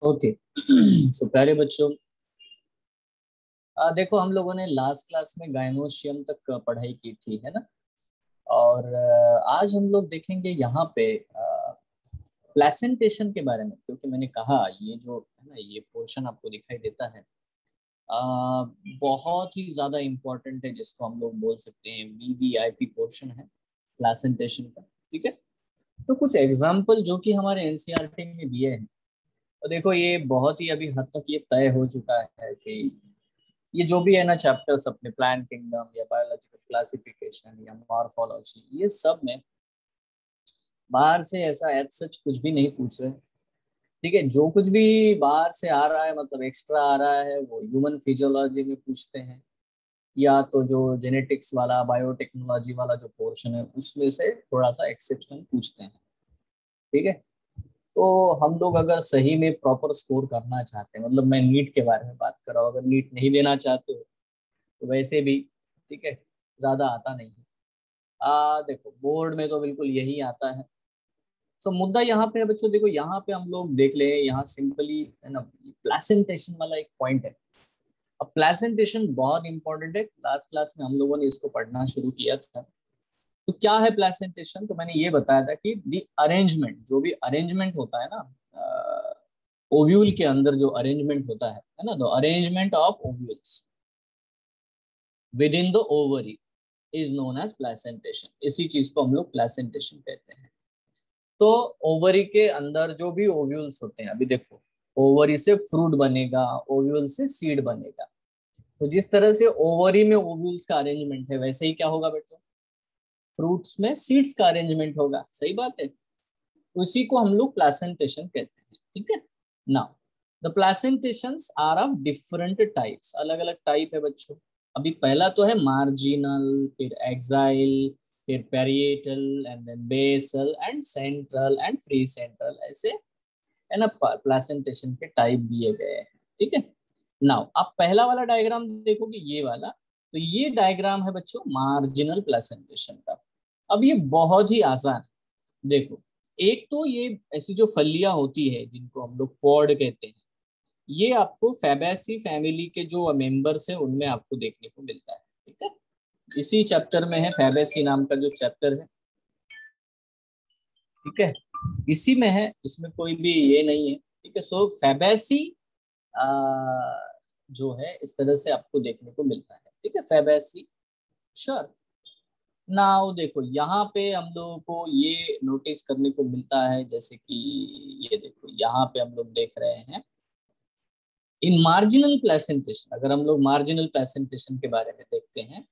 Okay. सो प्यारे बच्चों, देखो हम लोगों ने लास्ट क्लास में गायनोशियम तक पढ़ाई की थी, है ना। और आज हम लोग देखेंगे यहाँ पे प्लेसेंटेशन के बारे में, क्योंकि मैंने कहा ये जो है ना, ये पोर्शन आपको दिखाई देता है, अ, बहुत ही ज्यादा इम्पोर्टेंट है, जिसको हम लोग बोल सकते हैं वीवीआईपी पोर्शन है प्लेसेंटेशन का। ठीक है। तो कुछ एग्जाम्पल जो कि हमारे एनसीईआरटी में दिए हैं, तो देखो ये बहुत ही अभी हद तक ये तय हो चुका है कि ये जो भी है ना चैप्टर्स अपने प्लांट किंगडम या बायोलॉजिकल क्लासिफिकेशन या मॉर्फोलॉजी, ये सब में बाहर से ऐसा एज सच कुछ भी नहीं पूछ रहे। ठीक है। जो कुछ भी बाहर से आ रहा है, मतलब एक्स्ट्रा आ रहा है, वो ह्यूमन फिजियोलॉजी में पूछते हैं, या तो जो जेनेटिक्स वाला बायोटेक्नोलॉजी वाला जो पोर्शन है उसमें से थोड़ा सा एक्सेप्शनल पूछते हैं। ठीक है। तो हम लोग अगर सही में प्रॉपर स्कोर करना चाहते हैं, मतलब मैं नीट के बारे में बात कर रहा हूँ, अगर नीट नहीं देना चाहते हो तो वैसे भी ठीक है, ज्यादा आता नहीं है। देखो बोर्ड में तो बिल्कुल यही आता है। सो मुद्दा यहाँ पे है बच्चों, देखो यहाँ पे हम लोग देख ले, यहाँ सिंपली है ना, प्लेसेंटेशन वाला एक पॉइंट है। अब प्लेसेंटेशन बहुत इंपॉर्टेंट है, लास्ट क्लास में हम लोगों ने इसको पढ़ना शुरू किया था। तो क्या है प्लेसेंटेशन, तो मैंने ये बताया था कि दी अरेंजमेंट, जो भी अरेंजमेंट होता है ना ओव्यूल के अंदर, जो अरेंजमेंट होता है ना, the arrangement of ovules within the ovary is known as placentation. इसी चीज को हम लोग प्लेसेंटेशन कहते हैं। तो ओवरी के अंदर जो भी ओव्यूल्स होते हैं, अभी देखो ओवरी से फ्रूट बनेगा, ओव्यूल से सीड बनेगा। तो जिस तरह से ओवरी में ओव्यूल्स का अरेंजमेंट है, वैसे ही क्या होगा बेटो, फ्रूट्स में सीड्स का अरेंजमेंट होगा। सही बात है। उसी को हम लोग प्लेसेंटेशन कहते हैं। ठीक है। Now the placentations are of different types, अलग अलग टाइप है बच्चों। अभी पहला तो है मार्जिनल, फिर एक्साइल, फिर parietal, and then basal and central and free central, ऐसे है ना प्लेसेंटेशन के टाइप दिए गए हैं। ठीक है। नाउ आप पहला वाला डायग्राम देखोगे, ये वाला, तो ये डायग्राम है बच्चों मार्जिनल प्लेसेंटेशन का। अब ये बहुत ही आसान है। देखो, एक तो ये ऐसी जो फलियां होती है जिनको हम लोग पॉड कहते हैं, ये आपको फैबेसी फैमिली के जो मेंबर्स हैं उनमें आपको देखने को मिलता है। ठीक है। इसी चैप्टर में है, फैबेसी नाम का जो चैप्टर है। ठीक है। इसी में है, इसमें कोई भी ये नहीं है। ठीक है। सो फैबेसी आ, जो है इस तरह से आपको देखने को मिलता है। ठीक है, फैबेसी। श्योर। नाउ देखो यहाँ पे हम लोगों को ये नोटिस करने को मिलता है, जैसे कि ये देखो यहाँ पे हम लोग देख रहे हैं इन मार्जिनल प्लेसेंटेशन। अगर हम लोग मार्जिनल प्लेसेंटेशन के बारे में देखते हैं,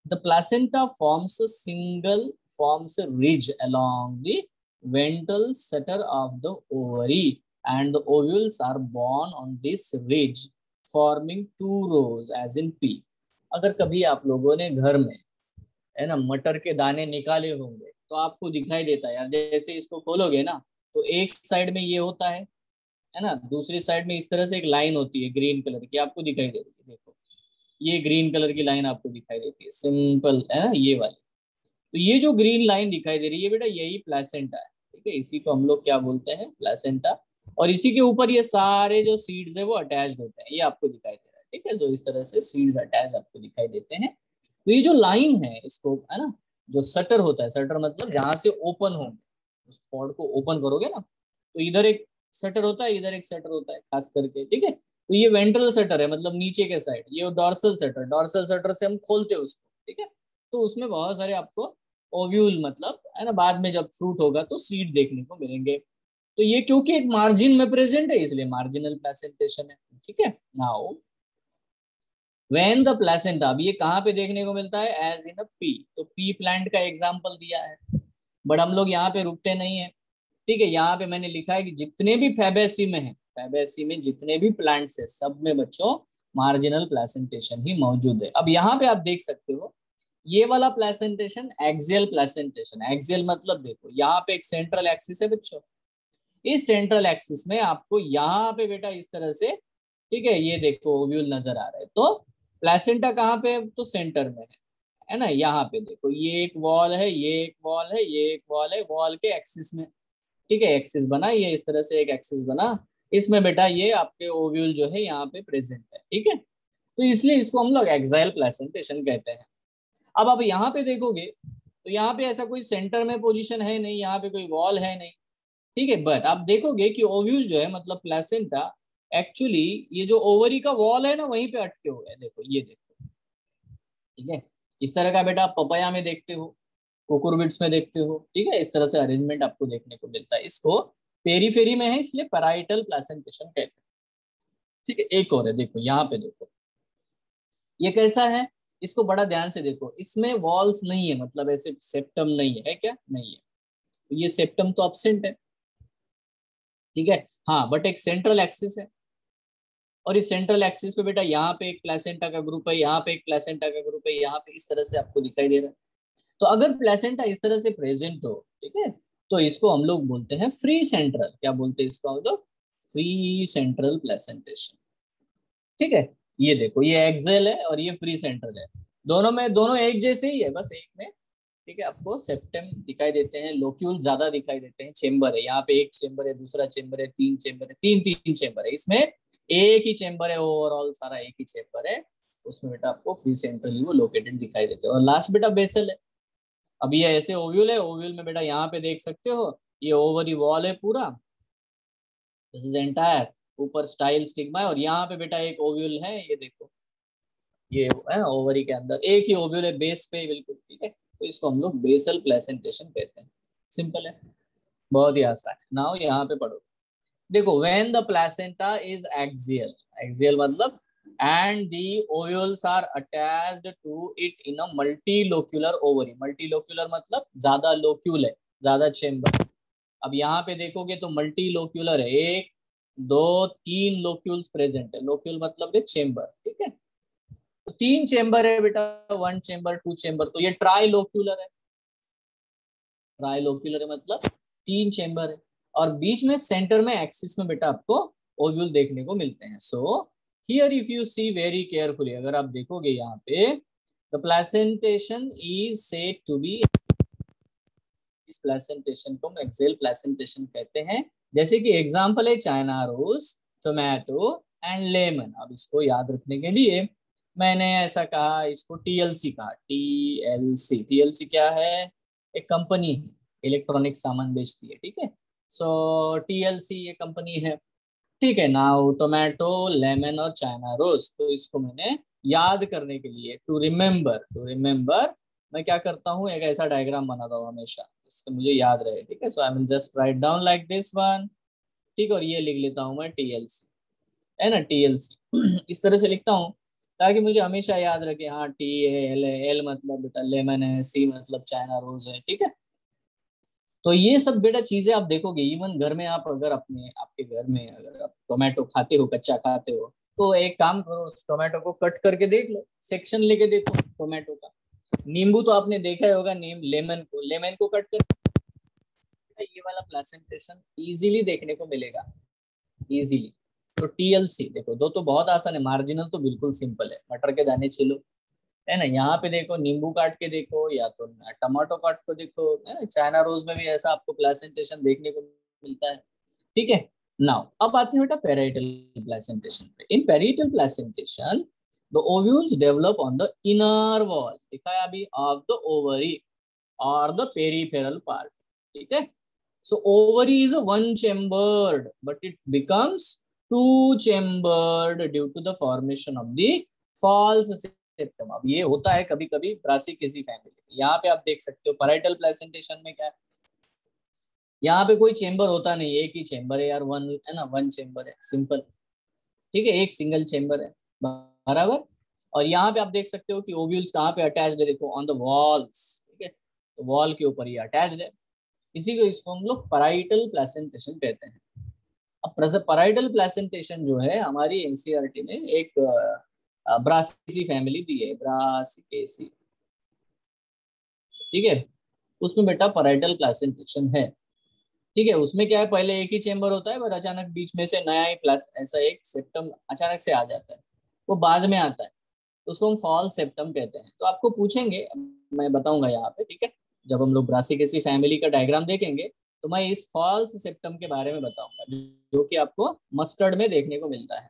the placenta forms a ridge along the ventral suture of the ovary, and the ovules are born on this ridge forming two rows as in P। अगर कभी आप लोगों ने घर में है ना मटर के दाने निकाले होंगे तो आपको दिखाई देता है यार, जैसे इसको खोलोगे ना, तो एक साइड में ये होता है ना, दूसरी साइड में इस तरह से एक लाइन होती है ग्रीन कलर की, आपको दिखाई दे रही है। देखो ये ग्रीन कलर की लाइन आपको दिखाई देती है, सिंपल है ना ये वाली। तो ये जो ग्रीन लाइन दिखाई दे रही है बेटा, यही प्लेसेंटा है। ठीक है। इसी को हम लोग क्या बोलते हैं, प्लेसेंटा। और इसी के ऊपर ये सारे जो सीड्स है वो अटैच्ड होते हैं, ये आपको दिखाई दे रहा है। ठीक है। जो इस तरह से सीड्स अटैच आपको दिखाई देते हैं। तो ये जो लाइन है इसको है ना, जो सटर होता है, सटर मतलब जहां से ओपन होंगे, उस पॉड को ओपन करोगे ना, तो इधर एक सटर होता है, इधर एक सटर होता है खास करके। ठीक है। तो ये वेंट्रल सटर है, मतलब नीचे के साइड। ये डॉर्सल सटर, डॉर्सल सटर से हम खोलते हैं उसको। ठीक है। तो उसमें बहुत सारे आपको ओव्यूल, मतलब है ना, बाद में जब फ्रूट होगा तो सीड देखने को मिलेंगे। तो ये क्योंकि एक मार्जिन में प्रेजेंट है, इसलिए मार्जिनल प्लेसेंटेशन है। ठीक है। नाउ व्हेन द प्लेसेंटा, अब ये कहाँ पे देखने को मिलता है, एज इन अ पी। तो पी प्लांट का एग्जांपल दिया है, बट हम लोग यहाँ पे रुकते नहीं है। ठीक है। यहाँ पे मैंने लिखा है कि जितने भी फैबेसी में है, फैबेसी में जितने भी प्लांट्स है, सब में बच्चों मार्जिनल प्लेसेंटेशन ही मौजूद है। अब यहाँ पे आप देख सकते हो ये वाला प्लेसेंटेशन एक्सियल प्लेसेंटेशन। एक्सियल मतलब देखो यहाँ पे एक सेंट्रल एक्सिस है बच्चों, इस सेंट्रल एक्सिस में आपको यहाँ पे बेटा इस तरह से, ठीक है, ये देखो ओव्यूल नजर आ रहा है। तो प्लेसेंटा कहाँ पे है, तो सेंटर में है ना। यहाँ पे देखो ये एक वॉल है, ये एक वॉल है, ये एक वॉल है, वॉल के एक्सिस में। ठीक है। एक्सिस बना, ये इस तरह से एक एक्सिस बना, इसमें बेटा ये आपके ओव्यूल जो है यहाँ पे प्रेजेंट है, ठीक है। तो इसलिए इसको हम लोग एक्साइल प्लेसेंटेशन कहते हैं। अब आप यहाँ पे देखोगे तो यहाँ पे ऐसा कोई सेंटर में पोजीशन है नहीं, यहाँ पे कोई वॉल है नहीं, ठीक है। बट आप देखोगे कि ओव्यूल जो है मतलब प्लेसेंटा एक्चुअली ये जो ओवरी का वॉल है ना वहीं पे अटके हुए हैं, देखो ये देखो, ठीक है। इस तरह का बेटा आप पपाया में देखते हो, कुकुरबिट्स में देखते हो, ठीक है। इस तरह से अरेंजमेंट आपको देखने को मिलता है। इसको पेरीफेरी में है इसलिए पैराइटल प्लेसेंटेशन कहते हैं, ठीक है। एक और है, देखो यहाँ पे देखो ये कैसा है, इसको बड़ा ध्यान से देखो, इसमें वॉल्स नहीं है, मतलब ऐसे सेप्टम नहीं है क्या, नहीं है। तो ये सेप्टम तो एब्सेंट है, ठीक है। हाँ बट एक सेंट्रल एक्सिस है, और इस सेंट्रल एक्सिस पे बेटा यहाँ पे एक प्लेसेंटा का ग्रुप है, यहाँ पे एक प्लेसेंटा का ग्रुप है, यहाँ पे इस तरह से आपको दिखाई दे रहा है। तो अगर प्लेसेंटा इस तरह से प्रेजेंट हो, ठीक है, तो इसको हम लोग बोलते हैं फ्री सेंट्रल, क्या बोलते हैं इसको हम लोग, फ्री सेंट्रल प्लेसेंटेशन, ठीक है। ये देखो ये एक्सेल है और ये फ्री सेंट्रल है, दोनों में दोनों एक जैसे ही है, बस एक में, ठीक है, आपको सेप्टम दिखाई देते हैं, लोक्यूल ज्यादा दिखाई देते हैं, चेम्बर है, यहाँ पे एक चेम्बर है, दूसरा चेम्बर है, तीन चेम्बर है, तीन तीन चेम्बर है, इसमें एक ही चेम्बर है, ओवरऑल सारा एक ही चेम्बर है, उसमें बेटा आपको फ्री सेंट्रली वो लोकेटेड दिखाई देते हैं। और लास्ट बेटा बेसल है। अब ये ऐसे ओव्यूल है, ओव्यूल में बेटा यहाँ पे देख सकते हो ये ओवरी वॉल है पूरा, दिस इज एंटायर, ऊपर स्टाइल स्टिग्मा है, और यहाँ पे बेटा एक ओव्यूल है, ये देखो ये है ओवरी के अंदर एक ही ओव्यूल है बेस पे बिल्कुल, ठीक है। तो इसको हम लोग बेसल प्लेसेंटेशन कहते हैं। सिंपल है, बहुत ही आसान है। नाउ यहाँ पे पढ़ो, देखो when the placenta is axile, axile मतलब and the ovules are attached to it in a multilocular ovary, multilocular मतलब ज्यादा लोक्यूल है, ज्यादा चेम्बर। अब यहाँ पे देखोगे तो मल्टीलोक्यूलर है, एक दो तीन लोक्यूल्स प्रेजेंट है, लोक्यूल मतलब है चेम्बर, ठीक है। तो तीन चेम्बर है बेटा, वन चेम्बर टू चेम्बर, तो ये ट्राइलोक्यूलर है, ट्राइलोक्यूलर मतलब तीन चेम्बर है, और बीच में सेंटर में एक्सिस में बेटा आपको ओव्यूल देखने को मिलते हैं। So here if you see very carefully, अगर आप देखोगे यहाँ पे the placentation is said to be, इस प्लेसेंटेशन को हम एक्सेल प्लेसेंटेशन कहते हैं। जैसे कि एग्जांपल है China rose, tomato and lemon. अब इसको याद रखने के लिए मैंने ऐसा कहा, इसको टीएलसी कहा, टीएलसी, टीएलसी क्या है, एक कंपनी है, इलेक्ट्रॉनिक सामान बेचती है, ठीक है। सो टीएलसी ये कंपनी है, ठीक है। नाउ टोमेटो, लेमन और चाइना रोज, तो इसको मैंने याद करने के लिए टू रिमेम्बर मैं क्या करता हूँ, एक ऐसा डायग्राम बनाता हूँ हमेशा, इसको मुझे याद रहे, ठीक है। So I will just write down like this one, ठीक है, और ये लिख लेता हूँ मैं टीएलसी, है ना, टीएलसी इस तरह से लिखता हूँ ताकि मुझे हमेशा याद रखे, हाँ टी एल है, एल मतलब बेटा लेमन है, सी मतलब चाइना रोज है, ठीक है। तो ये सब बेटा चीजें आप देखोगे, इवन घर में आप अगर अपने आपके घर में अगर आप टोमेटो खाते हो, कच्चा खाते हो, तो एक काम करो, उस टोमेटो को कट करके देख लो, सेक्शन लेके देखो टोमेटो का। नींबू तो आपने देखा ही होगा, नीम लेमन को कट कर, ये वाला प्लेसेंटेशन इजीली देखने को मिलेगा, इजीली। तो टीएलसी देखो, दो तो बहुत आसान है, मार्जिनल तो बिल्कुल सिंपल है, मटर के दाने छिलो, है ना, यहाँ पे देखो नींबू काट के देखो या तो टमाटो काट के देखो, है ना, चाइना रोज में भी ऐसा आपको प्लेसेंटेशन देखने को मिलता है, ठीक है। नाउ अब आते हैं बेटा पेराइटल प्लेसेंटेशन पे। In parietal placentation the ovules develop on the inner wall, दिखा है अभी, ऑफ द ओवरी और द पेरिफेरल पार्ट, ठीक है। So ovary is one chambered but it becomes two chambered due to the formation of the false septum. अब ये होता है कभी कभी ब्रासिकेसी फैमिली, यहाँ पे आप देख सकते हो पैराइटल प्लेसेंटेशन में क्या है, यहाँ पे कोई चेम्बर होता नहीं, एक ही चेम्बर है यार, वन है ना, वन चेम्बर है, सिंपल, ठीक है, एक सिंगल चेम्बर है, बराबर। और यहाँ पे आप देख सकते हो कि ओव्यूल्स कहाँ पे अटैच्ड है, देखो ऑन द वॉल्स, ठीक है, तो वॉल के ऊपर ये अटैच्ड है, इसी को इसको हम लोग पैराइटल प्लेसेंटेशन कहते हैं। अब पैराइटल प्लेसेंटेशन जो है हमारी एनसीईआरटी में एक ब्रासिकेसी फैमिली दी है, ब्रासिकेसी, ठीक है, उसमें बेटा पैराइटल प्लेसेंटेशन है, ठीक है। उसमें क्या है, पहले एक ही चेम्बर होता है, पर अचानक बीच में से नया ही प्लस ऐसा एक सेप्टम अचानक से आ जाता है, वो बाद में आता है, तो उसको हम फॉल्स सेप्टम कहते हैं। तो आपको पूछेंगे, मैं बताऊंगा यहाँ पे, ठीक है, जब हम लोग ब्रासिकेसी फैमिली का डायग्राम देखेंगे तो मैं इस फॉल्स सेप्टम के बारे में बताऊंगा, जो कि आपको मस्टर्ड में देखने को मिलता है।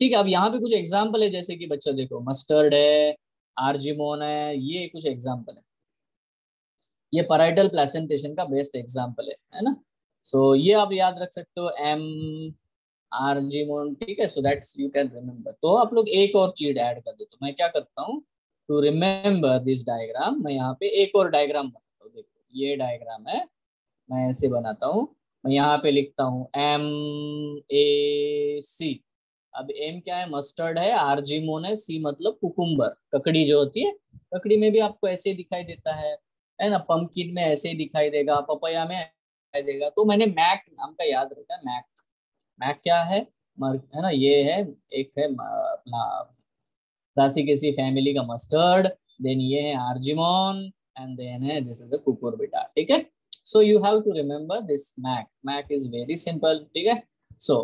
ठीक है, अब यहाँ पे कुछ एग्जाम्पल है, जैसे कि बच्चा देखो मस्टर्ड है, आर्जिमोन है, ये कुछ एग्जाम्पल है। ये पैराइटल प्लेसेंटेशन का बेस्ट एग्जाम्पल है ना। सो ये आप याद रख सकते हो, एम आर्जिमोन, ठीक है। So that's you can remember. तो आप लोग एक और चीज ऐड कर दो, तो मैं क्या करता हूँ, टू रिमेम्बर दिस डायग्राम, मैं यहाँ पे एक और डायग्राम बनाता हूँ। देखो ये डायग्राम है, मैं ऐसे बनाता हूँ। मैं यहाँ पे लिखता हूँ MAC। अब एम क्या है, मस्टर्ड है, आर्जिमोन है, सी मतलब कुकुम्बर, ककड़ी जो होती है, ककड़ी में भी आपको ऐसे ही दिखाई देता है ना। पंपकिन में ऐसे ही दिखाई देगा, पपैया में दिखाई देगा। तो मैंने मैक नाम का याद रखा है, मैक। मैक क्या है ना, ये है, एक है अपना ब्रासिकेसी फैमिली का मस्टर्ड, देन ये है आर्जिमोन, एंड देन है दिस इज अ कुकुरबिटा, ठीक है। So you have to remember this mac. Mac is very simple, ठीक है। सो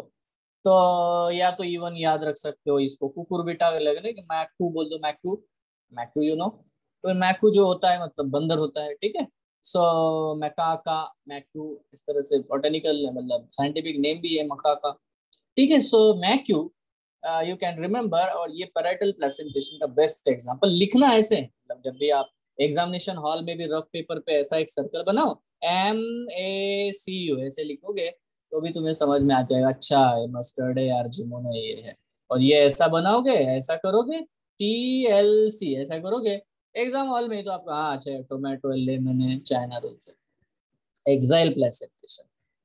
तो या तो इवन याद रख सकते हो इसको कुकुरबिटा लगने कि मैकू बोल दो, मैकू, मैकू यू नो। तो मैकू जो होता है मतलब बंदर होता है, ठीक है। सो मैकाका, मैकू, इस तरह से बॉटनिकल मतलब साइंटिफिक नेम भी है मकाका, ठीक है। सो मैक्यू यू कैन रिमेम्बर। और ये पैराइटल प्लेसेंटेशन का बेस्ट एग्जांपल लिखना ऐसे, मतलब जब भी आप एग्जामिनेशन हॉल में भी रफ पेपर पे ऐसा एक सर्कल बनाओ, MACU ऐसे लिखोगे, तो भी तुम्हें समझ में आ जाएगा, अच्छा है मस्टर्ड है यार, जिमोन है, ये है। और ये ऐसा बनाओगे, ऐसा करोगे, TLC ऐसा करोगे एग्जाम हॉल में, तो आपको हाँ अच्छा टोमेटो, लेमन है, चाइना रोल्स है, एक्साइल प्लेसेंटेशन।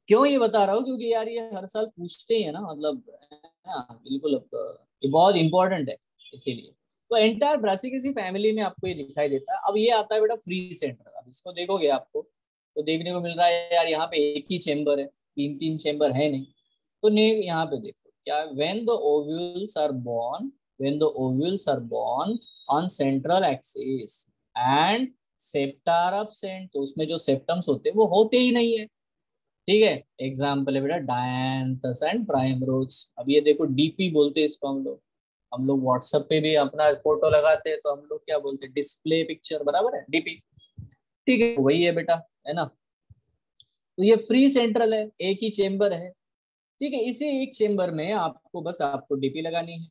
क्यों ये बता रहा हूँ, क्योंकि यार ये हर साल पूछते ही है ना, मतलब हाँ बिल्कुल, अब ये बहुत इंपॉर्टेंट है इसीलिए। तो एंटायर ब्रासिकेसी फैमिली में आपको ये दिखाई देता है। अब ये आता है बेटा फ्री सेंटर। अब इसको देखोगे आपको तो देखने को मिल रहा है यार, यहाँ पे एक ही चेम्बर है, तीन तीन चेम्बर है नहीं। तो ने यहाँ पे देखो क्या, when the ovules are born, when the ovules are born on central axis and septa are absent, तो उसमें जो सेप्टम्स होते हैं वो होते ही नहीं है, ठीक है। एग्जाम्पल है बेटा डायंथस एंड प्राइमरोज। अब ये देखो डीपी बोलते हैं इसको हम लोग व्हाट्सएप पे भी अपना फोटो लगाते हैं, तो हम लोग क्या बोलते हैं, डिस्प्ले पिक्चर, बराबर है, डीपी, ठीक है, वही है बेटा, है ना। तो ये फ्री सेंट्रल है, एक ही चेम्बर है, ठीक है। इसी एक चेम्बर में आपको बस आपको डीपी लगानी है,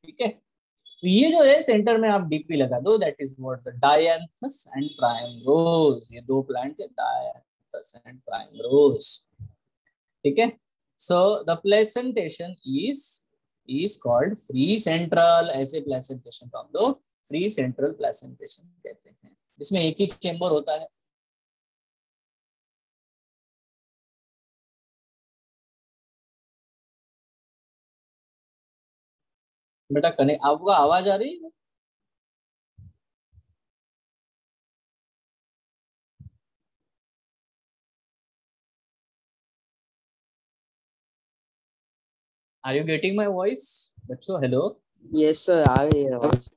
ठीक है। तो ये जो है सेंटर में आप डीपी लगा दो, that is what the dianthus and primrose. ये दो प्लांट है, डायंथस एंड प्राइमरोज, ठीक है। So the placentation is called free central. ऐसे प्लेसेंटेशन को हम लोग फ्री सेंट्रल प्लेसेंटेशन कहते हैं, जिसमें एक ही चेंबर होता है। बेटा कने आपको आवाज आ रही है? Are you getting my voice बच्चों, हेलो? यस सर, आ रही है आवाज।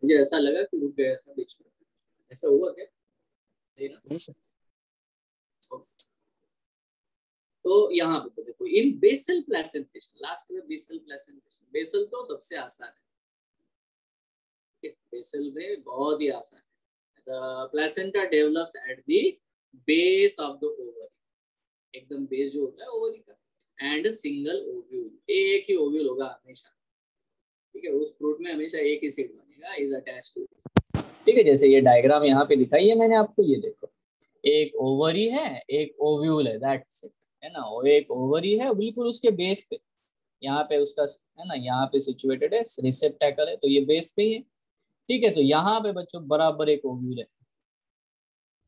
मुझे ऐसा लगा कि रुक गया था बीच में, ऐसा हुआ क्या? नहीं ना? Yes, sir. तो यहाँ पे तो देखो इन बेसल प्लेसेंटेशन, लास्ट में बेसल प्लेसेंटेशन, बेसल तो सबसे आसान है, बेसल में बहुत ही आसान है। The placenta develops at the base of the ovary, एकदम बेस जो होता है ओवरी का, एंड सिंगल ओव्यूल, एक ही ओव्यूल होगा हमेशा, ठीक है। उस फ्रूट में हमेशा एक ही सीड बनेगा, इज अटैच्ड टू, ठीक है। जैसे ये डायग्राम यहाँ पे दिखाई है मैंने आपको, ये देखो एक ओवरी है, एक ओव्यूल है, दैट्स इट, है ना। वो एक ओवरी है बिल्कुल उसके बेस पे, यहाँ पे उसका, है ना, यहाँ पे सिचुएटेड है, रिसेप्टेकल है, तो ये बेस पे ही है, ठीक है। तो यहाँ पे बच्चों बराबर एक ओव्यूल है,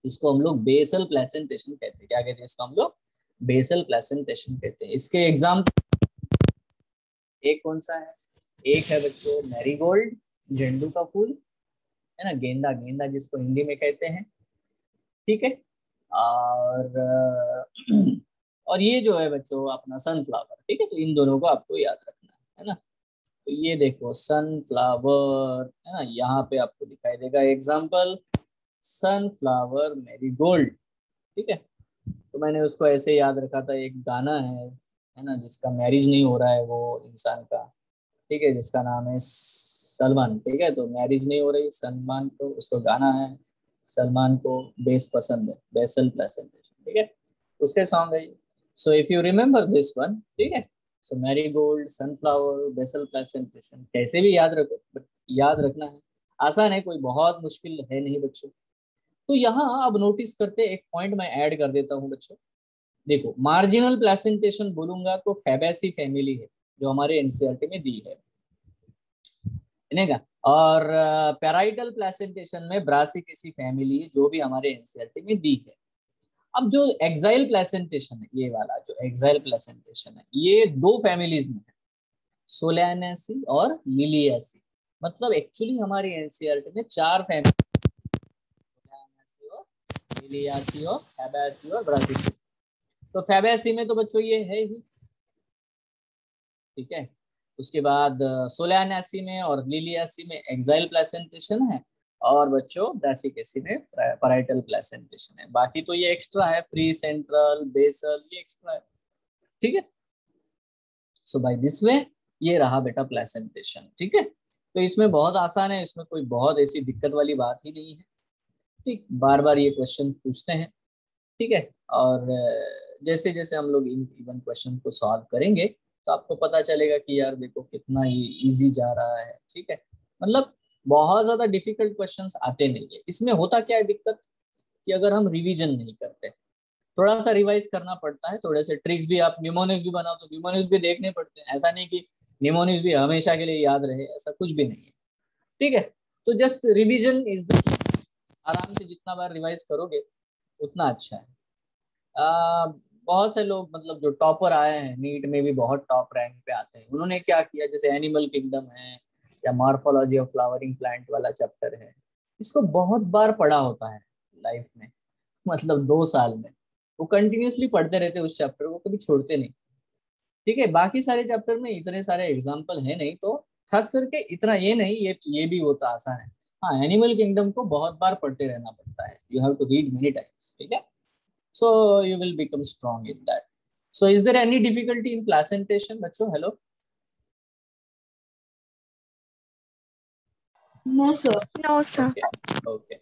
इसको हम लोग बेसल प्लेसेंटेशन कहते हैं। क्या कहते हैं इसको हम लोग? बेसल प्लेसेंटेशन कहते हैं। इसके एग्जाम एक कौन सा है, एक है बच्चों मैरीगोल्ड, गेंडू का फूल, है ना, गेंदा, गेंदा जिसको हिंदी में कहते हैं, ठीक है। और और ये जो है बच्चों अपना सनफ्लावर, ठीक है। तो इन दोनों को आपको याद रखना है ना। तो ये देखो सनफ्लावर, है ना, यहाँ पे आपको दिखाई देगा एग्जाम्पल, सनफ्लावर मैरीगोल्ड, ठीक है। तो मैंने उसको ऐसे याद रखा था, एक गाना है ना, जिसका मैरिज नहीं हो रहा है वो इंसान का, ठीक है, जिसका नाम है सलमान, ठीक है। तो मैरिज नहीं हो रही सलमान को, उसको गाना है, सलमान को बेस पसंद है, बेसल प्रेजेंटेशन, ठीक है, उसके सॉन्ग है ये। So if you remember this one, ठीक है, सो मैरीगोल्ड, सनफ्लावर, बेसल प्लेसेंटेशन, कैसे भी याद रखो, बट याद रखना है, आसान है, कोई बहुत मुश्किल है नहीं बच्चों। तो यहाँ अब नोटिस करते एक पॉइंट मैं ऐड कर देता हूँ बच्चों। देखो, मार्जिनल प्लेसेंटेशन बोलूंगा तो फैबेसी फैमिली है जो हमारे एनसीईआरटी में दी है, का। और पैराइटल प्लेसेंटेशन में ब्रासिकेसी फैमिली है जो भी हमारे एनसीईआरटी में दी है। अब जो एक्साइल प्लेसेंटेशन है, ये वाला जो एक्साइल प्लेसेंटेशन है, ये दो फैमिलीज में है, सोलैनेसी और लिलियासी। मतलब एक्चुअली हमारी एनसीईआरटी में चार फैमिली, सोलैनेसी और लिलियासी और फैबेसी और ब्रासिकेसी। तो फैबेसी में तो बच्चों ये है ही, ठीक है। उसके बाद सोलैनेसी में और लिलियासी में एक्साइल प्लेसेंटेशन है, और बच्चों ब्रासिकेसी में पैराइटल प्लेसेंटेशन है। बाकी तो ये एक्स्ट्रा है, फ्री सेंट्रल बेसल, ये एक्स्ट्रा है, ठीक है। सो बाय दिस वे ये रहा बेटा प्लेसेंटेशन, ठीक है। तो इसमें बहुत आसान है, इसमें कोई बहुत ऐसी दिक्कत वाली बात ही नहीं है, ठीक। बार बार ये क्वेश्चन पूछते हैं, ठीक है। और जैसे जैसे हम लोग इन इवन क्वेश्चन को सॉल्व करेंगे तो आपको पता चलेगा कि यार देखो कितना ही इजी जा रहा है, ठीक है। मतलब बहुत ज्यादा डिफिकल्ट क्वेश्चंस आते नहीं है। इसमें होता क्या है दिक्कत, कि अगर हम रिवीजन नहीं करते, थोड़ा सा रिवाइज करना पड़ता है, थोड़े से ट्रिक्स भी, आप निमोनिक्स भी बनाओ तो निमोनिक्स भी देखने पड़ते हैं। ऐसा नहीं कि निमोनिक्स भी हमेशा के लिए याद रहे, ऐसा कुछ भी नहीं है, ठीक है। तो जस्ट रिवीजन इज द, आराम से जितना बार रिवाइज करोगे उतना अच्छा है। बहुत से लोग मतलब जो टॉपर आए हैं नीट में भी, बहुत टॉप रैंक पे आते हैं, उन्होंने क्या किया, जैसे एनिमल किंगडम है या मॉर्फोलॉजी ऑफ फ्लावरिंग प्लांट वाला चैप्टर है, इसको बहुत बार पढ़ा होता है लाइफ में, मतलब 2 साल में वो कंटिन्यूअसली पढ़ते रहते हैं उस चैप्टर को, कभी छोड़ते नहीं, ठीक है। बाकी सारे चैप्टर में इतने सारे एग्जाम्पल है नहीं, तो खास करके इतना ये नहीं, ये भी होता आसान है। हाँ, एनिमल किंगडम को बहुत बार पढ़ते रहना पड़ता है, you have to read many times, ठीक है। So you will become strong in that. So is there any difficulty in placentation बच्चों? Hello. No sir. No sir. Okay. Okay.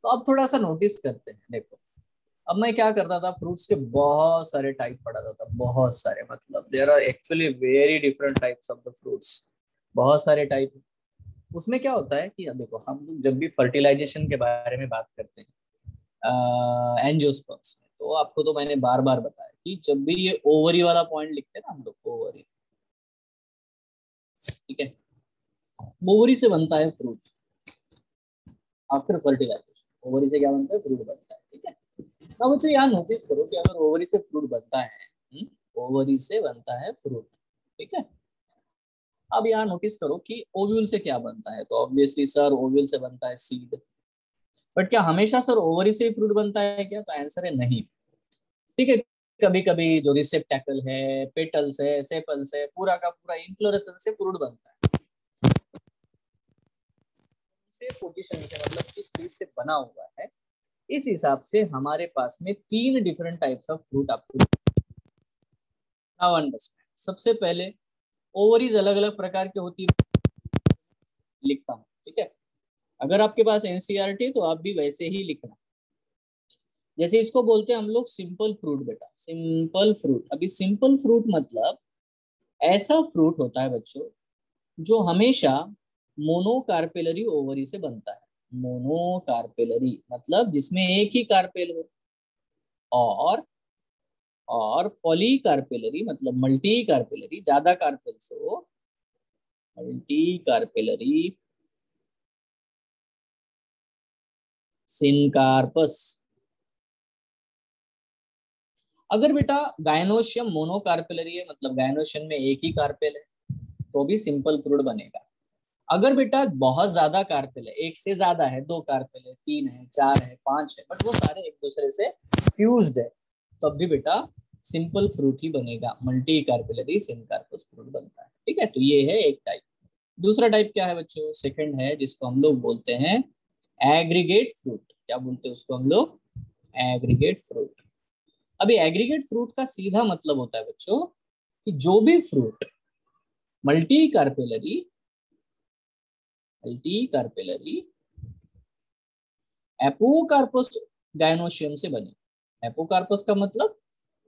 तो अब थोड़ा सा नोटिस करते हैं। देखो, अब मैं क्या करता था, फ्रूट्स के बहुत सारे टाइप पढ़ाता था, बहुत सारे, मतलब there are actually very different types of the fruits, बहुत सारे टाइप। उसमें क्या होता है कि अब देखो, हम लोग जब भी फर्टिलाइजेशन के बारे में बात करते हैं एंजियोस्पर्म्स में, तो आपको तो मैंने बार बार बताया कि जब भी ये ओवरी वाला पॉइंट लिखते हैं ना हम लोग, ओवरी, ठीक है, ओवरी से बनता है फ्रूट। आफ्टर फर्टिलाइजेशन ओवरी से क्या बनता है, फ्रूट बनता है, ठीक है। अब बच्चों यहाँ नोटिस करो कि अगर ओवरी से फ्रूट बनता है, ओवरी से बनता है फ्रूट, ठीक है। अब यहाँ नोटिस करो कि ओव्यूल से क्या बनता है, तो ऑब्वियसली सर ओव्यूल से बनता है सीड। बट क्या हमेशा सर ओवरी से ही फ्रूट बनता है क्या, तो आंसर है नहीं, ठीक है। कभी कभी जो रिसेप्टैकल है, पेटल्स है, सेपल्स है, पूरा का पूरा इन्फ्लोरेसेंस से फ्रूट बनता है। से पोजीशन से मतलब किस चीज से बना हुआ है, इस हिसाब से हमारे पास में 3 डिफरेंट टाइप्स ऑफ फ्रूट आपको नाउ अंडरस्टैंड। सबसे पहले ओवरीज अलग अलग प्रकार के होती है, लिखता हूँ, ठीक है। अगर आपके पास एनसीईआरटी तो आप भी वैसे ही लिखना। जैसे इसको बोलते हैं हम लोग सिंपल फ्रूट बेटा, सिंपल फ्रूट। अभी सिंपल फ्रूट मतलब ऐसा फ्रूट होता है बच्चों जो हमेशा मोनोकार्पेलरी ओवरी से बनता है। मोनोकार्पेलरी मतलब जिसमें एक ही कार्पेल हो, और पॉलीकार्पेलरी मतलब मल्टी कार्पेलरी, ज्यादा कार्पेल्स हो, मल्टी कार्पेलरी सिनकार्पस। अगर बेटा गायनोशियम मोनोकार्पेलरी है, मतलब गायनोशियम में एक ही कार्पेल है, तो भी सिंपल फ्रूट बनेगा। अगर बेटा बहुत ज्यादा कार्पेल है, एक से ज्यादा है, 2 कार्पेल है, 3 है, 4 है, 5 है, बट वो सारे एक दूसरे से फ्यूज्ड है, तब भी बेटा सिंपल फ्रूट ही बनेगा, मल्टी कार्पेलरी सिनकार्पस फ्रूट बनता है, ठीक है। तो ये है एक टाइप। दूसरा टाइप क्या है बच्चों, सेकंड है, जिसको हम लोग बोलते हैं एग्रीगेट फ्रूट। क्या बोलते हैं उसको हम लोग, एग्रीगेट फ्रूट। अभी एग्रीगेट फ्रूट का सीधा मतलब होता है बच्चों कि जो भी fruit multi carpellary apocarpous gynoecium से बने। एपोकार्पस का मतलब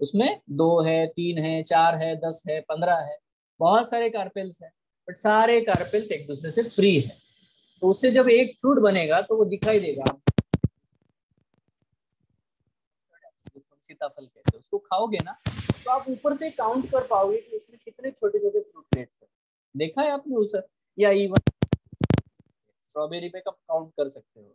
उसमें 2 है, 3 है, 4 है, 10 है, 15 है, बहुत सारे कार्पेल्स है, बट सारे कार्पेल्स एक दूसरे से फ्री है। तो उससे जब एक फ्रूट बनेगा तो वो दिखाई देगा, सीताफल कहते हैं, उसको खाओगे ना तो आप ऊपर से काउंट कर पाओगे कि उसमें कितने छोटे छोटे फ्रूटलेट्स है। देखा है आपने उस, या इवन स्ट्रॉबेरी पे कब काउंट कर सकते हो,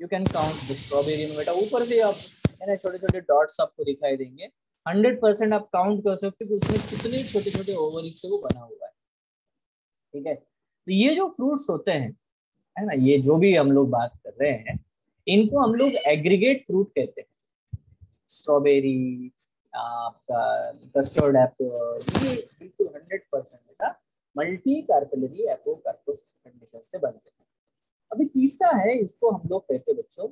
you can count the strawberry में बेटा ऊपर से आप है ना छोटे छोटे डॉट्स आपको दिखाई देंगे, 100% आप काउंट कर सकते हो कि उसमें कितने छोटे छोटे ओवरीज से वो बना हुआ है। ठीक है, तो ये जो फ्रूट्स होते हैं है ना, ये जो भी हम लोग बात कर रहे हैं, इनको हम लोग एग्रीगेट फ्रूट कहते हैं। स्ट्रॉबेरी, आपका कस्टर्ड एप्पल, ये बिल्कुल 100% बेटा मल्टी कार्पेलरी एपोकार्पस कंडीशन से बनते हैं। अभी तीसरा है, इसको हम लोग कहते हैं बच्चों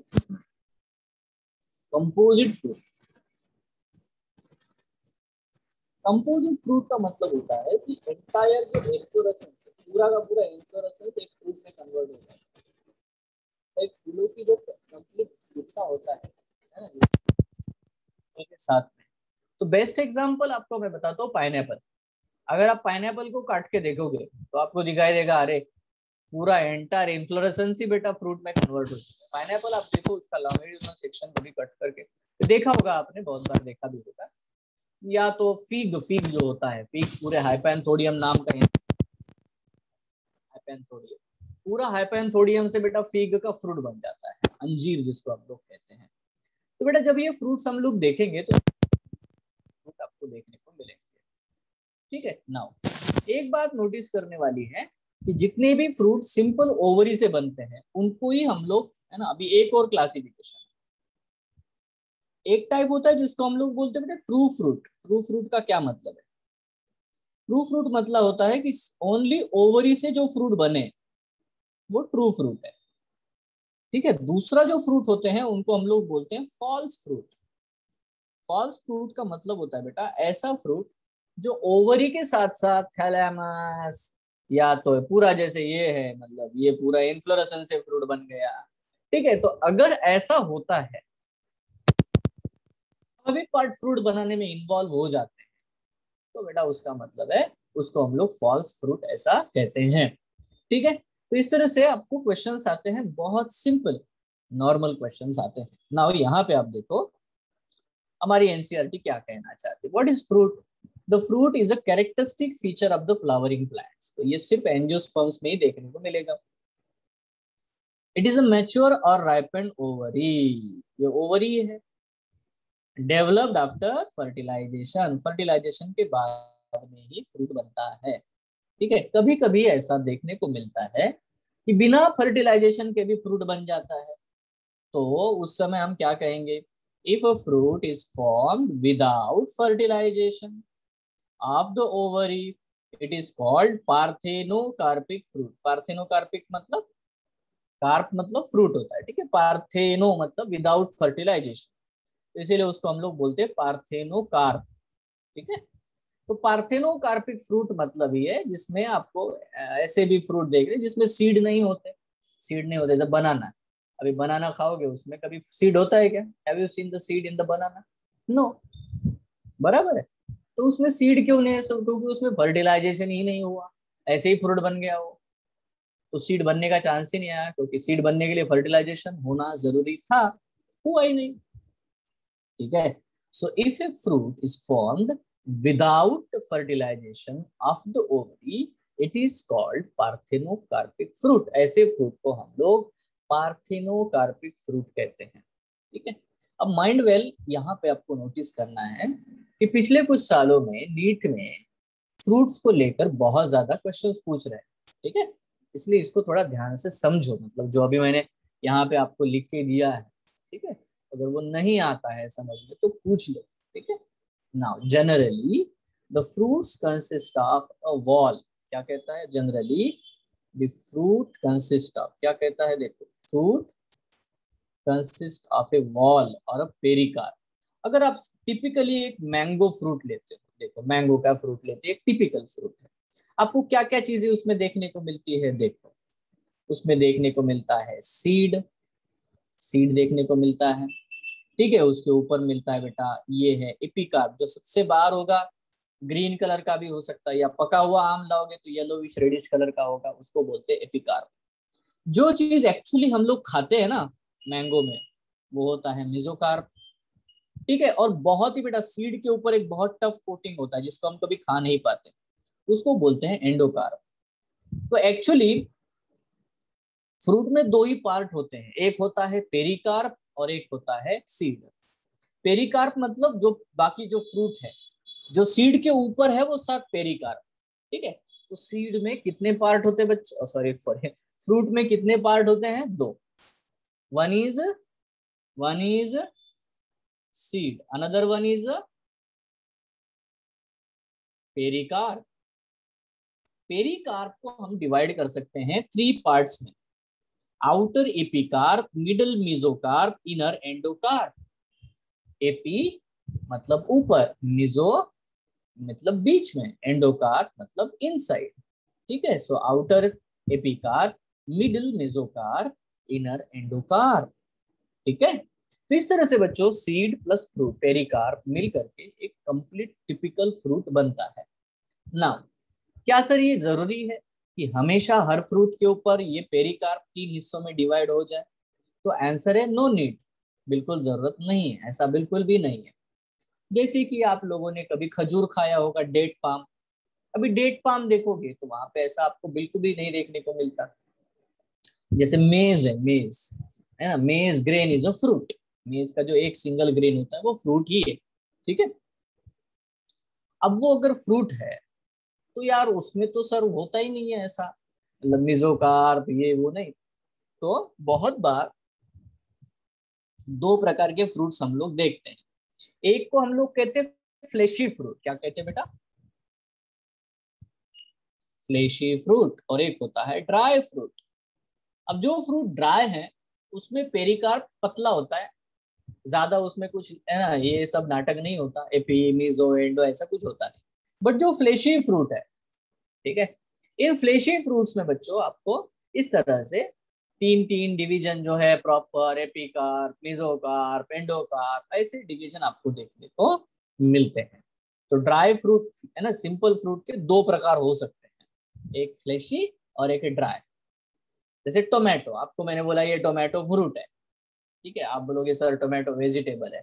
कंपोजिट फ्रूट। कंपोजिट फ्रूट का मतलब होता है कि एंटायर जो इन्फ्लोरेसेंस, पूरा का पूरा इन्फ्लोरेसेंस एक फ्रूट में कन्वर्ट होता है। एक फूलों की जो कंप्लीट गुच्छा होता है ना, के साथ में। तो बेस्ट एग्जांपल आपको मैं बताता हूँ पाइनएप्पल। अगर आप पाइनएप्पल को काट के देखोगे तो आपको दिखाई देगा, अरे पूरा एंटायर इन्फ्लोरेसेंस ही बेटा फ्रूट में कन्वर्ट हो चुका है। पाइनएप्पल आप देखो उसका लॉन्गिट्यूडिनल सेक्शन कभी कट करके तो देखा होगा आपने, बहुत बार देखा भी होगा। या तो फिग, फिग जो होता है, फिग पूरे हाइपैंथोडियम नाम का, हाइपैंथोडियम, पूरा हाइपैंथोडियम से बेटा फिग का फ्रूट बन जाता है, अंजीर जिसको हम लोग कहते हैं। तो बेटा जब ये फ्रूट्स हम लोग देखेंगे तो फ्रूट आपको देखने को मिलेंगे। ठीक है, नाउ एक बात नोटिस करने वाली है कि जितने भी फ्रूट सिंपल ओवरी से बनते हैं उनको ही हम लोग है ना, अभी एक और क्लासिफिकेशन, एक टाइप होता है जिसको हम लोग बोलते हैं बेटा ट्रू फ्रूट। ट्रू फ्रूट का क्या मतलब है? ट्रू फ्रूट मतलब होता है कि ओनली ओवरी से जो फ्रूट बने वो ट्रू फ्रूट है। ठीक है, दूसरा जो फ्रूट होते हैं उनको हम लोग बोलते हैं फॉल्स फ्रूट। फॉल्स फ्रूट का मतलब होता है बेटा ऐसा फ्रूट जो ओवरी के साथ साथ थैलेमस, या तो पूरा जैसे ये है, मतलब ये पूरा इन्फ्लोरेसेंस से फ्रूट बन गया। ठीक है, तो अगर ऐसा होता है अभी पार्ट फ्रूट बनाने में इन्वॉल्व हो जाते हैं तो बेटा उसका मतलब है, उसको हम लोग फॉल्स फ्रूट ऐसा कहते हैं। ठीक है, तो इस तरह से आपको क्वेश्चंस आते हैं, बहुत सिंपल नॉर्मल क्वेश्चंस आते हैं। नाउ यहाँ पे आप देखो हमारी एनसीईआरटी क्या कहना चाहती है। What is fruit? The fruit is a characteristic feature of the flowering plants. तो ये सिर्फ एंजियोस्पर्म्स में ही देखने को मिलेगा। इट इज अ मैच्योर और राइपेंड ओवरी, ये ओवरी है, डेवलप्ड आफ्टर फर्टिलाइजेशन, फर्टिलाइजेशन के बाद में ही फ्रूट बनता है। ठीक है, कभी कभी ऐसा देखने को मिलता है कि बिना फर्टिलाइजेशन के भी फ्रूट बन जाता है, तो उस समय हम क्या कहेंगे? If a fruit is formed without fertilisation of the ovary it is called parthenocarpic fruit. Parthenocarpic मतलब, कार्प मतलब फ्रूट होता है, ठीक है, पार्थेनो मतलब विदाउट फर्टिलाइजेशन, तो इसीलिए उसको हम लोग बोलते हैं पार्थेनोकार्प। ठीक है, तो पार्थेनोकार्पिक फ्रूट मतलब ये है जिसमें आपको ऐसे भी फ्रूट देख रहे हैं जिसमें सीड नहीं होते। सीड नहीं होते, जब बनाना, अभी बनाना खाओगे उसमें कभी सीड होता है क्या? Have you seen the seed in the banana? No, बराबर है। तो उसमें सीड क्यों नहीं है? सब क्योंकि उसमें फर्टिलाइजेशन ही नहीं हुआ, ऐसे ही फ्रूट बन गया वो, तो सीड बनने का चांस ही नहीं आया, क्योंकि सीड बनने के लिए फर्टिलाइजेशन होना जरूरी था, हुआ ही नहीं। ठीक है, so if a fruit is formed without fertilisation of the ovary it is called parthenocarpic fruit. ऐसे फ्रूट को हम लोग पार्थेनोकार्पिक फ्रूट कहते हैं। ठीक है, अब माइंड वेल यहाँ पे आपको नोटिस करना है कि पिछले कुछ सालों में नीट में फ्रूट्स को लेकर बहुत ज्यादा क्वेश्चंस पूछ रहे हैं। ठीक है, इसलिए इसको थोड़ा ध्यान से समझो, मतलब जो अभी मैंने यहाँ पे आपको लिख के दिया है। ठीक है, अगर वो नहीं आता है समझ में तो पूछ लो। ठीक है, now generally the fruits consist of a wall. क्या कहता है generally? The fruit consist of, क्या कहता है देखो, fruit consist of A wall और अ पेरिकार्प। अगर आप टिपिकली एक मैंगो फ्रूट लेते हो, देखो मैंगो का फ्रूट लेते हैं, एक टिपिकल फ्रूट है, आपको क्या क्या चीजें उसमें देखने को मिलती है? देखो उसमें देखने को मिलता है सीड, सीड देखने को मिलता है। ठीक है, उसके ऊपर मिलता है बेटा ये है एपिकार्प, जो सबसे बाहर होगा, ग्रीन कलर का भी हो सकता है, या पका हुआ आम लाओगे तो येलोविश रेडिश कलर का होगा, उसको बोलते हैं एपिकार्प। जो चीज एक्चुअली हम लोग खाते हैं ना मैंगो में, वो होता है मेसोकार्प। ठीक है, और बहुत ही बेटा सीड के ऊपर एक बहुत टफ कोटिंग होता है जिसको हम कभी खा नहीं पाते, उसको बोलते हैं एंडोकार्प। तो एक्चुअली फ्रूट में दो ही पार्ट होते हैं, एक होता है पेरिकार्प और एक होता है सीड। पेरिकार्प मतलब जो बाकी जो फ्रूट है, जो सीड के ऊपर है वो सब पेरिकार्प। ठीक है, तो सीड में कितने पार्ट होते हैं बच्चे, सॉरी सॉरी, फ्रूट में कितने पार्ट होते हैं, दो। One is seed, another one is pericarp. Pericarp को हम डिवाइड कर सकते हैं थ्री पार्ट्स में, outer epicarp, middle mesocarp, inner endocarp. AP मतलब ऊपर, मेसो मतलब बीच में, एंडोकार्प मतलब इनसाइड। ठीक है, so outer epicarp, middle mesocarp, inner endocarp. ठीक है, तो इस तरह से बच्चों सीड प्लस फ्रूट पेरिकार्प मिल करके एक कंप्लीट टिपिकल फ्रूट बनता है ना। क्या सर ये जरूरी है कि हमेशा हर फ्रूट के ऊपर ये पेरिकार्प तीन हिस्सों में डिवाइड हो जाए? तो आंसर है नो नीड, बिल्कुल जरूरत नहीं है, ऐसा बिल्कुल भी नहीं है। जैसे कि आप लोगों ने कभी खजूर खाया होगा, डेट पाम। अभी डेट पाम देखोगे तो वहां पे ऐसा आपको बिल्कुल भी नहीं देखने को मिलता। जैसे मेज है, मेज है ना, मेज ग्रेन इज अ फ्रूट। मेज का जो एक सिंगल ग्रेन होता है वो फ्रूट ही है। ठीक है, अब वो अगर फ्रूट है तो यार उसमें तो सर होता ही नहीं है ऐसा, मतलब मेसोकार्प ये वो नहीं। तो बहुत बार दो प्रकार के फ्रूट्स हम लोग देखते हैं। एक को हम लोग कहते हैं फ्लेशी फ्रूट, क्या कहते हैं बेटा, फ्लेशी फ्रूट, और एक होता है ड्राई फ्रूट। अब जो फ्रूट ड्राई है उसमें पेरिकार्प पतला होता है, ज्यादा उसमें कुछ है ना, ये सब नाटक नहीं होता, एपी मीजो एंडो ऐसा कुछ होता नहीं। बट जो फ्लेशी फ्रूट है, ठीक है, इन फ्लेशी फ्रूट्स में बच्चों आपको इस तरह से तीन तीन डिवीजन जो है प्रॉपर, एपिकार्प, मेसोकार्प, एंडोकार्प, ऐसे डिवीजन आपको देखने को मिलते हैं। तो ड्राई फ्रूट है ना, सिंपल फ्रूट के दो प्रकार हो सकते हैं, एक फ्लेशी और एक ड्राई। जैसे टोमेटो, आपको मैंने बोला ये टोमेटो फ्रूट है, ठीक है, आप बोलोगे सर टोमेटो वेजिटेबल है।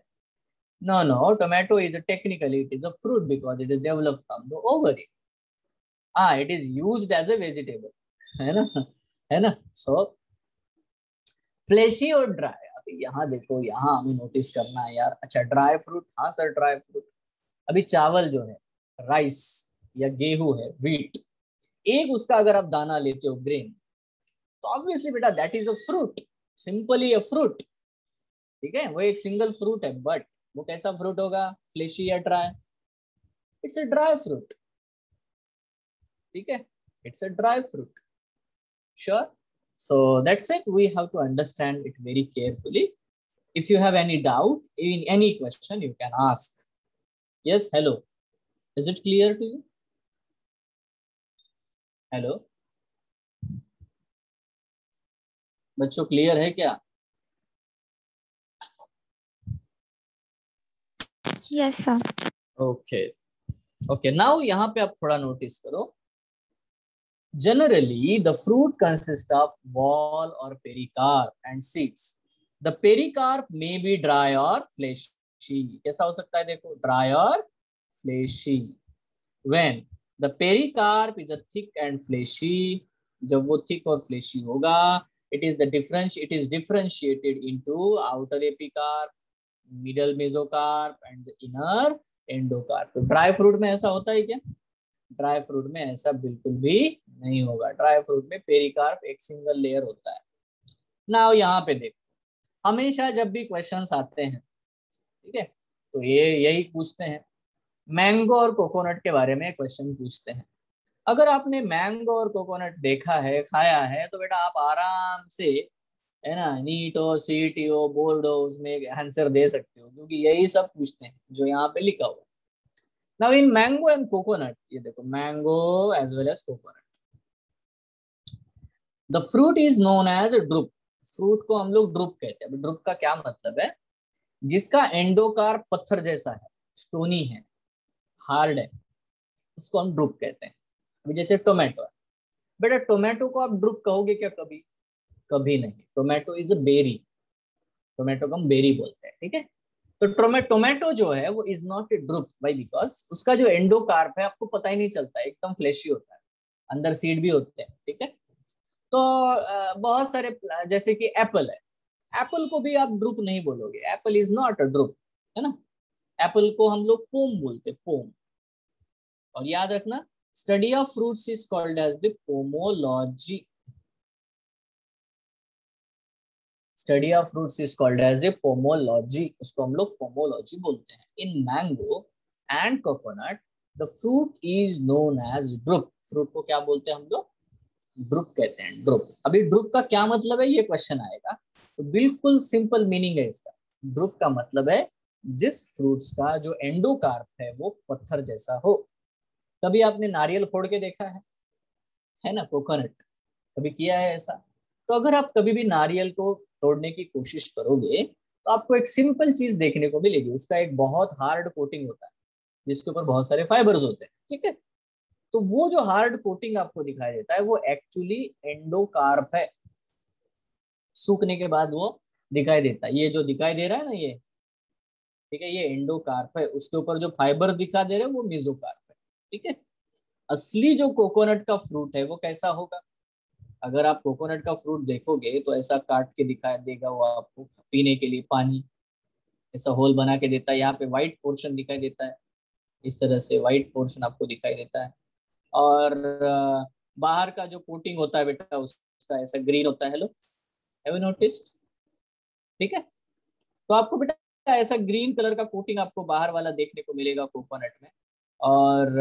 No no, tomato is technically it is a fruit because it is developed from the ovary. हाँ, it is used as a vegetable, है ना, है ना। सो फ्लेशी और ड्राई, अभी यहाँ देखो, यहाँ हमें नोटिस करना है यार। अच्छा ड्राई फ्रूट, हाँ सर ड्राई फ्रूट। अभी चावल जो है, राइस या गेहूं है, व्हीट, एक उसका अगर आप दाना लेते हो ग्रेन, तो ऑब्वियसली बेटा that is a fruit, simply a fruit. ठीक है, वो एक सिंगल फ्रूट है, बट वो कैसा फ्रूट होगा, फ्लेशी या dry? It's a dry fruit. ठीक है, it's a dry fruit. Sure, so that's it, we have to understand it very carefully. If you have any doubt in any question you can ask. Yes, hello, is it clear to you? Hello बच्चों, clear है क्या? Yes sir. Okay okay, now यहाँ पे आप थोड़ा notice करो। Generally, the fruit consists of wall or pericarp and seeds. The pericarp may be dry or fleshy. कैसा हो सकता है देखो, dry और fleshy. When the pericarp is a thick and fleshy, जब वो thick और fleshy होगा, it is differentiated into outer epicarp, middle mesocarp and the inner endocarp. तो ड्राई फ्रूट में ऐसा होता है क्या? ड्राई फ्रूट में ऐसा बिल्कुल भी नहीं होगा। ड्राई फ्रूट में पेरिकार्प एक सिंगल लेयर होता है ना। यहाँ पे देखो, हमेशा जब भी क्वेश्चंस आते हैं, ठीक है, तो ये यही पूछते हैं, मैंगो और कोकोनट के बारे में क्वेश्चन पूछते हैं। अगर आपने मैंगो और कोकोनट देखा है, खाया है, तो बेटा आप आराम से, है ना, नीटो सीटीओ बोर्डो उसमें आंसर दे सकते हो, क्योंकि यही सब पूछते हैं जो यहाँ पे लिखा हुआ। Now in mango and coconut, ये देखो mango as well as coconut, the fruit is known as drupe. Fruit को हम लोग ड्रुप कहते हैं। ड्रुप का क्या मतलब है? जिसका एंडोकार्प पत्थर जैसा है, स्टोनी है, हार्ड है, उसको हम ड्रुप कहते हैं। अभी जैसे टोमेटो है, बेटा टोमेटो को आप ड्रुप कहोगे क्या कभी? कभी नहीं। Tomato is a berry, tomato को हम बेरी बोलते हैं, ठीक है। तो टोमेटो जो है वो is not a drupe, why? Because उसका जो एंडोकार्प है आपको पता ही नहीं चलता है, एकदम फ्लैशी होता है, अंदर सीड भी होते हैं, ठीक है। तो बहुत सारे जैसे कि एप्पल है, एप्पल को भी आप ड्रुप नहीं बोलोगे, Apple is not a drupe, है ना। एप्पल को हम लोग पोम बोलते हैं, पोम। और याद रखना, study of fruits is called as the pomology. Study of fruits is called as the pomology, उसको हम लोग पोमोलॉजी बोलते हैं। In mango and coconut the fruit is known as drupe. Fruit को क्या बोलते हैं हम लोग? ड्रुप कहते हैं, ड्रुप। अभी ड्रुप का क्या मतलब है, ये क्वेश्चन आएगा, तो बिल्कुल सिंपल मीनिंग है इसका। ड्रुप का मतलब है जिस फ्रूट्स का जो एंडोकार्प है वो पत्थर जैसा हो। कभी आपने नारियल फोड़ के देखा है ना, कोकोनट, कभी किया है ऐसा? तो अगर आप कभी भी नारियल को तोड़ने की कोशिश करोगे तो आपको एक सिंपल चीज देखने को मिलेगी, उसका एक बहुत हार्ड कोटिंग होता है जिसके ऊपर बहुत सारे फाइबर्स होते हैं, ठीक है। तो वो जो हार्ड कोटिंग आपको दिखाई देता है वो एक्चुअली एंडोकार्प है। सूखने के बाद वो दिखाई देता है, ये जो दिखाई दे रहा है ना ये, ठीक है, ये एंडोकार्प है। उसके ऊपर जो फाइबर दिखा दे रहे हैं वो मेसोकार्प है, ठीक है। असली जो कोकोनट का फ्रूट है वो कैसा होगा? अगर आप कोकोनट का फ्रूट देखोगे तो ऐसा काट के दिखाई देगा वो आपको, पीने के लिए पानी ऐसा होल बना के देता है। यहाँ पे व्हाइट पोर्शन दिखाई देता है, इस तरह से व्हाइट पोर्शन आपको दिखाई देता है। और बाहर का जो कोटिंग होता है बेटा उसका ऐसा ग्रीन होता है। Hello, have you noticed? ठीक है, तो आपको बेटा ऐसा ग्रीन कलर का कोटिंग आपको बाहर वाला देखने को मिलेगा कोकोनट में। और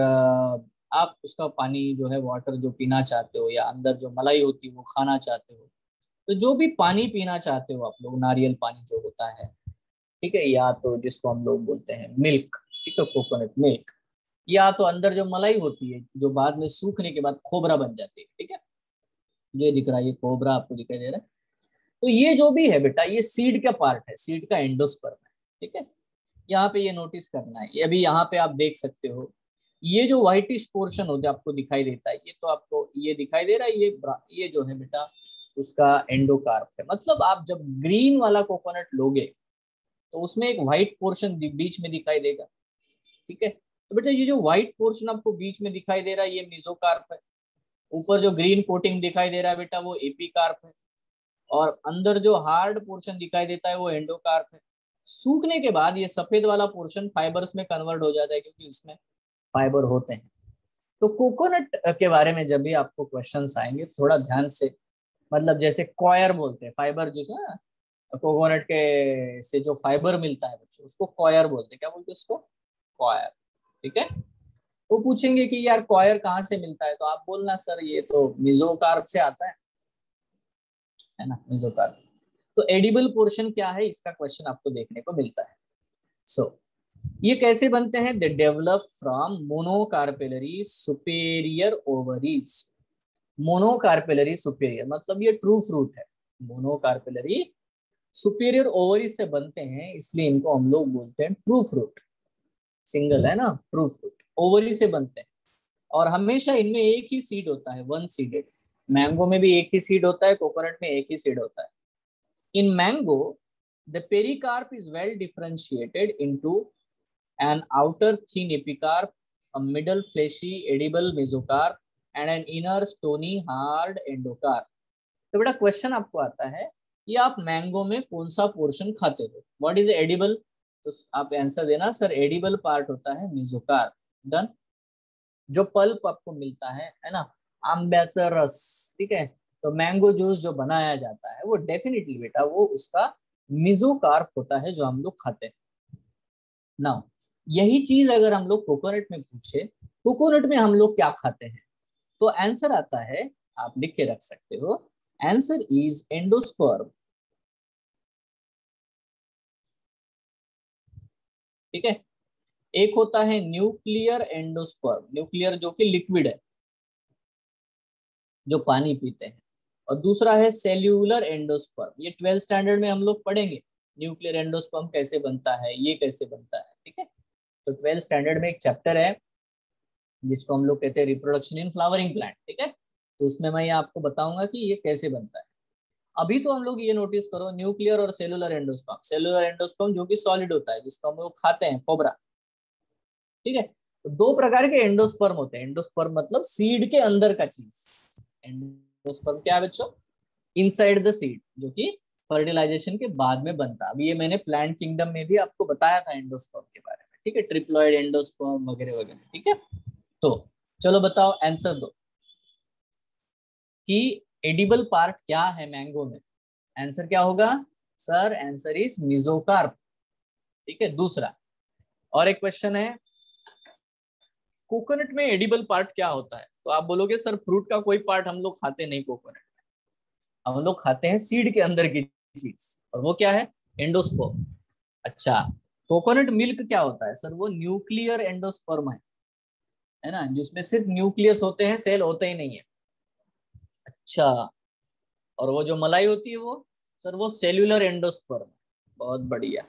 आप उसका पानी जो है, वाटर जो पीना चाहते हो या अंदर जो मलाई होती है वो खाना चाहते हो, तो जो भी पानी पीना चाहते हो आप लोग, नारियल पानी जो होता है, ठीक है, या तो जिसको हम लोग बोलते हैं मिल्क, ठीक है, कोकोनट मिल्क, या तो अंदर जो मलाई होती है जो बाद में सूखने के बाद खोबरा बन जाती है, ठीक है, ये दिख रहा है, ये खोबरा आपको दिखाई दे रहा है। तो ये जो भी है बेटा ये सीड का पार्ट है, सीड का एंडोस्पर्म है, ठीक है। यहाँ पे ये नोटिस करना है, ये अभी यहाँ पे आप देख सकते हो, ये जो व्हाइटिश पोर्शन होता है आपको दिखाई देता है, ये तो आपको ये दिखाई दे रहा है, ये जो है बेटा उसका एंडोकार्प है। मतलब आप जब ग्रीन वाला कोकोनट लोगे तो उसमें एक व्हाइट पोर्शन बीच में दिखाई देगा, ठीक है। तो बेटा ये जो व्हाइट पोर्शन आपको बीच में दिखाई दे रहा है ये मेसोकार्प है। ऊपर जो ग्रीन कोटिंग दिखाई दे रहा है बेटा वो एपीकार्प है। और अंदर जो हार्ड पोर्शन दिखाई देता है वो एंडोकार्प है। सूखने के बाद ये सफेद वाला पोर्शन फाइबर्स में कन्वर्ट हो जाता है क्योंकि उसमें फाइबर होते हैं। तो कोकोनट के बारे में जब भी आपको क्वेश्चंस आएंगे थोड़ा ध्यान से, मतलब जैसे कॉयर बोलते हैं, फाइबर जो है ना, कोकोनट के से जो फाइबर मिलता है बच्चों उसको कॉयर बोलते हैं। क्या बोलते हैं उसको? कॉयर, ठीक है। वो पूछेंगे कि यार कॉयर कहाँ से मिलता है, तो आप बोलना सर ये तो मेसोकार्प से आता है ना, मेसोकार्प। तो एडिबल पोर्शन क्या है इसका क्वेश्चन आपको देखने को मिलता है। सो ये कैसे बनते हैं? They develop from monocarpellary superior ovaries. Monocarpellary superior मतलब ये ट्रू फ्रूट है। मोनोकार्पेलरी सुपेरियर ओवरीज से बनते हैं इसलिए इनको हम लोग बोलते हैं ट्रू फ्रूट। सिंगल है ना, ट्रू फ्रूट, ओवरी से बनते हैं। और हमेशा इनमें एक ही सीड होता है, वन सीडेड। मैंगो में भी एक ही सीड होता है, कोकोनट में एक ही सीड होता है। In mango, the pericarp is well differentiated into an outer thin epicarp, a middle fleshy edible mesocarp, and an inner stony hard endocarp. तो बेटा क्वेश्चन आपको आता है कि आप मैंगो में कौन सा पोर्शन खाते हो? What is edible? तो आप आंसर देना सर एडिबल पार्ट होता है मेसोकार्प। डन। जो पल्प आपको मिलता है ना, आंब्याचा रस, ठीक है, तो मैंगो जूस जो बनाया जाता है वो डेफिनेटली बेटा वो उसका मेसोकार्प होता है जो हम लोग खाते हैं ना। यही चीज अगर हम लोग कोकोनट में पूछे, कोकोनट में हम लोग क्या खाते हैं, तो आंसर आता है, आप लिख के रख सकते हो, आंसर इज एंडोस्पर्म, ठीक है। एक होता है न्यूक्लियर एंडोस्पर्म, न्यूक्लियर जो कि लिक्विड है, जो पानी पीते हैं। और दूसरा है सेल्यूलर एंडोस्पर्म, ये 12th स्टैंडर्ड में हम लोग पढ़ेंगे। न्यूक्लियर एंडोस्पर्म कैसे बनता है, ये कैसे बनता है, ठीक है। तो 12th स्टैंडर्ड में एक चैप्टर है जिसको हम लोग कहते हैं रिप्रोडक्शन इन फ्लावरिंग प्लांट, ठीक है। तो उसमें मैं ये आपको बताऊंगा कि ये कैसे बनता है। अभी तो हम लोग ये नोटिस करो, न्यूक्लियर और सेलुलर एंडोस्पर्म, सेलुलर एंडोस्पर्म जो कि सॉलिड होता है जिसको हम लोग खाते हैं, कोबरा, ठीक है। तो दो प्रकार के एंडोस्पर्म होते हैं। एंडोस्पर्म मतलब सीड के अंदर का चीज। एंडोस्पर्म क्या है बच्चों? इनसाइड द सीड, जो कि फर्टिलाइजेशन के बाद में बनता है। अभी ये मैंने प्लांट किंगडम में भी आपको बताया था एंडोस्पर्म के बारे में, ठीक है, ट्रिप्लॉइड एंडोस्पर्म वगैरह वगैरह, ठीक है। तो चलो बताओ, आंसर दो कि एडिबल पार्ट क्या है मैंगो में। आंसर क्या होगा सर? आंसर इज मेसोकार्प, ठीक है। दूसरा और एक क्वेश्चन है, कोकोनट में एडिबल पार्ट क्या होता है? तो आप बोलोगे सर फ्रूट का कोई पार्ट हम लोग खाते नहीं कोकोनट, हम लोग खाते हैं सीड के अंदर की चीज, और वो क्या है? एंडोस्पर्म। अच्छा, कोकोनट मिल्क क्या होता है सर? वो न्यूक्लियर एंडोस्पर्म है ना, जिसमें सिर्फ न्यूक्लियस होते हैं, सेल होते ही नहीं है। अच्छा, और वो जो मलाई होती है वो सर, वो सेल्यूलर एंडोस्पर्म। बहुत बढ़िया,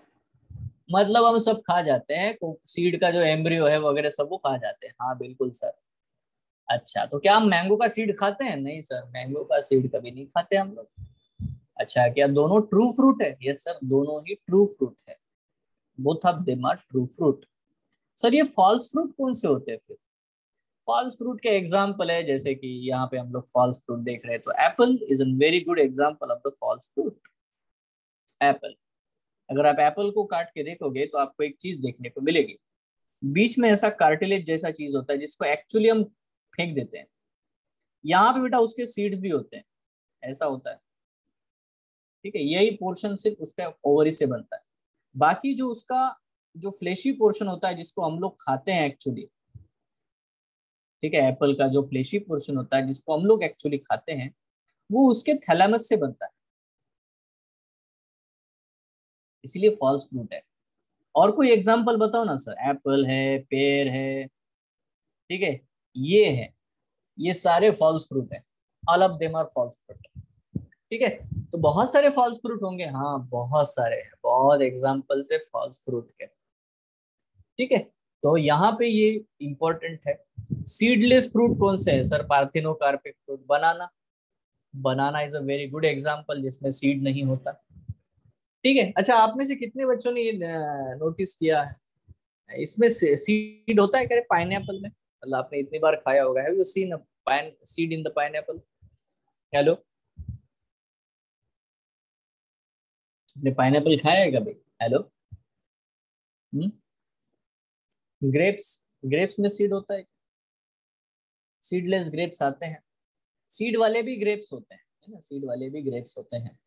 मतलब हम सब खा जाते हैं, सीड का जो एम्ब्रियो है वगैरह सब वो खा जाते हैं। हाँ बिल्कुल सर। अच्छा, तो क्या हम मैंगो का सीड खाते हैं? नहीं सर, मैंगो का सीड कभी नहीं खाते हम लोग। अच्छा, क्या दोनों ट्रू फ्रूट है? यस सर, दोनों ही ट्रू फ्रूट है। Both of them are true fruit. Sir ये फॉल्स फ्रूट कौन से होते हैं फिर? फॉल्स फ्रूट के एग्जाम्पल है, जैसे कि यहाँ पे हम लोग फॉल्स फ्रूट देख रहे हैं, तो apple is a very good example of the false fruit. Apple, अगर आप एप्पल को काट के देखोगे तो आपको एक चीज देखने को मिलेगी, बीच में ऐसा कार्टिलेज जैसा चीज होता है जिसको एक्चुअली हम फेंक देते हैं। यहाँ पे बेटा उसके सीड्स भी होते हैं, ऐसा होता है, ठीक है। यही पोर्शन सिर्फ उसका ओवरी से बनता है। बाकी जो उसका जो फ्लेशी पोर्शन होता है जिसको हम लोग खाते हैं एक्चुअली, ठीक है, एप्पल का जो फ्लेशी पोर्शन होता है जिसको हम लोग एक्चुअली खाते हैं, वो उसके थैलेमस से बनता है, इसीलिए फॉल्स फ्रूट है। और कोई एग्जांपल बताओ ना सर। एप्पल है, पेयर है, ठीक है, ये है, ये सारे फॉल्स फ्रूट है। All of them are false fruit, ठीक है। तो बहुत सारे फॉल्स फ्रूट होंगे, हाँ बहुत सारे हैं, बहुत एग्जांपल से फॉल्स फ्रूट के, ठीक है। तो यहाँ पे ये इंपॉर्टेंट है। सीडलेस फ्रूट कौन से है sir? Parthenocarpic fruit, banana. Banana is a very good example जिसमें सीड नहीं होता, ठीक है। अच्छा, आप में से कितने बच्चों ने ये नोटिस किया है इसमें सीड होता है क्या पाइनएप्पल में? मतलब आपने इतनी बार खाया होगा, have you seen a pine seed in the pineapple? Hello, आपने पाइनएप्पल खाया है कभी? हेलो, ग्रेप्स, ग्रेप्स में सीड होता है? सीडलेस ग्रेप्स आते हैं, सीड वाले भी ग्रेप्स होते हैं, है ना, सीड वाले भी ग्रेप्स होते हैं।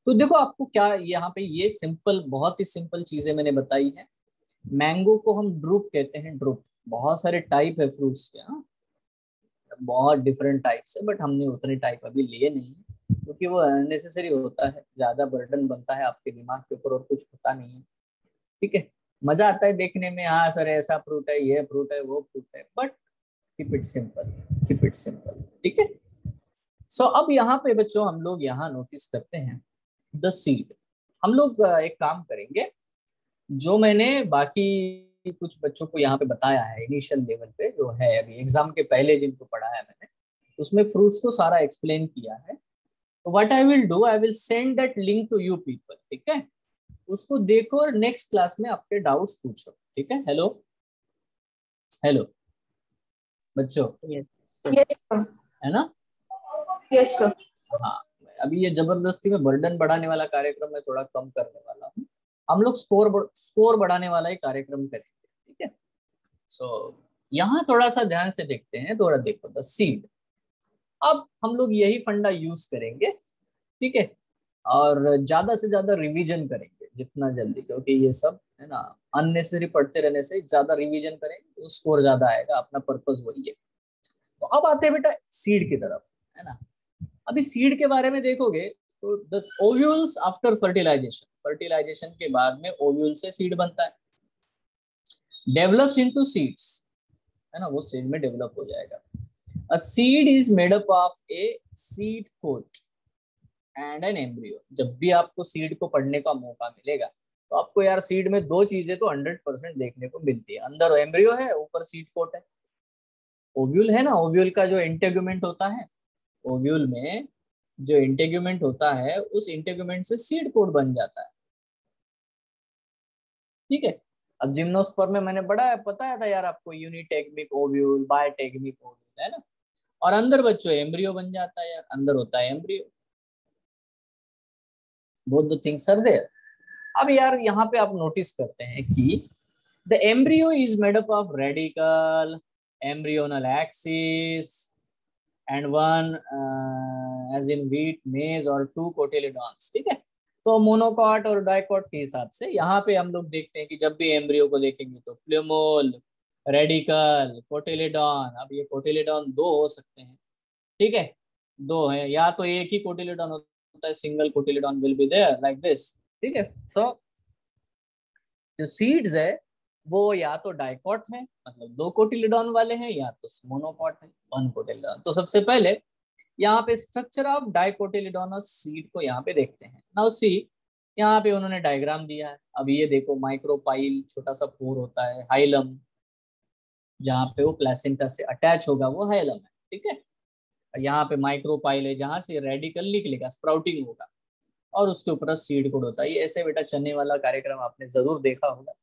तो देखो आपको क्या यहाँ पे ये सिंपल, बहुत ही सिंपल चीजें मैंने बताई है। मैंगो को हम ड्रूप कहते हैं, ड्रूप। बहुत सारे टाइप है फ्रूट्स के, हाँ बहुत डिफरेंट टाइप्स है, बट हमने उतने टाइप अभी लिए नहीं है क्योंकि वो अननेसेसरी होता है, ज्यादा बर्डन बनता है आपके दिमाग के ऊपर और कुछ होता नहीं है, ठीक है। मजा आता है देखने में, हाँ सर ऐसा फ्रूट है, ये फ्रूट है, वो फ्रूट है, but keep it simple, keep it simple, ठीक है। सो अब यहाँ पे बच्चों हम लोग यहाँ नोटिस करते हैं द सीड। हम लोग एक काम करेंगे, जो मैंने बाकी कुछ बच्चों को यहाँ पे बताया है इनिशियल लेवल पे, जो है अभी एग्जाम के पहले जिनको पढ़ाया मैंने, उसमें फ्रूट्स को सारा एक्सप्लेन किया है। तो what I will do, I will send that link to you people, ठीक है। उसको देखो और नेक्स्ट क्लास में आपके डाउट्स पूछो, ठीक है। हेलो, हेलो बच्चों, Yes. Yes sir. है ना? Yes sir. हाँ, अभी ये जबरदस्ती में बर्डन बढ़ाने वाला कार्यक्रम मैं थोड़ा कम करने वाला हूँ। हम लोग स्कोर बढ़ाने वाला ही कार्यक्रम करेंगे, ठीक है। सो यहाँ थोड़ा सा ध्यान से देखते हैं, थोड़ा देखो द सीड। अब हम लोग यही फंडा यूज करेंगे, ठीक है, और ज्यादा से ज्यादा रिवीजन करेंगे जितना जल्दी, क्योंकि ये सब है ना अननेसेसरी पढ़ते रहने से ज्यादा रिवीजन करेंगे तो स्कोर ज्यादा आएगा, अपना पर्पस वही है। तो अब आते हैं बेटा सीड की तरफ, है ना। अभी सीड के बारे में देखोगे तो the ovules after fertilisation, fertilisation के बाद में ओव्यूल से सीड बनता है, डेवलप्स इनटू सीड्स, है ना, वो सीड में डेवलप हो जाएगा। A seed is made up of a seed coat, and an embryo. जब भी आपको सीड को पढ़ने का मौका मिलेगा तो आपको यार सीड में दो चीजें तो 100% देखने को मिलती है, अंदर एम्ब्रियो है, ऊपर सीड कोट है। ओव्यूल है ना, ओव्यूल का जो इंटेगुमेंट होता है, ओव्यूल में जो इंटेगुमेंट होता है उस इंटेगुमेंट से सीड कोट बन जाता है। ठीक है, अब जिम्नोस्पर्म में मैंने बताया था यार आपको, यूनिटेगमिक ओव्यूल, बायटेगमिक ओव्यूल, है ना। और अंदर बच्चों एम्ब्रियो बन जाता है यार, अंदर होता है embryo. Both the things are there. अब यार यहाँ पे आप नोटिस करते हैं कि the embryo is made up of radical, embryonal axis and one as in wheat, maize और टू कोटिलिडॉन्स। ठीक है, तो मोनोकॉट और डाइकॉट के हिसाब से यहाँ पे हम लोग देखते हैं कि जब भी एम्ब्रियो को देखेंगे तो प्लूमोल, रेडिकल, कोटिलिडॉन। अब ये कोटिलिडॉन दो हो सकते हैं, ठीक है, दो है, या तो एक ही कोटिलिडॉन होता है, single cotyledon will be there like this. ठीक है, सो जो सीड्स है वो या तो डाइकॉट है, मतलब दो कोटिलिडॉन वाले हैं, या तो मोनोकॉट है, वन कोटिलिडॉन। तो सबसे पहले यहाँ पे स्ट्रक्चर ऑफ डाइकोटिलिडोनस सीड को यहाँ पे देखते हैं। नाउ सी, यहाँ पे उन्होंने डायग्राम दिया है। अब ये देखो, माइक्रोपाइल छोटा सा पोर होता है, हाइलम जहाँ पे वो प्लेसेंटा से अटैच होगा वो हाइलम है। ठीक है, यहाँ पे माइक्रोपाइल है जहाँ से रेडिकल निकलेगा, स्प्राउटिंग होगा, और उसके ऊपर सीड कोड होता है। ये ऐसे बेटा चने वाला कार्यक्रम आपने जरूर देखा होगा।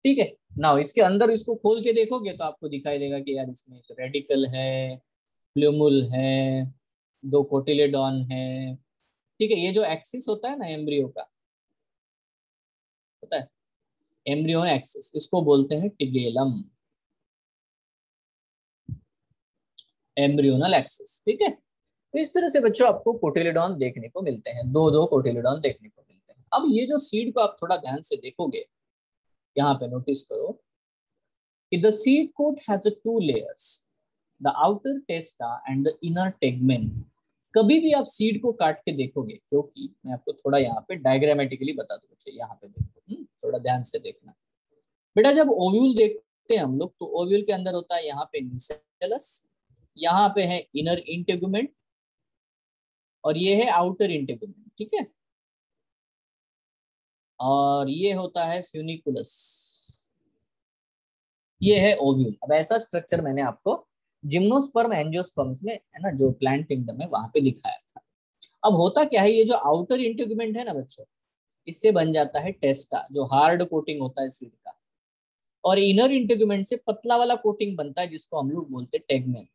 ठीक है, नाउ इसके अंदर इसको खोल के देखोगे तो आपको दिखाई देगा कि यार इसमें एक रेडिकल है, प्लूमुल है, दो कोटिलेडॉन है। ठीक है, ये जो एक्सिस होता है ना एम्ब्रियो का, पता है, एम्ब्रियो एक्सिस, इसको बोलते हैं टिगेलम, एम्ब्रियोनल एक्सिस। ठीक है, तो इस तरह से बच्चों आपको कोटिलेडॉन देखने को मिलते हैं, दो दो कोटिलेडॉन देखने को मिलते हैं। अब ये जो सीड को आप थोड़ा ध्यान से देखोगे, यहाँ पे नोटिस करो कि the seed coat has two layers, the outer testa and the inner tegmen. कभी भी आप सीड को काट के देखोगे, क्योंकि मैं आपको थोड़ा यहाँ पे डायग्रामेटिकली बता दूं बच्चे, यहाँ पे देखो, थोड़ा ध्यान से देखना बेटा। जब ओव्यूल देखते हैं हम लोग तो ओव्यूल के अंदर होता है यहाँ पे न्यूसेलस, यहाँ पे है इनर इंटेगुमेंट, और ये है आउटर इंटेगुमेंट। ठीक है, और ये होता है फ्यूनिकुलस, ये है ओव्यूल। अब ऐसा स्ट्रक्चर मैंने आपको जिम्नोस्पर्म एंजियोस्पर्म्स में, है ना, जो प्लांट किंगडम है वहां पे दिखाया था। अब होता क्या है, ये जो आउटर इंटेगुमेंट है ना बच्चों, इससे बन जाता है टेस्टा, जो हार्ड कोटिंग होता है सीड का, और इनर इंटेगुमेंट से पतला वाला कोटिंग बनता है जिसको हम लोग बोलते हैं टेगमेन।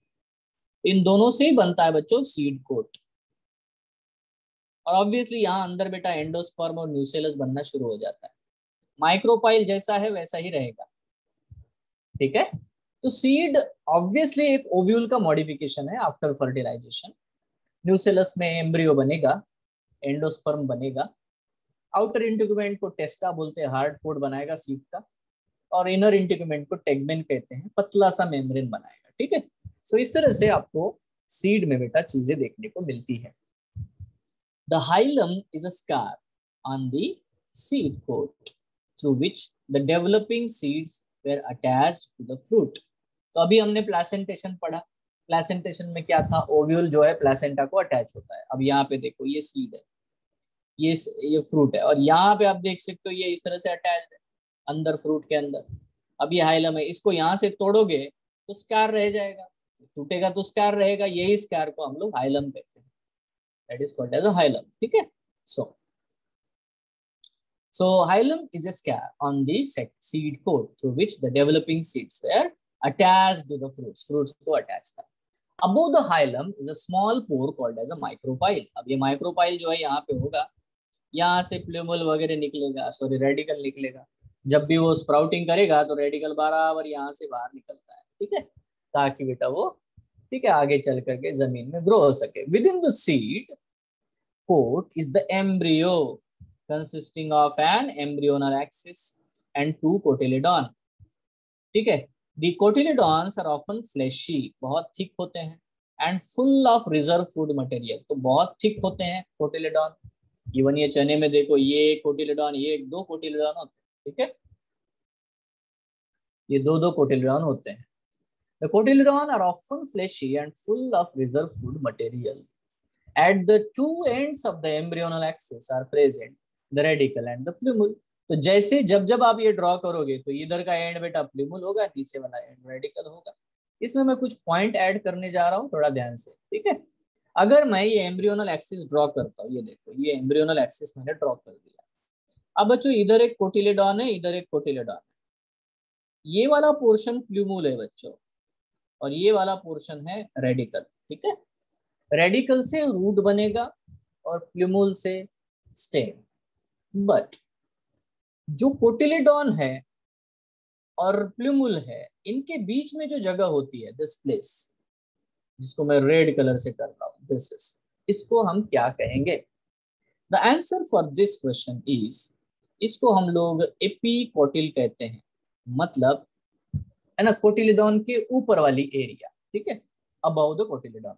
इन दोनों से ही बनता है बच्चों सीड कोट। और ऑब्वियसली यहाँ अंदर बेटा एंडोस्पर्म और न्यूसेलस बनना शुरू हो जाता है। माइक्रोपाइल जैसा है वैसा ही रहेगा। ठीक है, तो सीड ऑब्वियसली एक ओव्यूल का मॉडिफिकेशन है आफ्टर फर्टिलाइजेशन। न्यूसेलस में एम्ब्रियो बनेगा, एंडोस्पर्म बनेगा, आउटर इंटीग्यूमेंट को टेस्टा बोलते हैं, हार्ड कोट बनाएगा सीड का, और इनर इंटीग्यूमेंट को टेगमेन कहते हैं, पतला सा मेम्ब्रेन बनाएगा। ठीक है, सो इस तरह से आपको सीड में बेटा चीजें देखने को मिलती है। The hilum is a scar on the seed coat through which the developing seeds were attached to the fruit। तो अभी हमने प्लेसेंटेशन पढ़ा, प्लेसेंटेशन में क्या था, ओव्यूल जो है प्लेसेंटा को अटैच होता है। अब यहाँ पे देखो ये सीड है, ये फ्रूट है, और यहाँ पे आप देख सकते हो ये इस तरह से अटैच है अंदर फ्रूट के अंदर। अब ये हाइलम है, इसको यहाँ से तोड़ोगे तो स्कार रह जाएगा, टूटेगा तो स्कार रहेगा, यही स्कार को हम लोग हाइलम कहते हैं, that is called as a hilum. ठीक है, So hilum is a scar on the seed coat through which the developing seeds were attached to the fruits. Fruits को attached था। Above the hilum is a small pore called as a micropyle। अब ये micropyle जो है यहाँ पे होगा, यहाँ से प्लूमल वगैरह निकलेगा, सॉरी रेडिकल निकलेगा। जब भी वो स्प्राउटिंग करेगा तो रेडिकल बराबर यहाँ से बाहर निकलता है। ठीक है, ताकि बेटा वो, ठीक है, आगे चल करके जमीन में ग्रो हो सके। Within the seed coat is the embryo consisting of an embryonal axis and two cotyledon। ठीक है, the cotyledons are often fleshy, बहुत थिक होते हैं, and full of reserve food material। तो बहुत थिक होते हैं cotyledon। इवन ये चने में देखो, ये कोटिलेडॉन, ये दो कोटिलेडॉन होते हैं। ठीक है, ये दो दो कोटिलेडॉन होते हैं। The cotyledon are often fleshy and full of reserve food material। At the two ends of the embryonal axis are present the radicle and the plumule. तो जैसे जब जब आप ये ड्रॉ करोगे तो इधर का एंड बेटा प्लूमुल होगा, नीचे वाला एंड रेडिकल होगा। इसमें मैं कुछ पॉइंट ऐड करने जा रहा हूँ, थोड़ा ध्यान से, ठीक है। अगर मैं ये एम्ब्रियोनल एक्सिस ड्रॉ करता हूँ, ये देखो ये एम्ब्रियोनल एक्सिस मैंने ड्रॉ कर दिया। अब बच्चों इधर एक कोटिलेडॉन है, इधर एक कोटिलेडॉन है। ये वाला पोर्शन प्लूमुल है बच्चों, और ये वाला पोर्शन है रेडिकल, ठीक है। रेडिकल से रूट बनेगा और प्लूमुल से स्टेम। बट जो कोटिलेडॉन है और प्लूमुल है, इनके बीच में जो जगह होती है, दिस प्लेस, जिसको मैं रेड कलर से कर रहा हूं, दिस इज, इसको हम क्या कहेंगे? The answer for this question is, इसको हम लोग एपीकोटिल कहते हैं। मतलब है ना, कोटिलेडॉन के ऊपर वाली एरिया, ठीक है, above the cotyledon.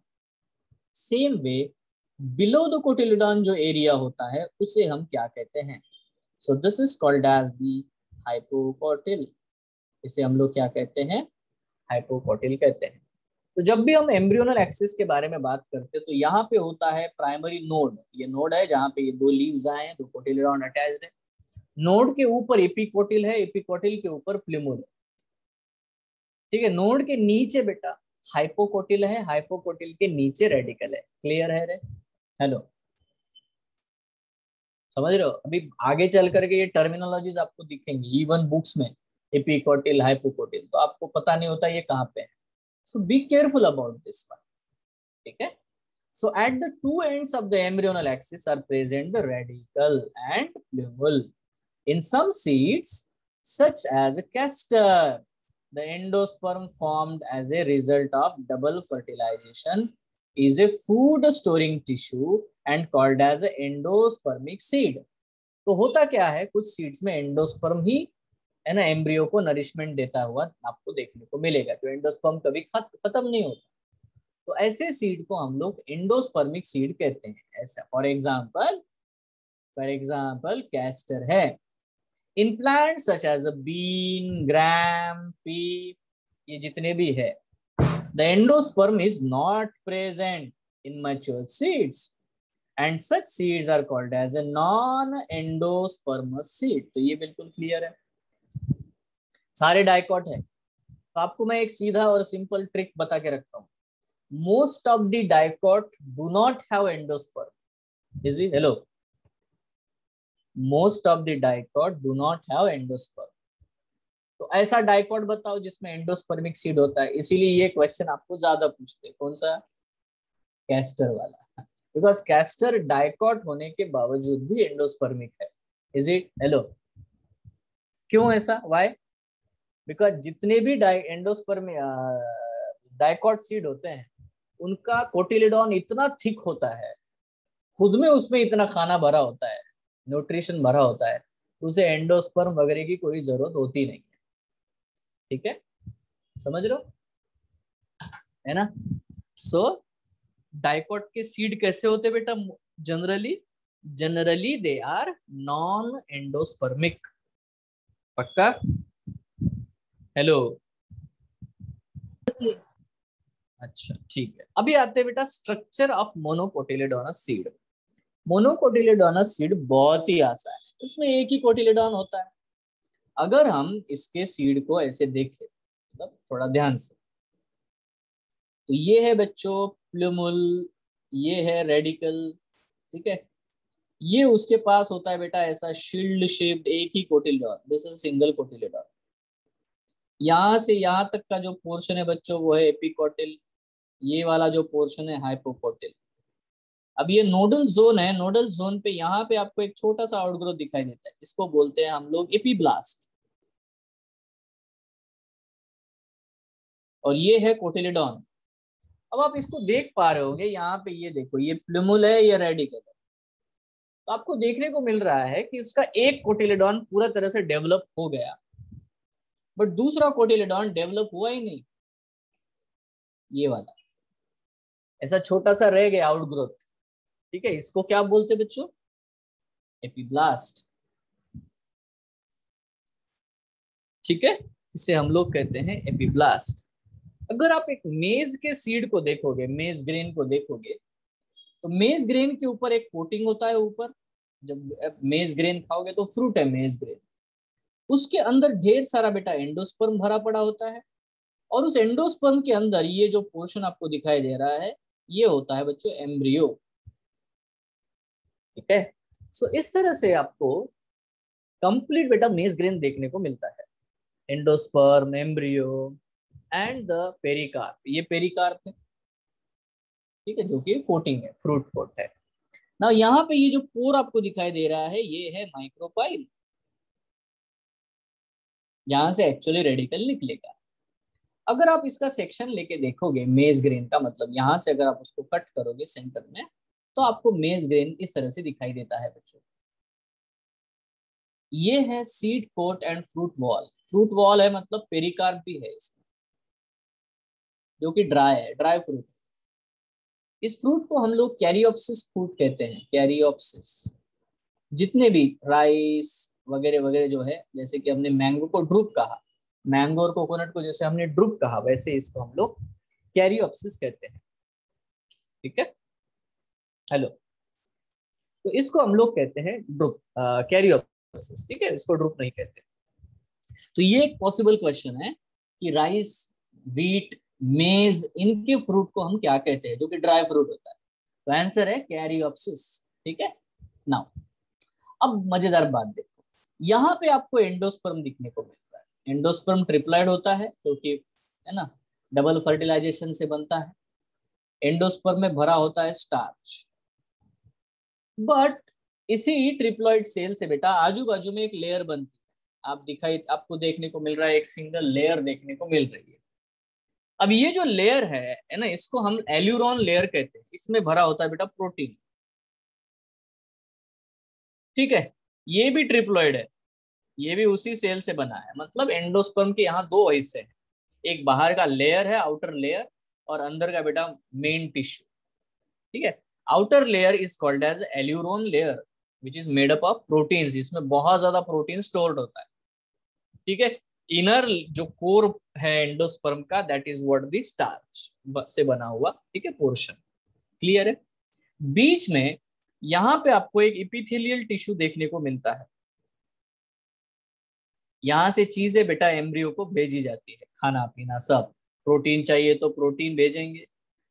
Same way below the cotyledon जो एरिया होता है उसे हम क्या कहते हैं? So this is called as the hypocotyl. इसे हम लोग क्या कहते हैं? हाइपोकोटिल कहते हैं। तो जब भी हम एम्ब्रियोनल एक्सिस के बारे में बात करते हैं तो यहाँ पे होता है प्राइमरी नोड। ये नोड है जहाँ पे ये दो लीव्स आए हैं, दो कोटिलेडॉन अटैच्ड है। नोड के ऊपर एपिकोटिल है, एपिकोटिल के ऊपर प्लूमुल है, ठीक है। नोड के नीचे बेटा हाइपोकोटिल है, हाइपोकोटिल के नीचे रेडिकल है। क्लियर है रे? हेलो, समझ रहे हो? अभी आगे चल करके ये टर्मिनोलॉजीज आपको दिखेंगी इवन बुक्स में, एपिकोटिल हाइपोकोटिल, तो आपको पता नहीं होता ये कहाँ पे है। So be careful about this one, ठीक है। So at the two ends of the embryonal axis are present the radicle and plumule. In some seeds, such as castor, the endosperm formed as a result of double fertilization is a food storing tissue and called as a endospermic seed. तो होता क्या है, कुछ seeds में endosperm ही है ना embryo को nourishment देता हुआ आपको देखने को मिलेगा, तो एंडोस्पर्म कभी खत्म नहीं होता। तो ऐसे सीड को हम लोग एंडोस्पर्मिक सीड कहते हैं। ऐसा फॉर एग्जांपल कैस्टर है। In plants such as bean, gram, pea, ये जितने भी है, the endosperm is not present in matured seeds and such seeds are called as a non endospermous seed. तो ये बिल्कुल क्लियर है, सारे डाइकॉट है। तो आपको मैं एक सीधा और सिंपल ट्रिक बता के रखता हूँ। Most of the dicot do not have endosperm. Is it? Hello. Most of the dicot do not have endosperm. तो ऐसा डाइकॉट बताओ जिसमें एंडोस्पर्मिक सीड होता है। इसीलिए ये क्वेश्चन आपको ज्यादा पूछते हैं। कौन सा? कैस्टर वाला, बिकॉज कैस्टर डाइकॉट होने के बावजूद भी एंडोस्पर्मिक है। Is it? हेलो, क्यों ऐसा? व्हाई? बिकॉज जितने भी एंडोस्पर्मिक डाइकॉट सीड होते हैं उनका कोटिलेडॉन इतना थिक होता है, खुद में उसमें इतना खाना भरा होता है, न्यूट्रिशन भरा होता है, उसे एंडोस्पर्म वगैरह की कोई जरूरत होती नहीं है, ठीक है। समझ रहे हो, है ना? सो डाइकॉट के सीड कैसे होते बेटा? Generally they are non endospermic. पक्का? हेलो, अच्छा ठीक है। अभी आते हैं बेटा structure of monocotyledonous seed. Monocotyledonous seed बहुत ही आसान है, इसमें एक ही कोटिलेडॉन होता है। अगर हम इसके सीड को ऐसे देखें, मतलब थोड़ा ध्यान से, तो ये है बच्चों प्लूमुल, ये है रेडिकल, ठीक है। ये उसके पास होता है बेटा ऐसा शील्ड शेप्ड एक ही कोटिलेडॉन, दिस इज सिंगल कोटिलेडॉन। यहाँ से यहाँ तक का जो पोर्शन है बच्चों वो है एपिकोटिल, ये वाला जो पोर्शन है हाइपोकोटिल। अब ये नोडल जोन है, नोडल जोन पे यहाँ पे आपको एक छोटा सा आउटग्रोथ दिखाई देता है, इसको बोलते हैं हम लोग एपीब्लास्ट। और ये है कोटिलेडॉन। अब आप इसको देख पा रहे होंगे, यहाँ पे ये देखो, ये प्लूमुल है, ये रेडिकल है। तो आपको देखने को मिल रहा है कि उसका एक कोटिलेडॉन पूरा तरह से डेवलप हो गया, बट दूसरा कोटिलेडॉन डेवलप हुआ ही नहीं। ये वाला ऐसा छोटा सा रह गया आउटग्रोथ, ठीक है। इसको क्या बोलते हैं बच्चों? एपीब्लास्ट, ठीक है। इसे हम लोग कहते हैं एपीब्लास्ट। अगर आप एक मेज के सीड को देखोगे, मेज ग्रेन को देखोगे, तो मेज ग्रेन के ऊपर एक कोटिंग होता है ऊपर, जब मेज ग्रेन खाओगे तो फ्रूट है मेज ग्रेन, उसके अंदर ढेर सारा बेटा एंडोस्पर्म भरा पड़ा होता है, और उस एंडोस्पर्म के अंदर ये जो पोर्शन आपको दिखाई दे रहा है ये होता है बच्चों एम्ब्रियो। ठीक है, सो इस तरह से आपको कंप्लीट बेटा मेज ग्रेन देखने को मिलता है, endosperm, embryo and the pericarp. ये पेरिकार्प है, ठीक है, जो कि कोटिंग है, फ्रूट कोट है ना। यहाँ पे ये जो पोर आपको दिखाई दे रहा है ये है माइक्रोपाइल, जहां से एक्चुअली रेडिकल निकलेगा। अगर आप इसका सेक्शन लेके देखोगे मेज ग्रेन का, मतलब यहाँ से अगर आप उसको कट करोगे सेंटर में, तो आपको मेज ग्रेन इस तरह से दिखाई देता है बच्चों। ये है seed coat and fruit wall. Fruit wall है मतलब पेरिकार्प भी है इसमें, जो कि ड्राई है, ड्राई फ्रूट है। इस फ्रूट को हम लोग कैरियोप्सिस फ्रूट कहते हैं, कैरियोप्सिस। जितने भी राइस वगैरह वगैरह जो है, जैसे कि हमने मैंगो को ड्रूप कहा, मैंगो और कोकोनट को जैसे हमने ड्रूप कहा, वैसे इसको हम लोग कैरियोप्सिस कहते हैं। ठीक है, हेलो, तो इसको हम लोग कहते हैं ड्रूप, कैरियोप्सिस। ठीक है, इसको ड्रूप नहीं कहते। तो ये एक पॉसिबल क्वेश्चन है कि राइस, व्हीट, मेज, इनके फ्रूट को हम क्या कहते हैं, जो कि ड्राई फ्रूट होता है। तो आंसर है कैरियोप्सिस। ठीक है, नाउ अब मजेदार बात देखो, यहाँ पे आपको एंडोस्पर्म दिखने को मिल रहा है। एंडोस्पर्म ट्रिप्लॉइड होता है क्योंकि है ना, डबल फर्टिलाइजेशन से बनता है। एंडोस्पर्म में भरा होता है स्टार्च, बट इसी ट्रिप्लॉइड सेल से बेटा आजू बाजू में एक लेयर बनती है। आपको देखने को मिल रहा है, एक सिंगल लेयर देखने को मिल रही है। अब ये जो लेयर है ना, इसको हम एल्यूरोन लेयर कहते हैं। इसमें भरा होता है बेटा प्रोटीन। ठीक है, ये भी ट्रिप्लॉइड है, ये भी उसी सेल से बना है। मतलब एंडोस्पर्म के यहाँ दो हिस्से हैं, एक बाहर का लेयर है, आउटर लेयर, और अंदर का बेटा मेन टिश्यू। ठीक है, outer layer is called as aleurone layer which is made up of proteins. इसमें बहुत ज्यादा प्रोटीन स्टोर्ड होता है। ठीक है, इनर जो कोर है एंडोस्पर्म का, that is what the starch से बना हुआ, ठीक है, पोर्शन। क्लियर है? बीच में यहाँ पे आपको एक इपिथेलियल टिश्यू देखने को मिलता है। यहाँ से चीजें बेटा एम्ब्रियो को भेजी जाती है, खाना पीना सब। प्रोटीन चाहिए तो प्रोटीन भेजेंगे,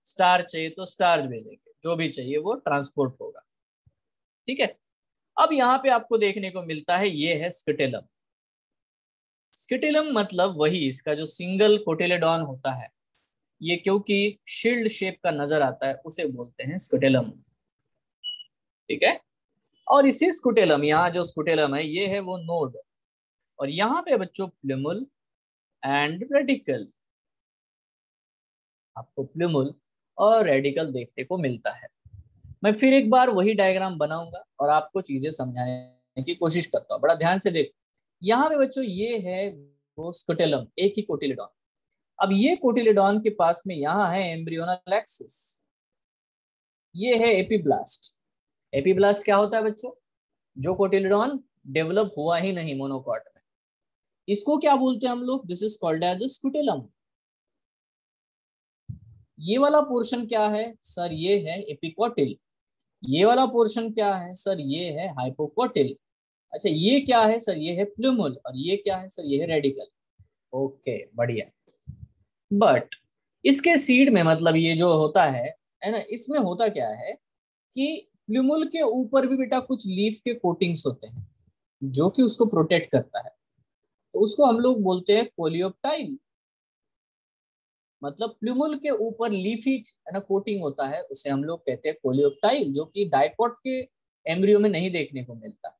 स्टार्च चाहिए तो स्टार्च भेजेंगे, जो भी चाहिए वो ट्रांसपोर्ट होगा। ठीक है, अब यहाँ पे आपको देखने को मिलता है ये है स्किटेलम। स्किटेलम मतलब वही इसका जो सिंगल कोटिलेडॉन होता है, ये क्योंकि शील्ड शेप का नजर आता है उसे बोलते हैं स्किटेलम। ठीक है, और इसी स्कुटेलम, यहाँ जो स्कुटेलम है ये है वो नोड, और यहाँ पे बच्चों प्लुमल एंड रेडिकल, आपको प्लुमल और रेडिकल देखने को मिलता है। मैं फिर एक बार वही डायग्राम बनाऊंगा और आपको चीजें समझाने की कोशिश करता हूँ। बड़ा ध्यान से देखो, यहाँ पे बच्चों ये है वो स्कुटेलम, एक ही कोटिलेडॉन। अब ये कोटिलेडॉन के पास में यहाँ है एम्ब्रियोनल एक्सिस, ये है एपीब्लास्ट। एपीब्लास्ट क्या होता है बच्चों? जो कोटिलेडॉन डेवलप हुआ ही नहीं मोनोकॉट में, इसको क्या बोलते हैं हम लोग? This is called as scutellum. ये वाला पोर्शन क्या है सर? ये है एपिकोटिल। ये वाला पोर्शन क्या है सर? ये है हाइपोकोटिल। अच्छा, ये क्या है सर? ये है प्लूमल। और ये क्या है सर? ये है रेडिकल। ओके, बढ़िया। बट इसके सीड में, मतलब ये जो होता है ना, इसमें होता क्या है कि प्लूमल के ऊपर भी बेटा कुछ लीफ के कोटिंग्स होते हैं जो कि उसको प्रोटेक्ट करता है। तो उसको हम लोग बोलते हैं कोलियोप्टाइल। मतलब प्लूमल के ऊपर लीफी है ना कोटिंग होता है, उसे हम लोग कहते हैं कोलियोप्टाइल, जो कि डाइकोट के एम्ब्रियो में नहीं देखने को मिलता।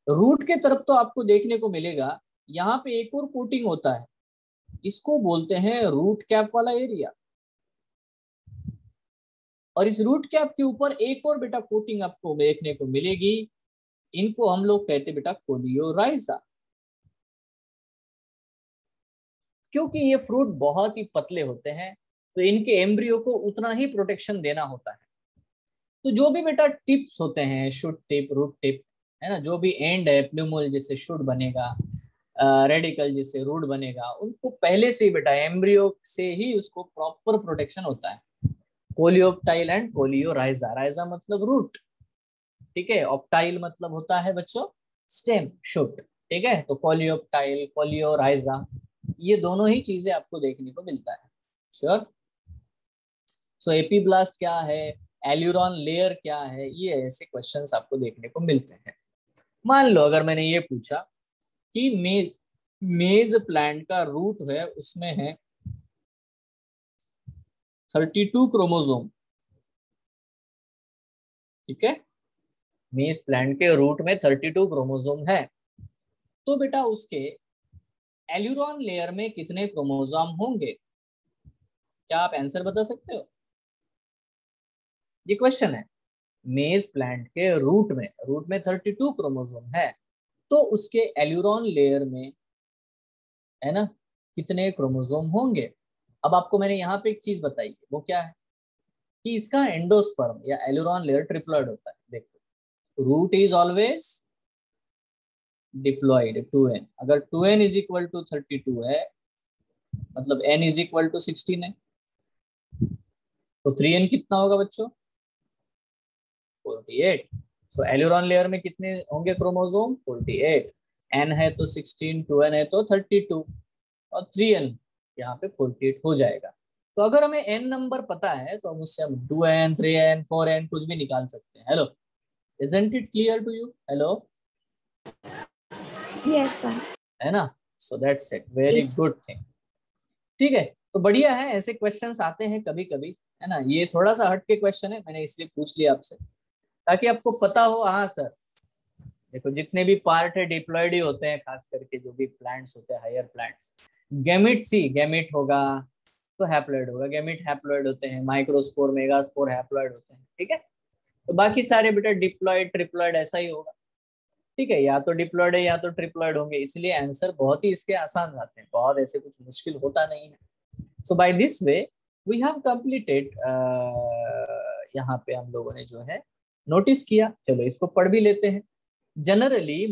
रूट के तरफ तो आपको देखने को मिलेगा। यहाँ पे एक और कोटिंग होता है, इसको बोलते हैं रूट कैप वाला एरिया। और इस रूट कैप के ऊपर एक और बेटा कोटिंग आपको देखने को मिलेगी, इनको हम लोग कहते हैं बेटा कोलियोराइजा। क्योंकि ये फ्रूट बहुत ही पतले होते हैं, तो इनके एम्ब्रियो को उतना ही प्रोटेक्शन देना होता है। तो जो भी बेटा टिप्स होते हैं, शूट टिप, रूट टिप, है ना, जो भी एंड है, प्लूमल जिससे शूट बनेगा, रेडिकल जिससे रूट बनेगा, उनको पहले से ही बेटा एम्ब्रियो से ही उसको प्रॉपर प्रोटेक्शन होता है। Coleoptile and coleorhiza. राइजा मतलब रूट, ठीक है। ऑप्टाइल मतलब होता है बच्चों स्टेम, शूट, ठीक है। तो कोलियोप्टाइल, कोलियोराइजा, ये दोनों ही चीजें आपको देखने को मिलता है। श्योर। सो एपीब्लास्ट क्या है, एल्यूरॉन लेयर क्या है, ये ऐसे क्वेश्चंस आपको देखने को मिलते हैं। मान लो अगर मैंने ये पूछा कि मेज मेज प्लांट का रूट है, उसमें है 32 क्रोमोसोम, ठीक है। मेज प्लांट के रूट में 32 क्रोमोसोम है, तो बेटा उसके एल्यूरॉन लेयर में कितने क्रोमोसोम होंगे? क्या आप आंसर बता सकते हो? ये क्वेश्चन है। मेज प्लांट के रूट में 32 क्रोमोसोम है, तो उसके एल्यूरॉन लेयर में, है ना, कितने क्रोमोसोम होंगे? अब आपको मैंने यहाँ पे एक चीज बताई, वो क्या है कि इसका एंडोस्पर्म या एल्यूरॉन लेयर ट्रिप्लॉइड होता है। देखो, root is always diploid 2n। अगर 2n इज इक्वल टू 32 है, मतलब n इज इक्वल टू 16 है, तो 3n कितना होगा बच्चों? 48। सो एल्यूरॉन लेयर में कितने होंगे क्रोमोसोम? 48। n है तो 16, 2n है तो 32, और 3n यहाँ पे 48 हो जाएगा। तो अगर हमें n नंबर पता है तो हम उससे हम 2n, 3n, 4n कुछ भी निकाल सकते हैं। Hello, isn't it clear to you? Hello, Yes, sir. है ना? सो that's it, very Yes. Good thing. ठीक है, तो बढ़िया है, ऐसे क्वेश्चंस आते हैं कभी कभी, है ना। ये थोड़ा सा हट के क्वेश्चन है, मैंने इसलिए पूछ लिया आपसे ताकि आपको पता हो। हाँ सर, देखो जितने भी पार्ट है डिप्लॉयड ही होते हैं, खास करके जो भी प्लांट्स होते हैं, हायर प्लांट्स। गैमेट सी, गैमेट होगा तो हैप्लॉइड होगा, गैमेट हैप्लॉइड होते हैं, माइक्रोस्पोर, मेगास्पोर हैप्लॉइड होते हैं, ठीक है। तो बाकी सारे बेटा डिप्लॉयड, ट्रिप्लॉयड ऐसा ही होगा, ठीक है। या तो डिप्लॉयड है या तो ट्रिप्लॉयड होंगे, इसलिए आंसर बहुत ही इसके आसान आते हैं, बहुत ऐसे कुछ मुश्किल होता नहीं है। So by this way we have completed, यहाँ पे हम लोगों ने जो है नोटिस किया। चलो इसको पढ़ भी लेते हैं। Generally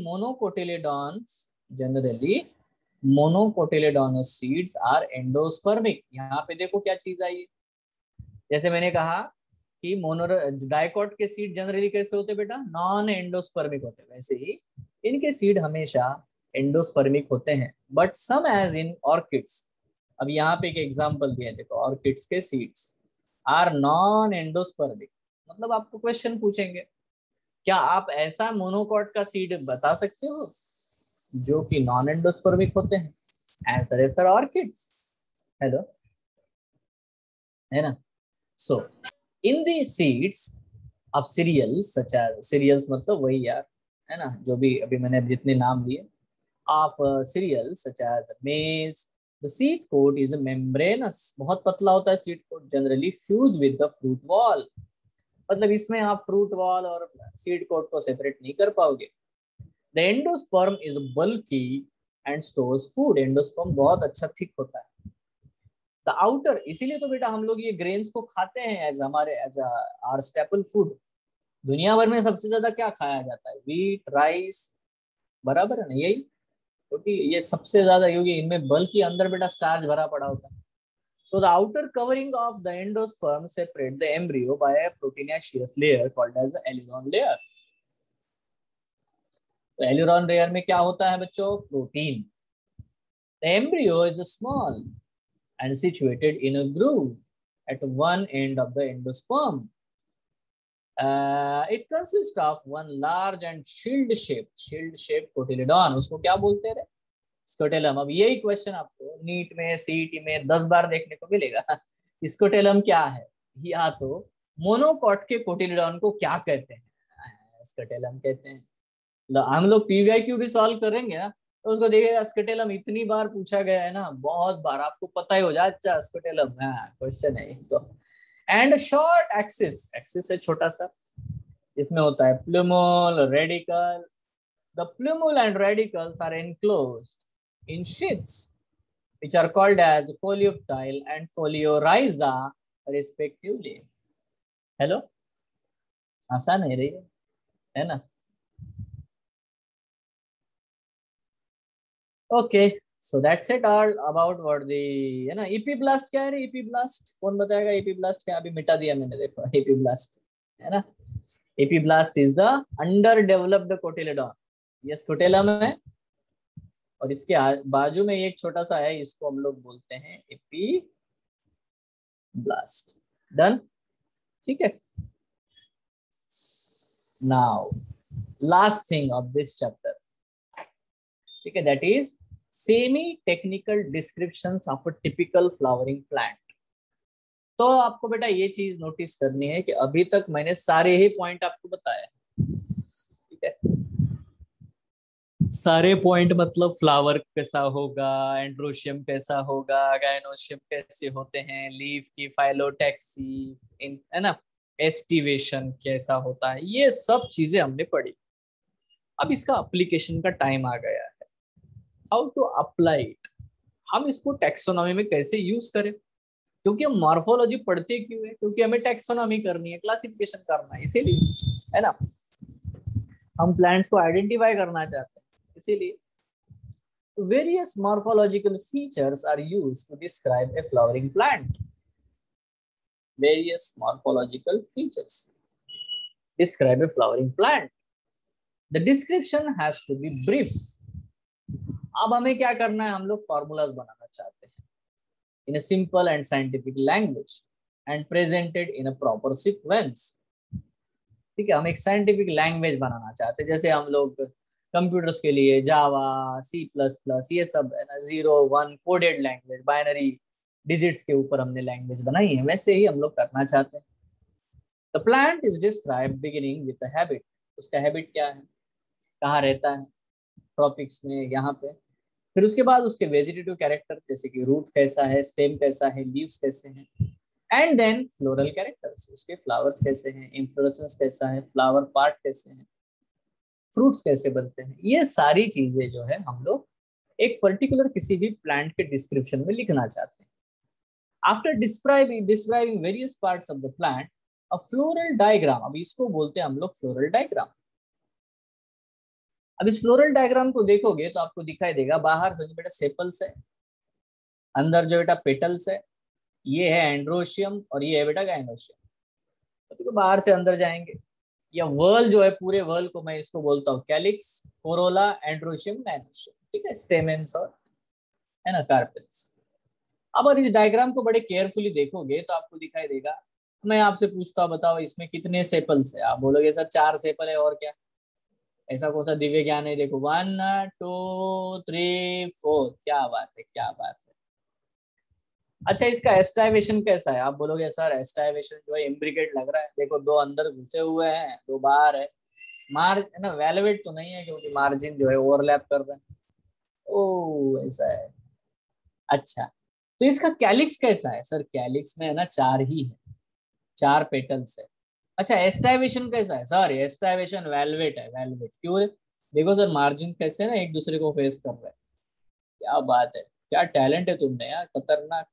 monocotyledonous seeds are endospermic. यहाँ पे देखो क्या चीज आई है। जैसे मैंने कहा कि मोनो डाइकोट के सीड जनरली कैसे होते बेटा? नॉन एंडोस्पर्मिक होते हैं, वैसे ही इनके सीड हमेशा एंडोस्पर्मिक होते हैं, but some as in orchids. अब यहाँ पे एक एग्जांपल दिया है, देखो, ऑर्किड्स के सीड्स आर नॉन एंडोस्पर्मिक। मतलब आपको क्वेश्चन पूछेंगे, क्या आप ऐसा मोनोकॉट का सीड बता सकते हो जो कि नॉन एंडोस्पर्मिक होते हैं? आंसर है सर ऑर्किड्स। हेलो, है ना। So in the seeds of cereals such as, cereals मतलब वही यार, है ना, जो भी अभी मैंने जितने नाम लिए, of cereals such as maize, the seed coat is membranous. बहुत पतला होता है seed coat, generally fused with the fruit wall. मतलब इसमें आप फ्रूट वॉल और सीड कोट को सेपरेट नहीं कर पाओगे। The endosperm is bulky and stores food. Endosperm बहुत अच्छा थिक होता है। द आउटर, इसीलिए तो बेटा हम लोग ये ग्रेन्स को खाते हैं एज हमारे एज आर स्टेपल फूड। दुनिया भर में सबसे ज्यादा क्या खाया जाता है? व्हीट, राइस, बराबर है ना, यही। क्योंकि ये सबसे ज्यादा, क्योंकि इनमें बल्क के अंदर बेटा स्टार्च भरा पड़ा होता है। So the outer covering of the endosperm separate the embryo by a proteinaceous layer called as the aleurone layer. तो एल्यूरॉन लेयर में क्या होता है बच्चों? Protein. The embryo is small and situated in a groove at one end of the endosperm. It consists of one large and shield-shaped cotyledon. उसको क्या बोलते हैं रे? स्कोटेलम। अब यही क्वेश्चन आपको नीट में, सीईटी में 10 बार देखने को मिलेगा। स्कोटेलम क्या है? या तो मोनोकॉट के कोटिलेडॉन को क्या कहते हैं? स्कोटेलम कहते हैं। हम लोग पीवीआईक्यू भी सॉल्व करेंगे ना, तो उसको देखिएगा, स्केटेलम इतनी बार पूछा गया है ना, बहुत बार, आपको पता ही हो जाए अच्छा स्केटेलम क्वेश्चन है तो। एंड शॉर्ट एक्सिस, एक्सिस है छोटा सा, इसमें होता है plumule, radicle. The plumule and radicles are enclosed in sheaths which are called as coleoptile and coleorhiza respectively. Hello, आसान है रही है ना? Okay, so that's it all about what the, है ना, एपीब्लास्ट क्या है रे? एपीब्लास्ट कौन बताएगा? एपीब्लास्ट क्या? अभी मिटा दिया मैंने, देखो एपीब्लास्ट, है ना। Epiblast is the under developed cotyledon. Yes, scutellum है, और इसके बाजू में एक छोटा सा है, इसको हम लोग बोलते हैं एपीब्लास्ट। डन, ठीक है। Now last thing of this chapter, ठीक है, that is semi technical descriptions of a typical flowering plant. तो आपको बेटा ये चीज नोटिस करनी है कि अभी तक मैंने सारे ही पॉइंट आपको बताए, ठीक है। सारे पॉइंट मतलब फ्लावर कैसा होगा, एंड्रोशियम कैसा होगा, गायनोशियम कैसे होते हैं, लीफ की फाइलोटैक्सी, है ना, एस्टिवेशन कैसा होता है, ये सब चीजें हमने पढ़ी। अब इसका एप्लीकेशन का टाइम आ गया है। हाउ टू अप्लाई इट, हम इसको टैक्सोनॉमी में कैसे यूज करें, क्योंकि हम मॉर्फोलॉजी पढ़ते क्यों है? क्योंकि हमें टैक्सोनॉमी करनी है, क्लासिफिकेशन करना है, इसीलिए, है ना। हम प्लांट्स को आइडेंटिफाई करना चाहते हैं, इसीलिए। Various morphological features are used to describe a flowering plant. Various morphological features describe a flowering plant. The description has to be brief. अब हमें क्या करना है? हम लोग फॉर्मूलाज बनाना चाहते हैं in a simple and scientific language and presented in a proper sequence. ठीक है, हम एक साइंटिफिक लैंग्वेज बनाना चाहते हैं, जैसे हम लोग कंप्यूटर्स के लिए जावा, C++, ये सब है ना, 0 1 कोडेड लैंग्वेज, बाइनरी डिजिट्स के ऊपर हमने लैंग्वेज बनाई है, वैसे ही हम लोग करना चाहते हैं। The plant is described beginning with a habit. उसका हैबिट क्या है, कहाँ रहता है? ट्रॉपिक्स में, यहाँ पे। फिर उसके बाद उसके वेजिटेटिव कैरेक्टर, जैसे कि रूट कैसा है, स्टेम कैसा है, लीव्स कैसे हैं, एंड देन फ्लोरल कैरेक्टर्स, उसके फ्लावर्स कैसे हैं, इन्फ्लोरेसेंस कैसा है, फ्लावर पार्ट कैसे हैं, फ्रूट्स कैसे बनते हैं, ये सारी चीजें जो है हम लोग एक पर्टिकुलर किसी भी प्लांट के डिस्क्रिप्शन में लिखना चाहते हैं। After describing various parts of the plant, a floral diagram, अब इसको बोलते हैं हम लोग फ्लोरल डायग्राम। अब इस फ्लोरल डायग्राम को देखोगे तो आपको दिखाई देगा, बाहर जो बेटा सेपल्स है, अंदर जो बेटा पेटल्स है, ये है एंड्रोशियम, और ये है बेटा गायनोशियम। तो बाहर से अंदर जाएंगे, या वर्ल जो है, पूरे वर्ल को मैं इसको बोलता हूँ कैलिक्स, कोरोला, एंड्रोशियम, गायनोशियम, ठीक है, स्टेमेंस और, है ना, कार्पेल्स। अब अगर इस डायग्राम को बड़े केयरफुली देखोगे तो आपको दिखाई देगा, मैं आपसे पूछता हूँ, बताओ इसमें कितने सेपल्स है? आप बोलोगे सर 4 सेपल है, और क्या? ऐसा कौन सा दिव्य ज्ञान है? देखो 1 2 3 4, क्या बात है, क्या बात है। अच्छा, इसका एस्टाइवेशन कैसा है? आप बोलोगे सर एस्टाइवेशन जो है इम्ब्रिकेट लग रहा है, देखो 2 अंदर घुसे हुए हैं, 2 बाहर है, है ना, वेलवेट तो नहीं है, क्योंकि मार्जिन जो है ओवरलैप कर रहे हैं। ओ, ऐसा है। अच्छा, तो इसका कैलिक्स कैसा है? सर कैलिक्स में है ना 4 ही है, 4 पेटल्स है। अच्छा, एस्टाइवेशन कैसा है? सर एस्टाइवेशन वेलवेट है, वेलवेट। क्यों है? देखो सर मार्जिन कैसे ना एक दूसरे को फेस कर रहे हैं। क्या बात है, क्या टैलेंट है तुमने यार, खतरनाक।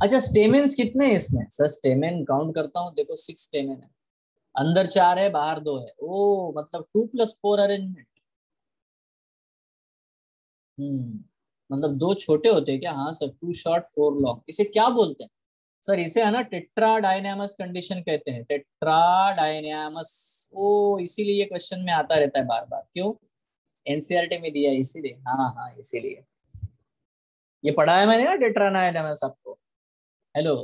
अच्छा, स्टेमेन्स कितने हैं इसमें? सर स्टेमेन काउंट करता हूँ, देखो 6 स्टेमेन है, अंदर 4 है, बाहर 2 है। ओ, मतलब 2+4 अरेंजमेंट। मतलब 2 छोटे होते हैं क्या? हाँ सर, 2 शॉर्ट 4 लॉन्ग। इसे क्या बोलते हैं? सर इसे है ना टेट्राडायनामस कंडीशन कहते हैं, टेट्राडायनामस। ओ, इसीलिए ये क्वेश्चन में आता रहता है बार बार। क्यों? एनसीईआरटी में दिया है इसीलिए। हाँ हाँ, इसीलिए ये पढ़ा है मैंने ना टेट्राडायनामस आपको। हेलो,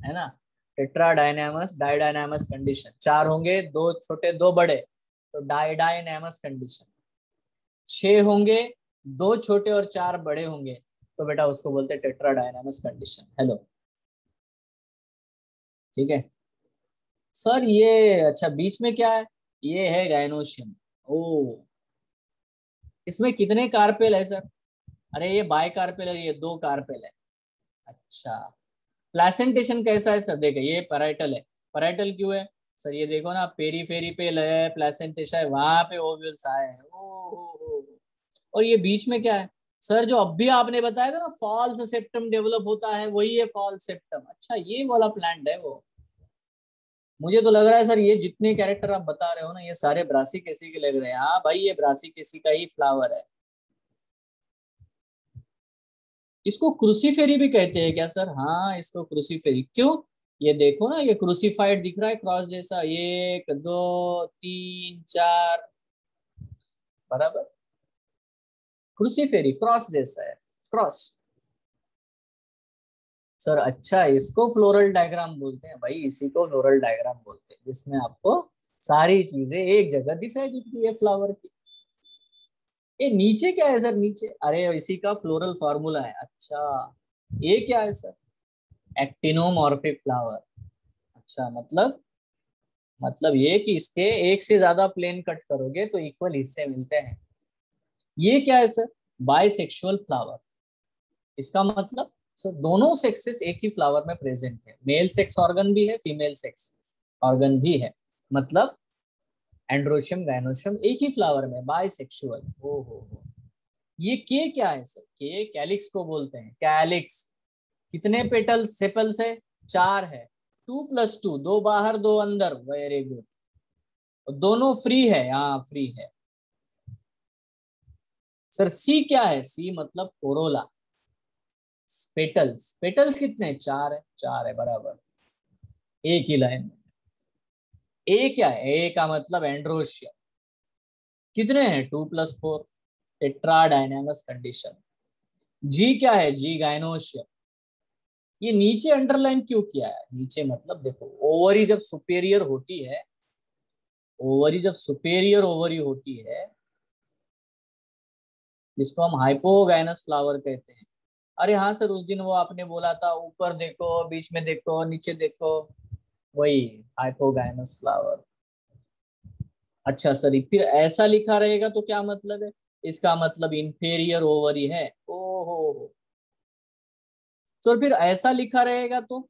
है ना, टेट्राडायनामस, डायडायनामस कंडीशन। 4 होंगे, 2 छोटे 2 बड़े, तो डायडायनामस कंडीशन। 6 होंगे, 2 छोटे और 4 बड़े होंगे, तो बेटा उसको बोलते हैं टेट्राडायनामस कंडीशन। हेलो, ठीक है सर। ये अच्छा, बीच में क्या है? ये है गायनोशियम। ओ, इसमें कितने कार्पेल है सर? अरे ये बाई कार्पेल है, ये 2 कार्पेल है। अच्छा, प्लेसेंटेशन कैसा है सर? देखिए ये पैराइटल है। पैराइटल क्यों है सर? ये देखो ना, पेरीफेरी पे है प्लेसेंटेशन है, वहां पे ओव्यूल्स आए हैं। ओ, और ये बीच में क्या है सर? जो अभी आपने बताया था ना, फॉल्स सेप्टम डेवलप होता है, वही है फॉल्स सेप्टम। अच्छा, ये वाला प्लांट है वो। मुझे तो लग रहा है सर, ये जितने कैरेक्टर आप बता रहे हो ना, ये सारे ब्रासिकेसी के लग रहे हैं। हाँ भाई, ये ब्रासिकेसी का ही फ्लावर है। इसको क्रूसीफेरी भी कहते हैं क्या सर? हाँ, इसको क्रूसीफेरी। क्यों? ये देखो ना, ये क्रूसीफाइड दिख रहा है क्रॉस जैसा, 1 2 3 4, बराबर। क्रूसीफेरी क्रॉस जैसा है, क्रॉस। सर अच्छा, इसको फ्लोरल डायग्राम बोलते हैं भाई, इसी को फ्लोरल डायग्राम बोलते हैं, जिसमें आपको सारी चीजें एक जगह दिखाई देती है फ्लावर की। ये नीचे क्या है सर? नीचे, अरे इसी का फ्लोरल फॉर्मूला है। अच्छा, ये क्या है सर? Actinomorphic flower. अच्छा, मतलब ये कि इसके एक से ज्यादा प्लेन कट करोगे तो इक्वल हिस्से मिलते हैं। ये क्या है सर? Bisexual flower. इसका मतलब सर दोनों सेक्सेस एक ही फ्लावर में प्रेजेंट है, मेल सेक्स ऑर्गन भी है, फीमेल सेक्स ऑर्गन भी है, मतलब एंड्रोशियम गायनोशियम एक ही फ्लावर में, बाइसेक्सुअल। ओ हो। ये के क्या है सर? के कैलिक्स को बोलते हैं, कैलिक्स। कितने पेटल सेपल्स है? 4 है। 2 + 2, 2 बाहर 2 अंदर, वेरी गुड। दोनों फ्री है, हाँ फ्री है। सर सी क्या है? सी मतलब कोरोला। पेटल्स, पेटल्स कितने? 4 है, 4 है बराबर, एक ही लाइन में। ए क्या है? ए का मतलब एंड्रोशियम। कितने हैं? 2 + 4, टेट्राडायनामस कंडीशन। जी क्या है? जी गायनोशियम। ये नीचे अंडरलाइन क्यों किया है? नीचे मतलब देखो, ओवरी जब सुपेरियर होती है, ओवरी जब सुपेरियर ओवरी होती है, जिसको हम हाइपोगाइनस फ्लावर कहते हैं। अरे हाँ सर, उस दिन वो आपने बोला था, ऊपर देखो, बीच में देखो, नीचे देखो, वही हाइपोगाइनस फ्लावर। अच्छा सर, फिर ऐसा लिखा रहेगा तो क्या मतलब है? इसका मतलब इंफेरियर ओवरी है। ओहो। सर फिर ऐसा लिखा रहेगा तो?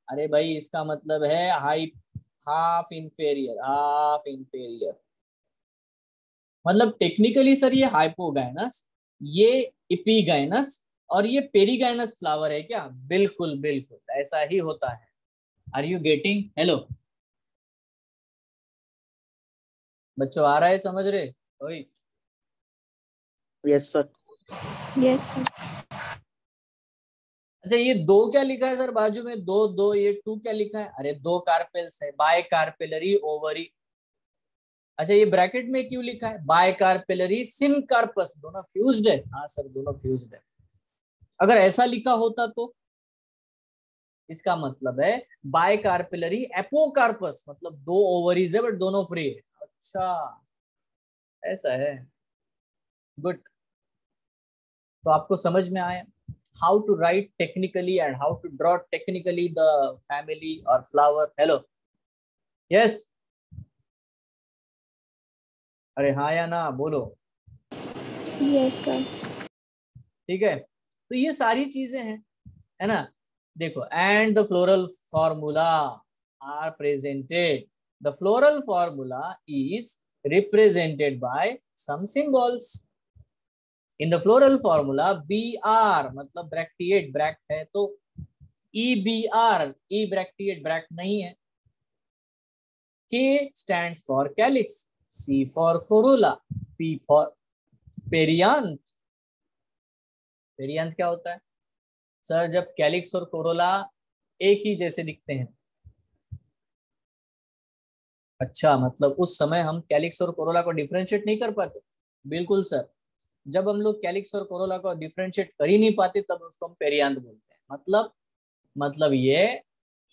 अरे भाई, इसका मतलब है high, half inferior, half inferior. मतलब टेक्निकली सर ये हाइपोगाइनस, ये इपीगाइनस और ये पेरीगाइनस फ्लावर है क्या? बिल्कुल बिल्कुल ऐसा ही होता है। Are you getting? हेलो बच्चों, आ रहा है? समझ रहे? ओए यस सर। Yes, sir. अच्छा, ये 2 क्या लिखा है सर बाजू में? 2 2, ये 2 क्या लिखा है? अरे 2 कार्पेल्स है, बाय कार्पेलरी ओवरी। अच्छा, ये ब्रैकेट में क्यों लिखा है? Bicarpellary syncarpous. दोनों फ्यूज्ड है? हाँ सर, दोनों फ्यूज्ड है। अगर ऐसा लिखा होता तो इसका मतलब है बाय कार्पेलरी एपोकार्पस, मतलब 2 ओवरीज है बट दोनों फ्री है। अच्छा, ऐसा है। गुड। तो आपको समझ में आया how to write technically and how to draw technically the family और फ्लावर? हेलो, यस, अरे हाँ या ना बोलो। Yes, sir. ठीक है, तो ये सारी चीजें हैं, है ना? देखो, and the floral formula are presented, the floral formula is represented by some symbols. In the floral formula BR मतलब ब्रैक्टिएट, ब्रैक्ट है तो EBR, ई ब्रैक्टिएट, ब्रैक्ट नहीं है। K stands for calyx, C for corolla, P for perianth। Perianth क्या होता है sir? जब calyx और कोरोला एक ही जैसे दिखते हैं। अच्छा, मतलब उस समय हम कैलिक्स और कोरोला को डिफरेंशिएट नहीं कर पाते? बिल्कुल सर, जब हम लोग कैलिक्स और कोरोला को डिफरेंशिएट कर ही नहीं पाते तब उसको हम पेरियांथ बोलते हैं। मतलब ये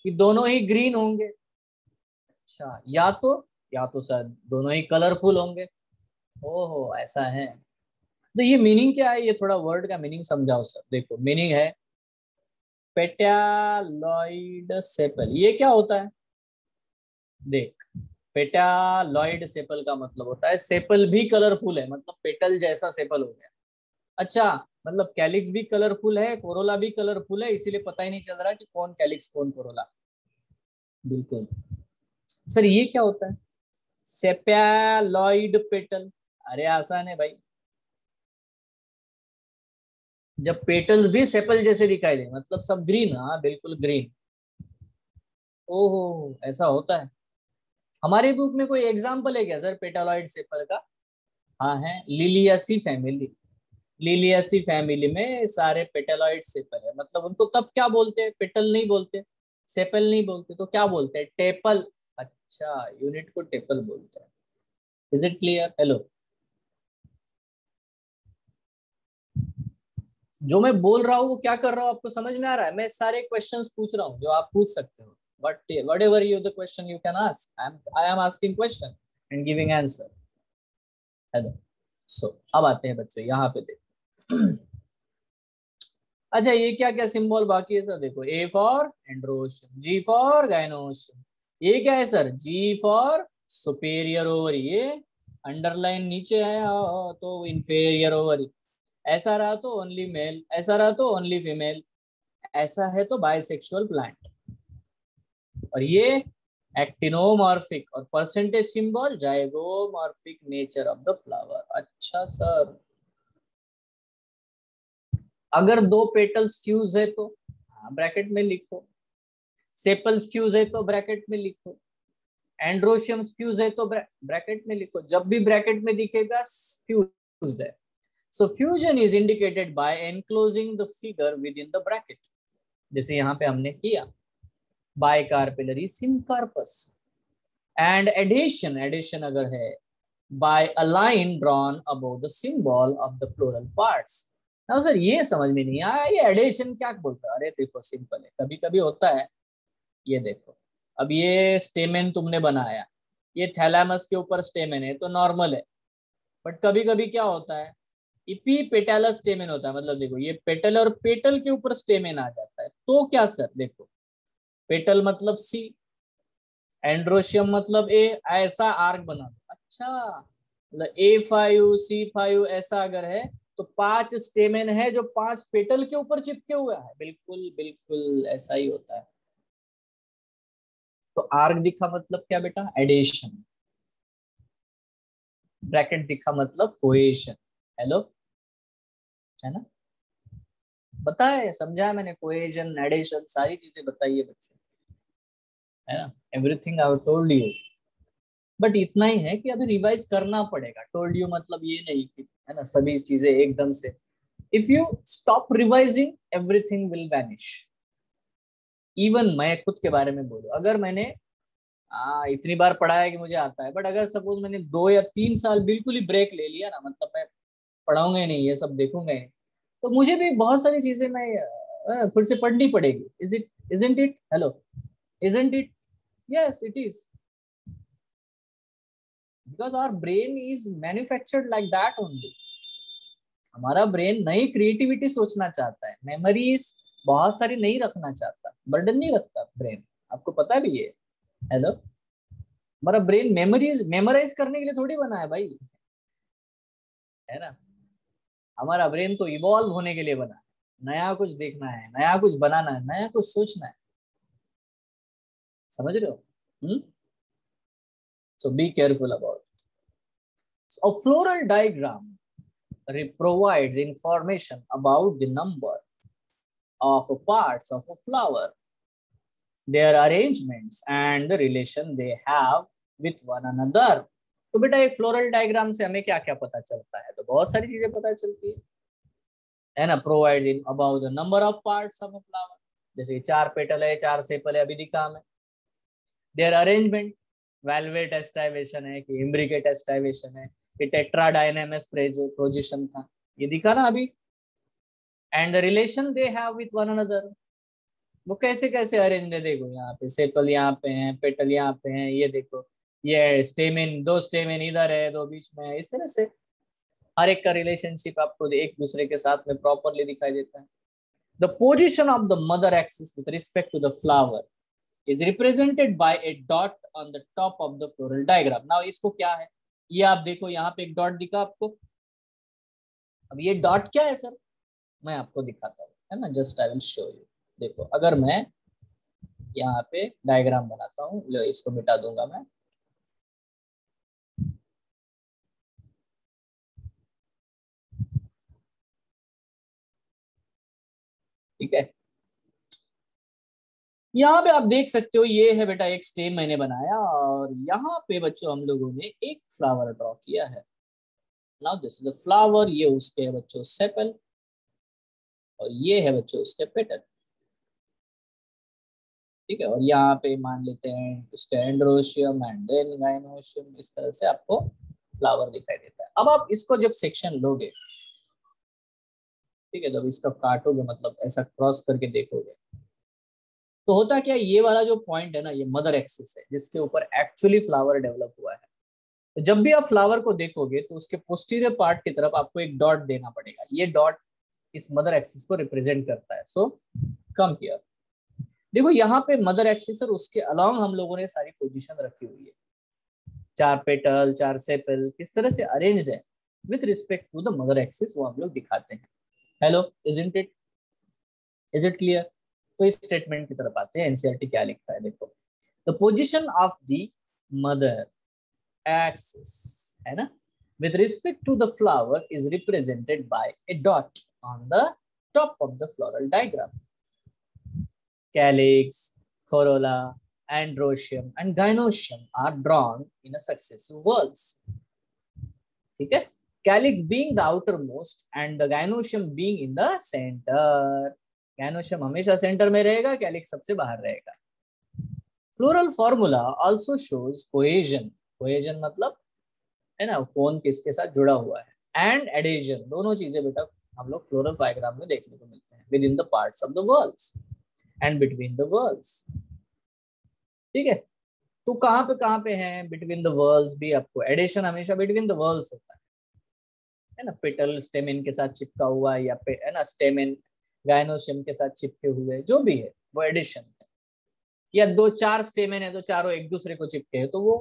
कि दोनों ही ग्रीन होंगे। अच्छा, या तो सर दोनों ही कलरफुल होंगे। ओहो, ऐसा है। तो ये मीनिंग क्या है? ये थोड़ा वर्ड का मीनिंग समझाओ सर। देखो, मीनिंग है पेटालॉइड सेपल। ये क्या होता है? देख, पेटालॉइड सेपल का मतलब होता है सेपल भी कलरफुल है, मतलब पेटल जैसा सेपल हो गया। अच्छा, मतलब कैलिक्स भी कलरफुल है, कोरोला भी कलरफुल है, इसीलिए पता ही नहीं चल रहा कि कौन कैलिक्स कौन कोरोला। बिल्कुल सर, ये क्या होता है? Sepaloid petal. अरे आसान है भाई, जब पेटल्स भी सेपल जैसे दिखाई दे मतलब सब ग्रीन, हाँ बिल्कुल ग्रीन। ओहो, ऐसा होता है। हमारे बुक में कोई एग्जांपल है क्या सर पेटालॉइड सेपल का? हाँ है, लिलियासी फैमिली। लिलियासी फैमिली में सारे पेटलॉइड सेपल है, मतलब उनको तब क्या बोलते हैं, पेटल नहीं बोलते, सेपल नहीं बोलते, तो क्या बोलते हैं, टेपल। अच्छा, यूनिट को टेपल बोलते हैं। Is it clear? हेलो, जो मैं बोल रहा हूँ वो क्या कर रहा हूँ आपको समझ में आ रहा है? मैं सारे क्वेश्चंस पूछ रहा हूँ जो आप पूछ सकते हो, but whatever you the question you can ask, I am asking question and giving answer। Hello, so अब आते हैं बच्चों यहाँ पे देखो। अच्छा, ये क्या क्या सिंबल बाकी है सर? देखो, A for androecium, G for gynoecium, ये क्या है sir? G for superior ovary, ये अंडरलाइन नीचे है तो इंफेरियर ओवरी, ऐसा रहा तो ओनली मेल, ऐसा रहा तो ओनली फीमेल, ऐसा है तो बायसेक्सुअल प्लांट। और ये एक्टिनोमॉर्फिक और percentage symbol zygomorphic nature of the flower. अच्छा सर, अगर दो पेटल्स फ्यूज है तो ब्रैकेट में लिखो, सेपल्स फ्यूज है तो ब्रैकेट में लिखो, एंड्रोशियम्स फ्यूज है तो ब्रैकेट में लिखो, जब भी ब्रैकेट में दिखेगा फ्यूज्ड है। So fusion is indicated by enclosing the figure within the bracket, जैसे यहाँ पे हमने किया, bicarpellary syncarpous. And adhesion, adhesion अगर है by a line drawn above the symbol of the plural parts। now sir ये समझ में नहीं आया, ये एडिशन क्या बोलता है? अरे देखो सिंपल है, कभी कभी होता है, ये देखो, अब ये स्टेमेन तुमने बनाया, ये थैलामस के ऊपर स्टेमेन है तो नॉर्मल है, बट कभी कभी क्या होता है, इपी पेटालस स्टेमेन होता है, मतलब देखो ये पेटल और पेटल के ऊपर स्टेमेन आ जाता है, तो क्या सर? देखो, पेटल मतलब सी, एंड्रोशियम मतलब ए, ऐसा आर्क बना दो। अच्छा, मतलब A5 C5 ऐसा अगर है तो 5 स्टेमेन है जो 5 पेटल के ऊपर चिपके हुआ है, बिल्कुल बिल्कुल ऐसा ही होता है। तो आर्क दिखा मतलब क्या बेटा? एडेशन। ब्रैकेट दिखा मतलब कोएशन। हेलो, है ना? बताया, समझा मैंने, कोएशन, एडेशन, सारी चीजें बताइए बच्चे, है ना? Everything I told you, but इतना ही है कि अभी रिवाइज करना पड़ेगा। टोल्ड यू मतलब ये नहीं कि, है ना, सभी चीजें एकदम से। If you stop revising everything will vanish. Even मैं खुद के बारे में बोलूं, अगर मैंने इतनी बार पढ़ा है कि मुझे आता है, बट अगर सपोज मैंने 2 या 3 साल बिल्कुल ही ब्रेक ले लिया ना, मतलब मैं पढ़ाऊंगा ही नहीं, ये सब देखूंगा ही नहीं, तो मुझे भी बहुत सारी चीजें मैं फिर से पढ़नी पड़ेगी। Isn't it? Hello, isn't it? Yes it is, because our brain is manufactured like that only. हमारा ब्रेन नई क्रिएटिविटी सोचना चाहता है, मेमोरीज बहुत सारी नहीं रखना चाहता, बर्डन नहीं रखता ब्रेन, आपको पता भी है। हेलो, हमारा ब्रेन मेमोरीज मेमोराइज करने के लिए थोड़ी बना है भाई, है ना? हमारा ब्रेन तो इवॉल्व होने के लिए बना है, नया कुछ देखना है, नया कुछ बनाना है, नया कुछ सोचना है, समझ रहे हो? So be careful about. A floral diagram provides information about the number of parts of a flower, their arrangements and the relation they have with one another। तो बेटा एक फ्लोरल डायग्राम से हमें क्या क्या पता चलता है? तो बहुत सारी चीजें पता चलती है ना? Provide in about the number of parts of a flower, जैसे 4 पेटल है, 4 सेपल है, अभी दिखा हमें। देयर अरेंजमेंट, वेलवेट एस्टाइवेशन है कि इम्ब्रिकेट एस्टाइवेशन है कि टेट्राडाइनेमस पोजीशन था, ये दिखा ना अभी। And the relation they have with one another, वो कैसे कैसे अरेंज है, देखो यहाँ पे सेपल यहाँ पे हैं, पेटल यहाँ पे हैं, ये देखो, ये स्टेमिन, 2 स्टेमिन इधर है, 2 बीच में है, इस तरह से हर एक का रिलेशनशिप आपको एक दूसरे के साथ में प्रॉपरली दिखाई देता है। The position of the mother axis with respect to the flower is represented by a dot on the top of the floral diagram. Now इसको क्या है, ये आप देखो, यहाँ पे एक डॉट दिखा आपको। अब ये डॉट क्या है सर? मैं आपको दिखाता हूँ, है ना, just I will show you. देखो, अगर मैं यहाँ पे डायग्राम बनाता हूँ, लो इसको मिटा दूंगा मैं, ठीक है। यहाँ पे आप देख सकते हो, ये है बेटा एक स्टेम मैंने बनाया, और यहाँ पे बच्चों हम लोगों ने एक फ्लावर ड्रॉ किया है। Now this is the flower, ये उसके है बच्चों सेपल, और ये है बच्चों उसके पेटल। ठीक है, और यहाँ पे मान लेते हैं उसका एंड्रोशियम एंड देन गाइनोशियम, इस तरह से आपको फ्लावर दिखाई देता है। अब आप इसको जब सेक्शन लोगे, ठीक है, जब इसका काटोगे मतलब ऐसा क्रॉस करके देखोगे, तो होता क्या, ये वाला जो पॉइंट है ना, ये मदर एक्सिस है जिसके ऊपर एक्चुअली फ्लावर डेवलप हुआ है। तो जब भी आप फ्लावर को देखोगे तो उसके पोस्टीरियर पार्ट की तरफ आपको एक डॉट देना पड़ेगा। ये डॉट इस मदर एक्सिस को रिप्रेजेंट करता है। सो कम हियर, देखो यहाँ पे मदर एक्सिस और उसके अलोंग हम लोगों ने सारी पोजीशन रखी हुई है। 4 पेटल, 4 सेपल, किस तरह से अरेंज्ड है with respect to the mother axis, वो हम लोग दिखाते हैं। Hello, isn't it, is it clear? तो इस स्टेटमेंट की तरफ आते हैं। एनसीईआरटी क्या लिखता है, देखो, the position of the mother axis, है ना, with respect to the flower is represented by a dot on the top of the floral diagram. Calyx, corolla, androecium and gynoecium are drawn in a successive whorls. ठीक है, calyx being the outermost and the gynoecium being in the center. gynoecium हमेशा centre में रहेगा, calyx सबसे बाहर रहेगा। Floral formula also shows cohesion. cohesion मतलब है ना, कौन किसके साथ जुड़ा हुआ है, एंड एडेजन, दोनों चीजें बेटा हम लोग फ्लोरल डायग्राम में देखने को मिलते हैं, with in the parts of the whorls and between the whorls. ठीक है, तो कहाँ पे है बिटवीन द वर्ल्स भी, आपको एडेशन हमेशा बिटवीन द वर्ल्स होता है ना, पेटल स्टेमेन के साथ चिपका हुआ या है ना, स्टेमेन गाइनोशियम के साथ चिपके हुए, जो भी है वो एडिशन है। या 2-4 स्टेमेन है तो चारों एक दूसरे को चिपके है, तो वो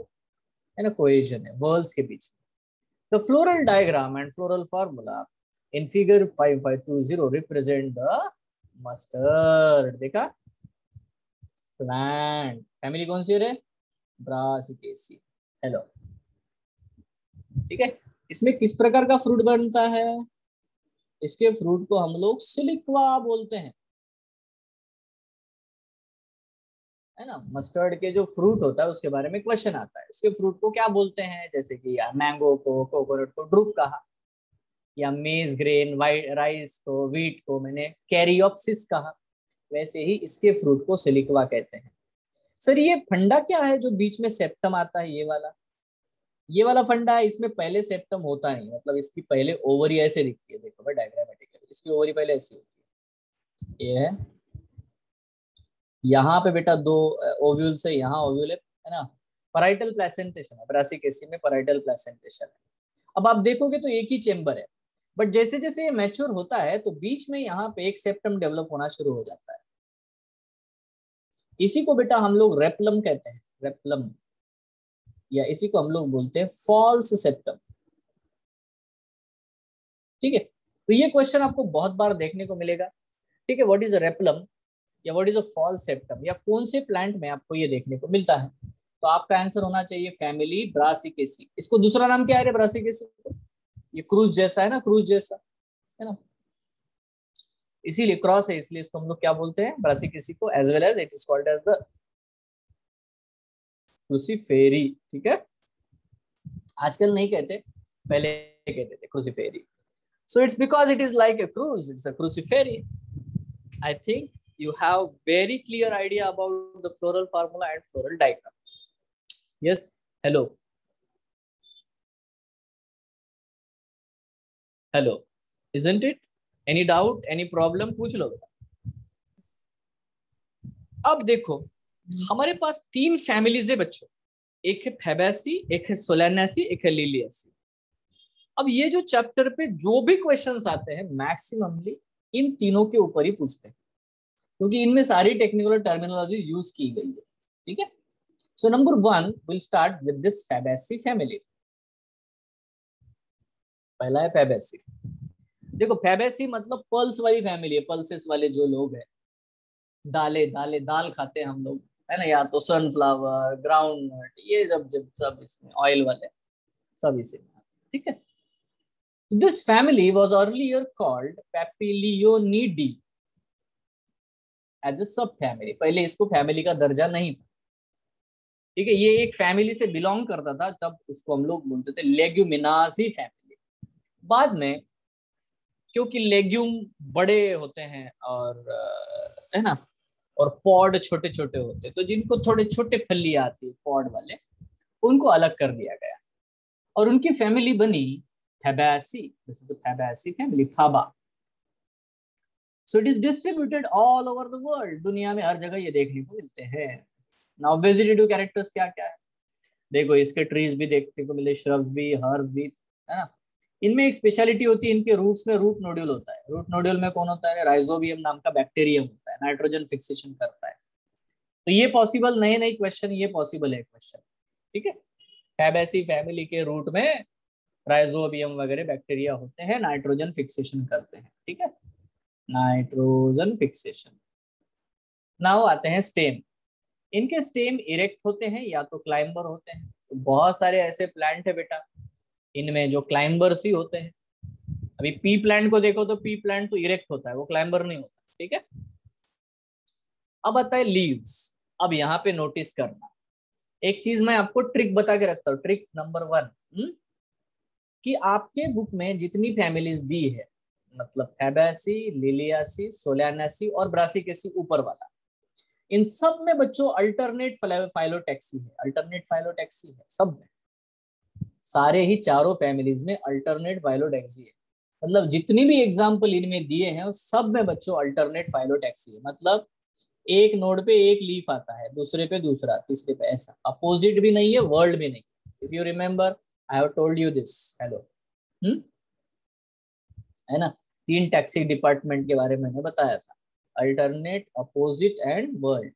है ना कोहेजन है वर्ल्स के बीच में। The floral diagram and floral formula in figure 5520 represent the mustard। देखा, प्लांट फैमिली कौन सी है, ब्रासिकेसी। हेलो, ठीक है, इसमें किस प्रकार का फ्रूट बनता है, इसके फ्रूट को हम लोग सिलिक्वा बोलते हैं, है ना। मस्टर्ड के जो फ्रूट होता है उसके बारे में क्वेश्चन आता है, इसके फ्रूट को क्या बोलते हैं, जैसे कि मैंगो को, कोकोनट को ड्रूप कहा, या मेज ग्रेन, वाइट राइस को, व्हीट को मैंने कैरियोप्सिस कहा, वैसे ही इसके फ्रूट को सिलिक्वा कहते हैं। सर ये फंडा क्या है जो बीच में सेप्टम आता है, ये वाला फंडा है, इसमें पहले सेप्टम होता नहीं, मतलब इसकी पहले ओवरी ऐसे दिखती है, देखो भाई डायग्रामेटिकली, इसकी ओवरी पहले ऐसी होती है, ये है, यहाँ पे बेटा 2 ओव्यूल से, यहाँ ओव्यूल है ना, पैराइटल प्लेसेंटेशन है, ब्रासिकेसी में पैराइटल प्लेसेंटेशन है। अब आप देखोगे तो एक ही चेम्बर है, बट जैसे जैसे ये मैच्योर होता है तो बीच में यहाँ पे एक सेप्टम डेवलप होना शुरू हो जाता है। इसी को बेटा हम लोग रेप्लम कहते हैं, रेप्लम, या इसी को हम लोग बोलते हैं फॉल्स सेप्टम। ठीक है, तो ये क्वेश्चन आपको बहुत बार देखने को मिलेगा। ठीक है, व्हाट इज रेप्लम या what is a false septum, या कौन से प्लांट में आपको ये देखने को मिलता है, तो आपका आंसर होना चाहिए फैमिली ब्रासिकेसी। इसको दूसरा नाम क्या है ब्रासिकेसी, ये क्रूज जैसा है ना, क्रूज जैसा है ना, इसीलिए क्रॉस है, इसलिए इसको हम लोग क्या बोलते हैं ब्रासिकेसी को, as well as it is called as the Cruciferae. ठीक है, आजकल नहीं कहते, पहले कहते थे Cruciferae. So it's because it is like a cross, it's a Cruciferae. I think you have very clear idea about the floral formula and floral diagram. Yes, hello, hello, isn't it? Any doubt, any problem, पूछ लो। अब देखो हमारे पास 3 families है बच्चों, एक है Fabaceae, एक है सोलेनेसी, एक है लिलियसी। अब ये जो चैप्टर पे जो भी क्वेश्चंस आते हैं मैक्सिममली इन तीनों के ऊपर ही पूछते हैं, क्योंकि इनमें सारी टेक्निकल टर्मिनोलॉजी यूज की गई है। ठीक है, so number 1 will start with this Fabaceae family. पहला है फैबेसी। देखो फैबेसी मतलब पल्स वाली फैमिली है, पल्सेस वाले जो लोग हैं, दाल खाते हैं हम लोग, है ना, या तो सनफ्लावर, ग्राउंड नट, ये जब जब सब इसमें ऑयल वाले सब इसी में। ठीक है, this family was earlier called Papilionoideae as a sub family, पहले इसको फैमिली का दर्जा नहीं था। ठीक है, ये एक फैमिली से बिलोंग करता था, तब उसको हम लोग बोलते थे लेग्यूमिनासी फैमिली। बाद में क्योंकि लेग्यूम बड़े होते हैं और है ना, और पॉड छोटे छोटे होते हैं, तो जिनको थोड़े छोटे फली आती है पॉड वाले, उनको अलग कर दिया गया और उनकी फैमिली बनी Fabaceae. This is the Fabaceae family, faba. So it is distributed all over the world, दुनिया में हर जगह ये देखने को मिलते हैं। नाउ वेजिटेटिव कैरेक्टर्स क्या क्या है, देखो इसके ट्रीज भी देखने को मिले, श्रब्स भी, हर्ब भी, है ना। इनमें एक स्पेशलिटी होती है, इनके रूट्स में रूट नोड्यूल होता है। रूट नोड्यूल में कौन होता है, राइजोबियम नाम का बैक्टीरियम होता है, नाइट्रोजन फिक्सेशन करता है। तो ये पॉसिबल, नए नए क्वेश्चन ये पॉसिबल है क्वेश्चन, ठीक है। फैबेसी फैमिली के रूट में राइजोबियम वगैरह बैक्टीरिया होते हैं, नाइट्रोजन फिक्सेशन करते हैं, ठीक है, नाइट्रोजन फिक्सेशन। नाउ आते हैं स्टेम। इनके स्टेम इरेक्ट होते हैं या तो क्लाइंबर होते हैं। तो बहुत सारे ऐसे प्लांट है बेटा इनमें जो क्लाइंबर्स ही होते हैं। अभी पी प्लांट को देखो तो पी प्लांट तो इरेक्ट होता है, वो क्लाइंबर नहीं होता, ठीक है। अब आता है लीव्स। अब यहाँ पे नोटिस करना, एक चीज मैं आपको ट्रिक बता के रखता हूँ, ट्रिक नंबर 1, कि आपके बुक में जितनी फैमिलीज दी है, मतलब फैबेसी, लिलियासी, सोलानेसी और ब्रासिकेसी ऊपर वाला, इन सब में बच्चों अल्टरनेट फाइलोटैक्सी है, अल्टरनेट फाइलोटैक्सी है सब में, सारे ही चारों फैमिलीज में अल्टरनेट फाइलोटैक्सी है। मतलब जितनी भी एग्जाम्पल इनमें दिए हैं सब में बच्चों अल्टरनेट फाइलोटैक्सी है। मतलब एक नोड पे एक लीफ आता है, दूसरे पे दूसरा, तीसरे पे ऐसा, अपोजिट भी नहीं है, वर्ल्ड भी नहीं। If you remember I have told you this, hello, है ना, 3 टैक्सी डिपार्टमेंट के बारे में मैंने बताया था, अल्टरनेट, अपोजिट एंड वर्ल्ड।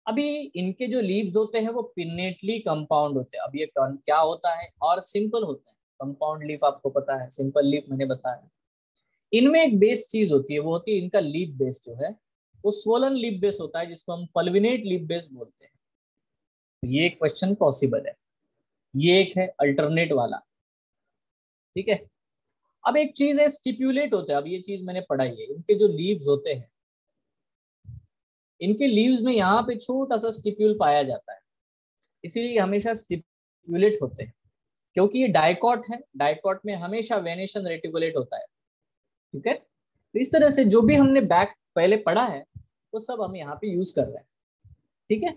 अभी इनके जो लीव्स होते हैं वो पिनेटली कंपाउंड होते हैं। अब ये क्या होता है, और सिंपल होता है। कंपाउंड लीफ आपको पता है, सिंपल लीफ मैंने बताया। इनमें एक बेस चीज होती है, वो होती है इनका लीफ बेस जो है, वो स्वोलन लीफ बेस होता है, जिसको हम पल्विनेट लीफ बेस बोलते हैं। तो ये क्वेश्चन पॉसिबल है, ये एक है अल्टरनेट वाला, ठीक है। अब एक चीज है स्टिप्यूलेट होता है। अब ये चीज मैंने पढ़ाई है, इनके जो लीव्स होते हैं, इनके लीव्स में यहाँ पे छोटा सा स्टिप्यूल पाया जाता है, इसीलिए हमेशा स्टिप्यूलेट होते हैं, क्योंकि ये डाइकॉट है, डाइकॉट में हमेशा वेनेशन रेटिकुलेट होता है, ठीक है। तो इस तरह से जो भी हमने बैक पहले पढ़ा है वो सब हम यहाँ पे यूज कर रहे हैं, ठीक है।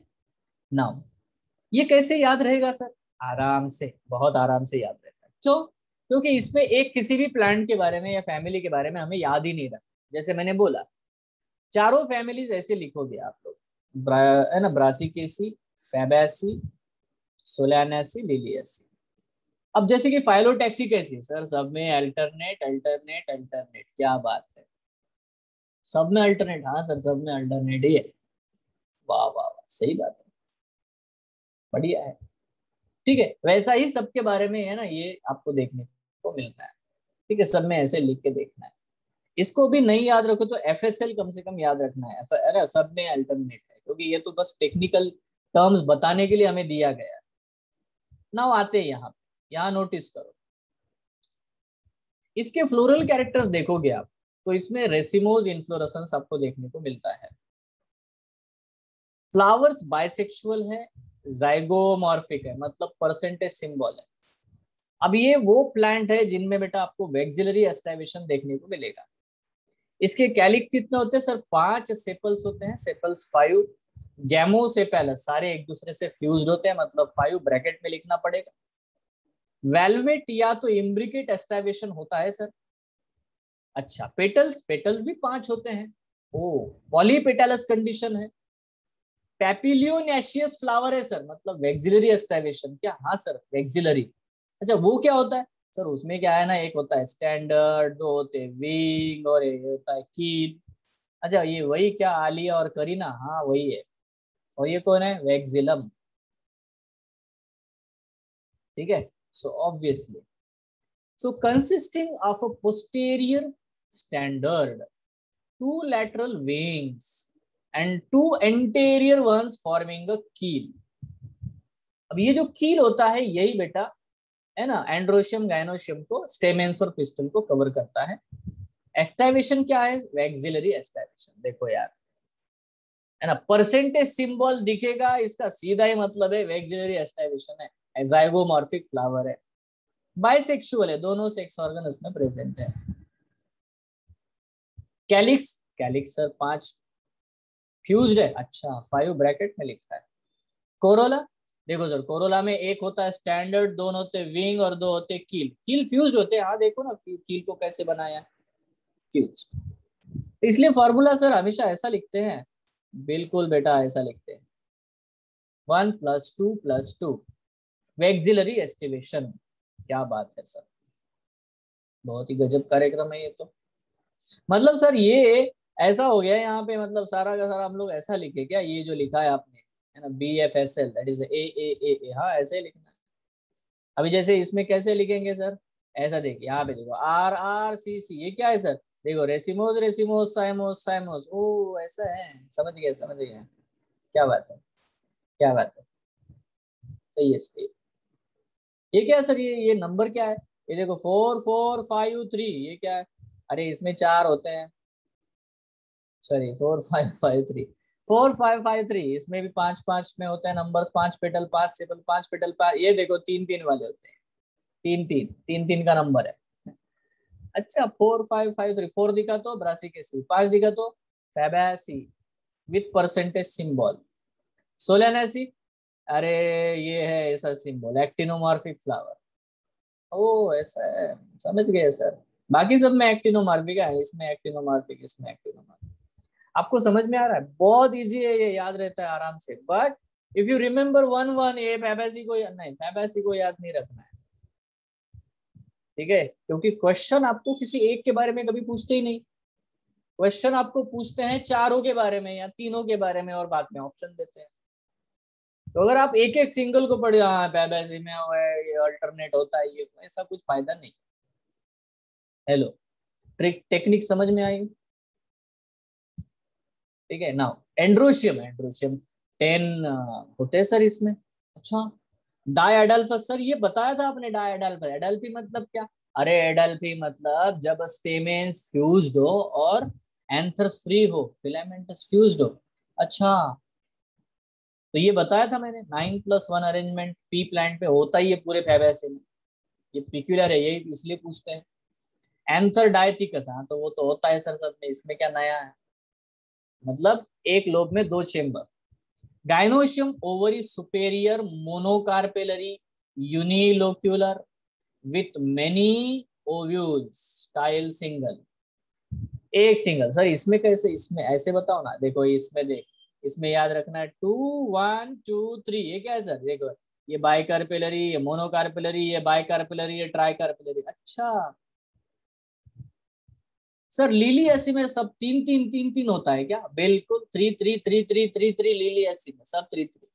नाउ ये कैसे याद रहेगा सर, आराम से, बहुत आराम से याद रहता है। क्यों, क्योंकि इसमें एक किसी भी प्लांट के बारे में या फैमिली के बारे में हमें याद ही नहीं रहा। जैसे मैंने बोला, चारों फैमिलीज ऐसे लिखोगे आप लोग, है ना, ब्रासिकेसी, फैबेसी, सोलानेसी, लिलियसी। अब जैसे कि फाइलोटैक्सी कैसी, सर सब में अल्टरनेट अल्टरनेट अल्टरनेट, क्या बात है, सब में अल्टरनेट, हाँ सर सब में अल्टरनेट ही है, वाह वाह वाह, सही बात है, बढ़िया है, ठीक है। वैसा ही सबके बारे में है ना, ये आपको देखने को मिलता है, ठीक है, सब में ऐसे लिख के देखना है। इसको भी नहीं याद रखो तो एफएसएल कम से कम याद रखना है, अरे सब में अल्टरनेट है, क्योंकि ये तो बस टेक्निकल टर्म्स बताने के लिए हमें दिया गया है। नाउ आते हैं यहाँ नोटिस करो, इसके फ्लोरल कैरेक्टर्स देखोगे आप तो इसमें रेसिमोज इन्फ्लोरेसेंस आपको देखने को मिलता है। फ्लावर्स बाइसेक्सुअल है, जाइगोमॉर्फिक है, मतलब परसेंटेज सिंबल है। अब ये वो प्लांट है जिनमें बेटा आपको वैक्सिलरी एस्टाइवेशन देखने को मिलेगा। इसके कैलिक कितने होते हैं सर, 5 सेपल्स होते हैं, सेपल्स 5, गैमोसेपेलस, सारे एक दूसरे से फ्यूज्ड होते हैं, मतलब 5 ब्रैकेट में लिखना पड़ेगा। वेलवेट या तो इम्ब्रिकेट एस्टाइवेशन होता है सर। अच्छा, पेटल्स, पेटल्स भी 5 होते हैं, ओ पॉलीपेटलस कंडीशन है। पैपिलियोनेशियस फ्लावर है सर, मतलब वैक्सिलरी एस्टाइवेशन, क्या, हाँ सर वैक्सिलरी। अच्छा वो क्या होता है सर, उसमें क्या है ना, एक होता है स्टैंडर्ड, 2 होते हैं विंग, और एक होता है कील। अच्छा ये वही क्या, आलिया और करीना, हाँ वही है। और ये कौन है, वैक्सिलम, ठीक है। So obviously, so consisting of a posterior standard, 2 lateral wings and 2 anterior ones forming a keel। अब ये जो कील होता है यही बेटा है ना एंड्रोशियम गायनोशियम को, स्टेमेंस और पिस्टल को कवर करता है। एस्टाइवेशन क्या है, वैक्सिलरी एस्टाइवेशन। देखो यार, है ना, परसेंटेज सिंबल दिखेगा, इसका सीधा ही मतलब है वैक्सिलरी एस्टाइवेशन है, जाइगोमॉर्फिक फ्लावर है। बाइसेक्सुअल है, दोनों सेक्स ऑर्गन उसमें प्रेजेंट है। कैलिक्स, कैलिक्स सर 5 फ्यूज्ड है, अच्छा 5 ब्रैकेट में लिखा है। कोरोला, देखो सर कोरोला में एक होता है स्टैंडर्ड, दोनों होते वींग और 2 होते कील, कील फ्यूज्ड होते हैं। हाँ देखो ना कील को कैसे बनाया, फ्यूज्ड। इसलिए फॉर्मूला सर हमेशा ऐसा लिखते हैं, बिल्कुल बेटा ऐसा लिखते हैं, 1 + 2 + 2 वैक्सिलरी एस्टिवेशन। क्या बात है सर, बहुत ही गजब कार्यक्रम है ये तो। मतलब सर ये ऐसा हो गया यहाँ पे, मतलब सारा का सारा हम लोग ऐसा लिखे क्या, ये जो लिखा है आपने है ना, BFSL दैट इज ए, हाँ ऐसे ही लिखना है। अभी जैसे इसमें कैसे लिखेंगे सर, ऐसा देखिए यहाँ पे देखो RRCC, ये क्या है सर, देखो रेसिमोस रेसिमोस साइमोस साइमोस, ओ ऐसा है, समझ गया समझ गया। क्या बात है, क्या बात है, सही है सही है। ये क्या है सर, ये नंबर क्या है, ये देखो 4 4 5 3, ये क्या है, अरे इसमें 4 होते हैं, सॉरी 4 5 5 3, 4 5 5 3, इसमें भी 5 5 में होते हैं नंबर्स, 5 पेटल 5 सेपल 5 पेटल 5, ये देखो 3 3 वाले होते हैं, 3 3 3 3 का नंबर है। अच्छा 4 5 5 3, 4 दिखा तो ब्रासिकेसी, 5 दिखा तो Fabaceae with percentage symbol, Solanaceae, अरे ये है ऐसा सिंबल, एक्टिनोमॉर्फिक फ्लावर, ओ ऐसा है, समझ गए सर। बाकी सब में एक्टिनोमॉर्फिक है, इसमें एक्टिनोमॉर्फिक, इसमें एक्टिनोमॉर्फिक। आपको समझ में आ रहा है, बहुत इजी है ये, याद रहता है आराम से। बट इफ यू रिमेम्बर 1 1, ये फैबेसी को नहीं, फैबेसी को याद नहीं रखना है, ठीक है, क्योंकि क्वेश्चन आपको किसी एक के बारे में कभी पूछते ही नहीं, क्वेश्चन आपको पूछते हैं चारों के बारे में या तीनों के बारे में और बाद में ऑप्शन देते हैं। तो अगर आप एक एक सिंगल को पढ़े, हाँ फैबेसी में हुआ है, ये अल्टरनेट होता है, ये ऐसा कुछ फायदा नहीं। हेलो, ट्रिक टेक्निक समझ में आई, ठीक है। नाउ एंड्रोशियम, एंड्रोशियम 10 होते हैं सर इसमें। अच्छा डायअडल्फस सर, ये बताया था आपने डायअडल्फस, एडल्फी मतलब क्या, अरे एडल्फी मतलब जब स्टेमेंस फ्यूज्ड हो और एंथर्स फ्री हो, फिलामेंटस फ्यूज्ड हो। अच्छा तो ये बताया था मैंने, 9+1 अरेंजमेंट पी प्लांट पे होता ही है पूरे फैबेसी में, ये पिक्यूलर है, यही इसलिए पूछते हैं। एंथर डायथिकस, हाँ तो वो तो होता है सर सब में, इसमें क्या नया है, मतलब एक लोब में 2 chamber. Gynoecium ovary superior monocarpellary unilocular with many ovules, style single, एक सिंगल। सर इसमें कैसे, इसमें ऐसे बताओ ना, देखो इसमें देख, इसमें याद रखना है 2 1 2 3, ये क्या है सर, देखो ये बाइकार्पेलरी, ये मोनोकार्पेलरी, ये बाइकार्पेलरी, ये ट्राइकार्पेलरी। अच्छा सर लिली एसिड में सब 3 3 3 3 होता है क्या, बिल्कुल 3 3 3 3 3 3, लिली एसिड में सब 3 3।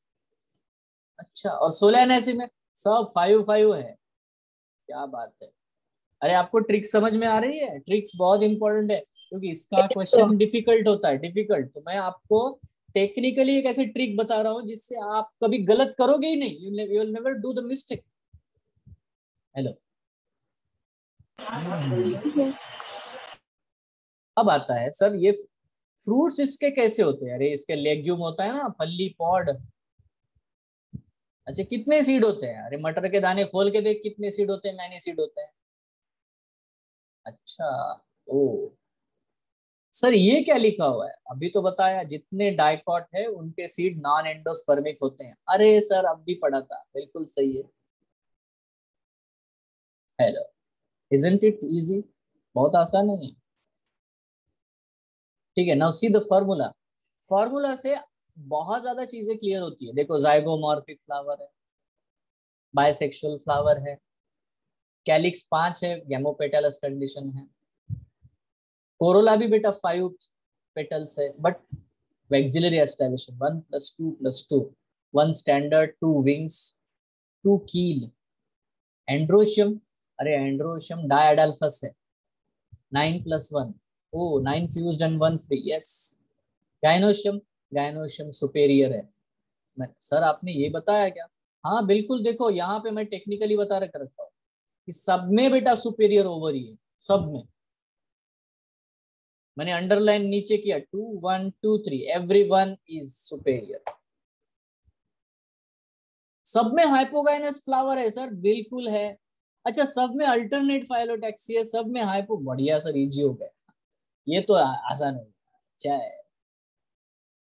अच्छा और सोलैनेसी में सब 5 5 है, क्या बात है। अरे आपको ट्रिक्स समझ में आ रही है, ट्रिक्स बहुत इंपॉर्टेंट है, क्योंकि इसका क्वेश्चन डिफिकल्ट होता है, डिफिकल्ट। तो मैं आपको टेक्निकली एक ऐसी ट्रिक बता रहा हूँ जिससे आप कभी गलत करोगे ही नहीं, you will never do the mistake. Hello, अब आता है सर ये फ्रूट्स इसके कैसे होते हैं, अरे इसके लेग्यूम होता है ना, फली पॉड। अच्छा कितने सीड होते हैं, अरे मटर के दाने खोल के देख कितने सीड होते हैं, मैनी सीड होते हैं। अच्छा ओ सर ये क्या लिखा हुआ है, अभी तो बताया जितने डाइकॉट है उनके सीड नॉन एंडोस्पर्मिक होते हैं, अरे सर अब भी पढ़ा था, बिल्कुल सही है। हेलो, इजंट इट इजी, बहुत आसान है ये, ठीक है। Now see the formula, formula से बहुत ज्यादा चीजें क्लियर होती है। देखो जाइगोमॉर्फिक फ्लावर है, बायसेक्सुअल फ्लावर है, कैलिक्स 5 है, गैमोपेटलस कंडीशन है, कोरोला भी बेटा 5 पेटल्स है, बट वैक्सिलरी एस्टाब्लिशन 1 + 2 + 2, 1 स्टैंडर्ड 2 विंग्स 2 कील। एंड्रोशियम, अरे एंड्रोशियम डायअडल्फस है, 9+1, ओ 9 fused and 1 free, yes. Gynoecium, gynoecium superior है। सर आपने ये बताया क्या, हाँ बिल्कुल, देखो यहाँ पे मैं टेक्निकली बता रखा हूँ कि सब में बेटा सुपेरियर ओवरी है, सब में, मैंने अंडरलाइन नीचे किया 2 1 2 3, एवरीवन इज सुपेरियर। सब में हाइपोगाइनस फ्लावर है सर, बिल्कुल है, अच्छा, सब में अल्टरनेट फाइलोटैक्सी है, सब में हाइपो, बढ़िया सर, इजी हो गया, ये तो आसान हो गया। अच्छा है,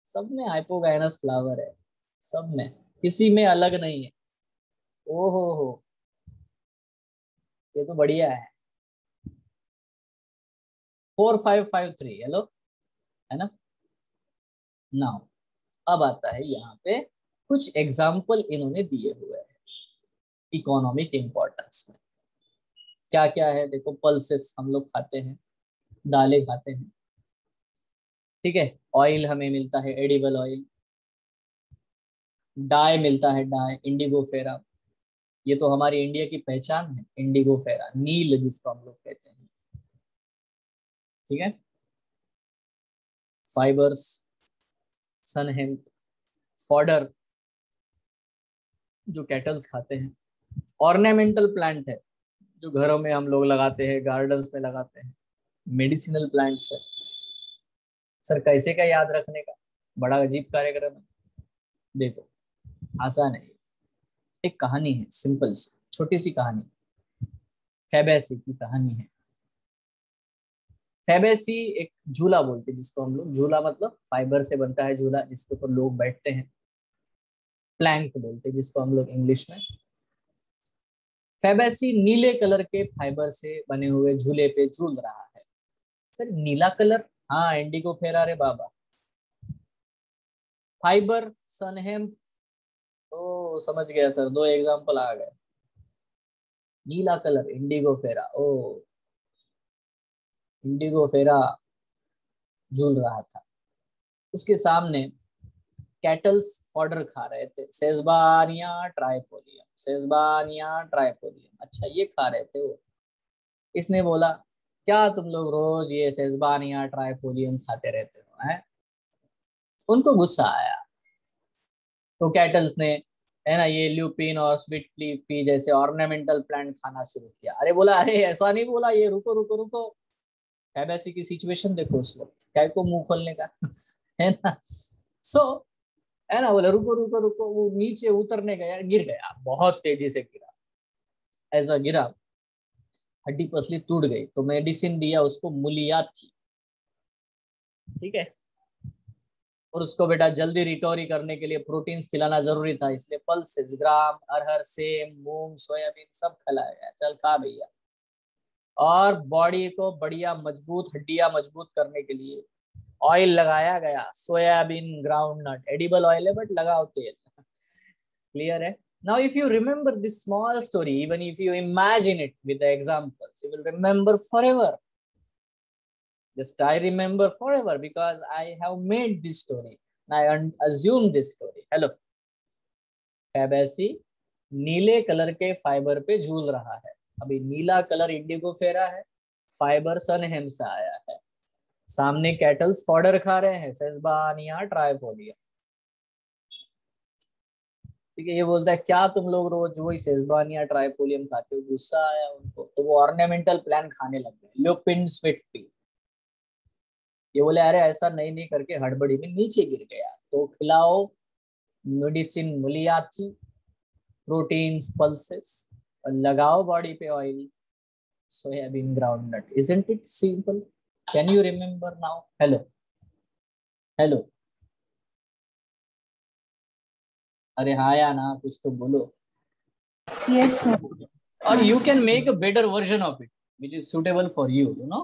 सब में हाइपोगाइनस फ्लावर है, सब में, किसी में अलग नहीं है। ओहो हो, ये तो बढ़िया है। 4553, हेलो, है ना। नाउ अब आता है यहाँ पे कुछ एग्जाम्पल इन्होंने दिए हुए हैं इकोनॉमिक इंपॉर्टेंस में। क्या क्या है देखो, पल्सेस हम लोग खाते हैं, दालें खाते हैं, ठीक है। ऑयल हमें मिलता है, एडिबल ऑयल। डाई मिलता है, डाई इंडिगो फेरा, ये तो हमारी इंडिया की पहचान है, इंडिगो फेरा, नील जिसको हम लोग कहते हैं, ठीक है। फाइबर्स, सनहेम्प, फॉडर जो कैटल्स खाते हैं, ऑर्नामेंटल प्लांट है जो घरों में हम लोग लगाते हैं, गार्डन्स में लगाते हैं, मेडिसिनल प्लांट्स है। सर कैसे का याद रखने का, बड़ा अजीब कार्यक्रम है। देखो आसान है, एक कहानी है, सिंपल सी छोटी सी कहानी, फैबेसी की कहानी है। फैबेसी एक झूला बोलते हैं जिसको हम लोग, झूला मतलब फाइबर से बनता है झूला जिसके ऊपर लोग बैठते हैं, प्लैंक बोलते हैं जिसको हम लोग इंग्लिश में। फैबेसी नीले कलर के फाइबर से बने हुए झूले पे झूल रहा है। सर नीला कलर, हाँ इंडिगो फेरा रे बाबा। फाइबर, सनहेम्प, ओ समझ गया सर, दो एग्जांपल आ गए। नीला कलर इंडिगो फेरा, ओ इंडिगो फेरा झूल रहा था, उसके सामने कैटल्स फॉडर खा रहे थे, सेजबानिया ट्राइपोलियम, सेजबानिया ट्राइपोलियम, अच्छा ये खा रहे थे वो। इसने बोला क्या तुम लोग रोज ये सेजबानिया ट्राइपोलियम खाते रहते हो, हैं। उनको गुस्सा आया, तो कैटल्स ने, है ना, ये ल्यूपिन और स्वीट पी जैसे ऑर्नामेंटल प्लांट खाना शुरू किया। अरे बोला, अरे ऐसा नहीं बोला, ये रुको रुको रुको, फैबेसी की सिचुएशन देखो उस वक्त, क्या को मुंह खोलने का है ना। सो है ना, बोले रुको रुको रुको, वो नीचे उतरने गया, गिर गया, बहुत तेजी से गिरा। ऐसा गिरा, हड्डी पसली टूट गई, तो मेडिसिन दिया उसको, मूलियात थी, ठीक है। और उसको बेटा जल्दी रिकवरी करने के लिए प्रोटीन्स खिलाना जरूरी था, इसलिए पल्सेस, ग्राम, अरहर, सेम, मूंग, सोयाबीन सब खिलाया, चल खा भैया। और बॉडी को बढ़िया मजबूत, हड्डियां मजबूत करने के लिए ऑयल लगाया गया, soybean ground nut, edible oil है बट लगाओ तेल, क्लियर है। Now if you remember this small story, even if you imagine it with the examples, you will remember forever. Just I remember forever because I have made this story. I assume this story. Hello. Fabaceae नीले colour के fibre पे झूल रहा है। अभी नीला colour Indigo फेरा है, fibre सनहेम से आया है। सामने कैटल्स फॉडर खा रहे हैं, सेस्बानिया ट्राइपोलिया, ठीक है। ये बोलता है क्या तुम लोग रोज वही सेस्बानिया ट्राइपोलियम खाते हो, गुस्सा आया उनको, तो वो ऑर्नामेंटल प्लांट खाने लग गए, ल्यूपिन स्वीट पी। ये बोले अरे ऐसा नहीं नहीं करके हड़बड़ी में नीचे गिर गया, तो खिलाओ मेडिसिन मुलियाची, प्रोटीन्स, पल्सेस, और लगाओ बॉडी पे oil, soybean ground nut. Isn't it simple? Can you remember now? Hello hello, अरे हाँ या ना, कुछ तो बोलो। Yes, sir. और you can make a better version of it which is suitable for you, you know.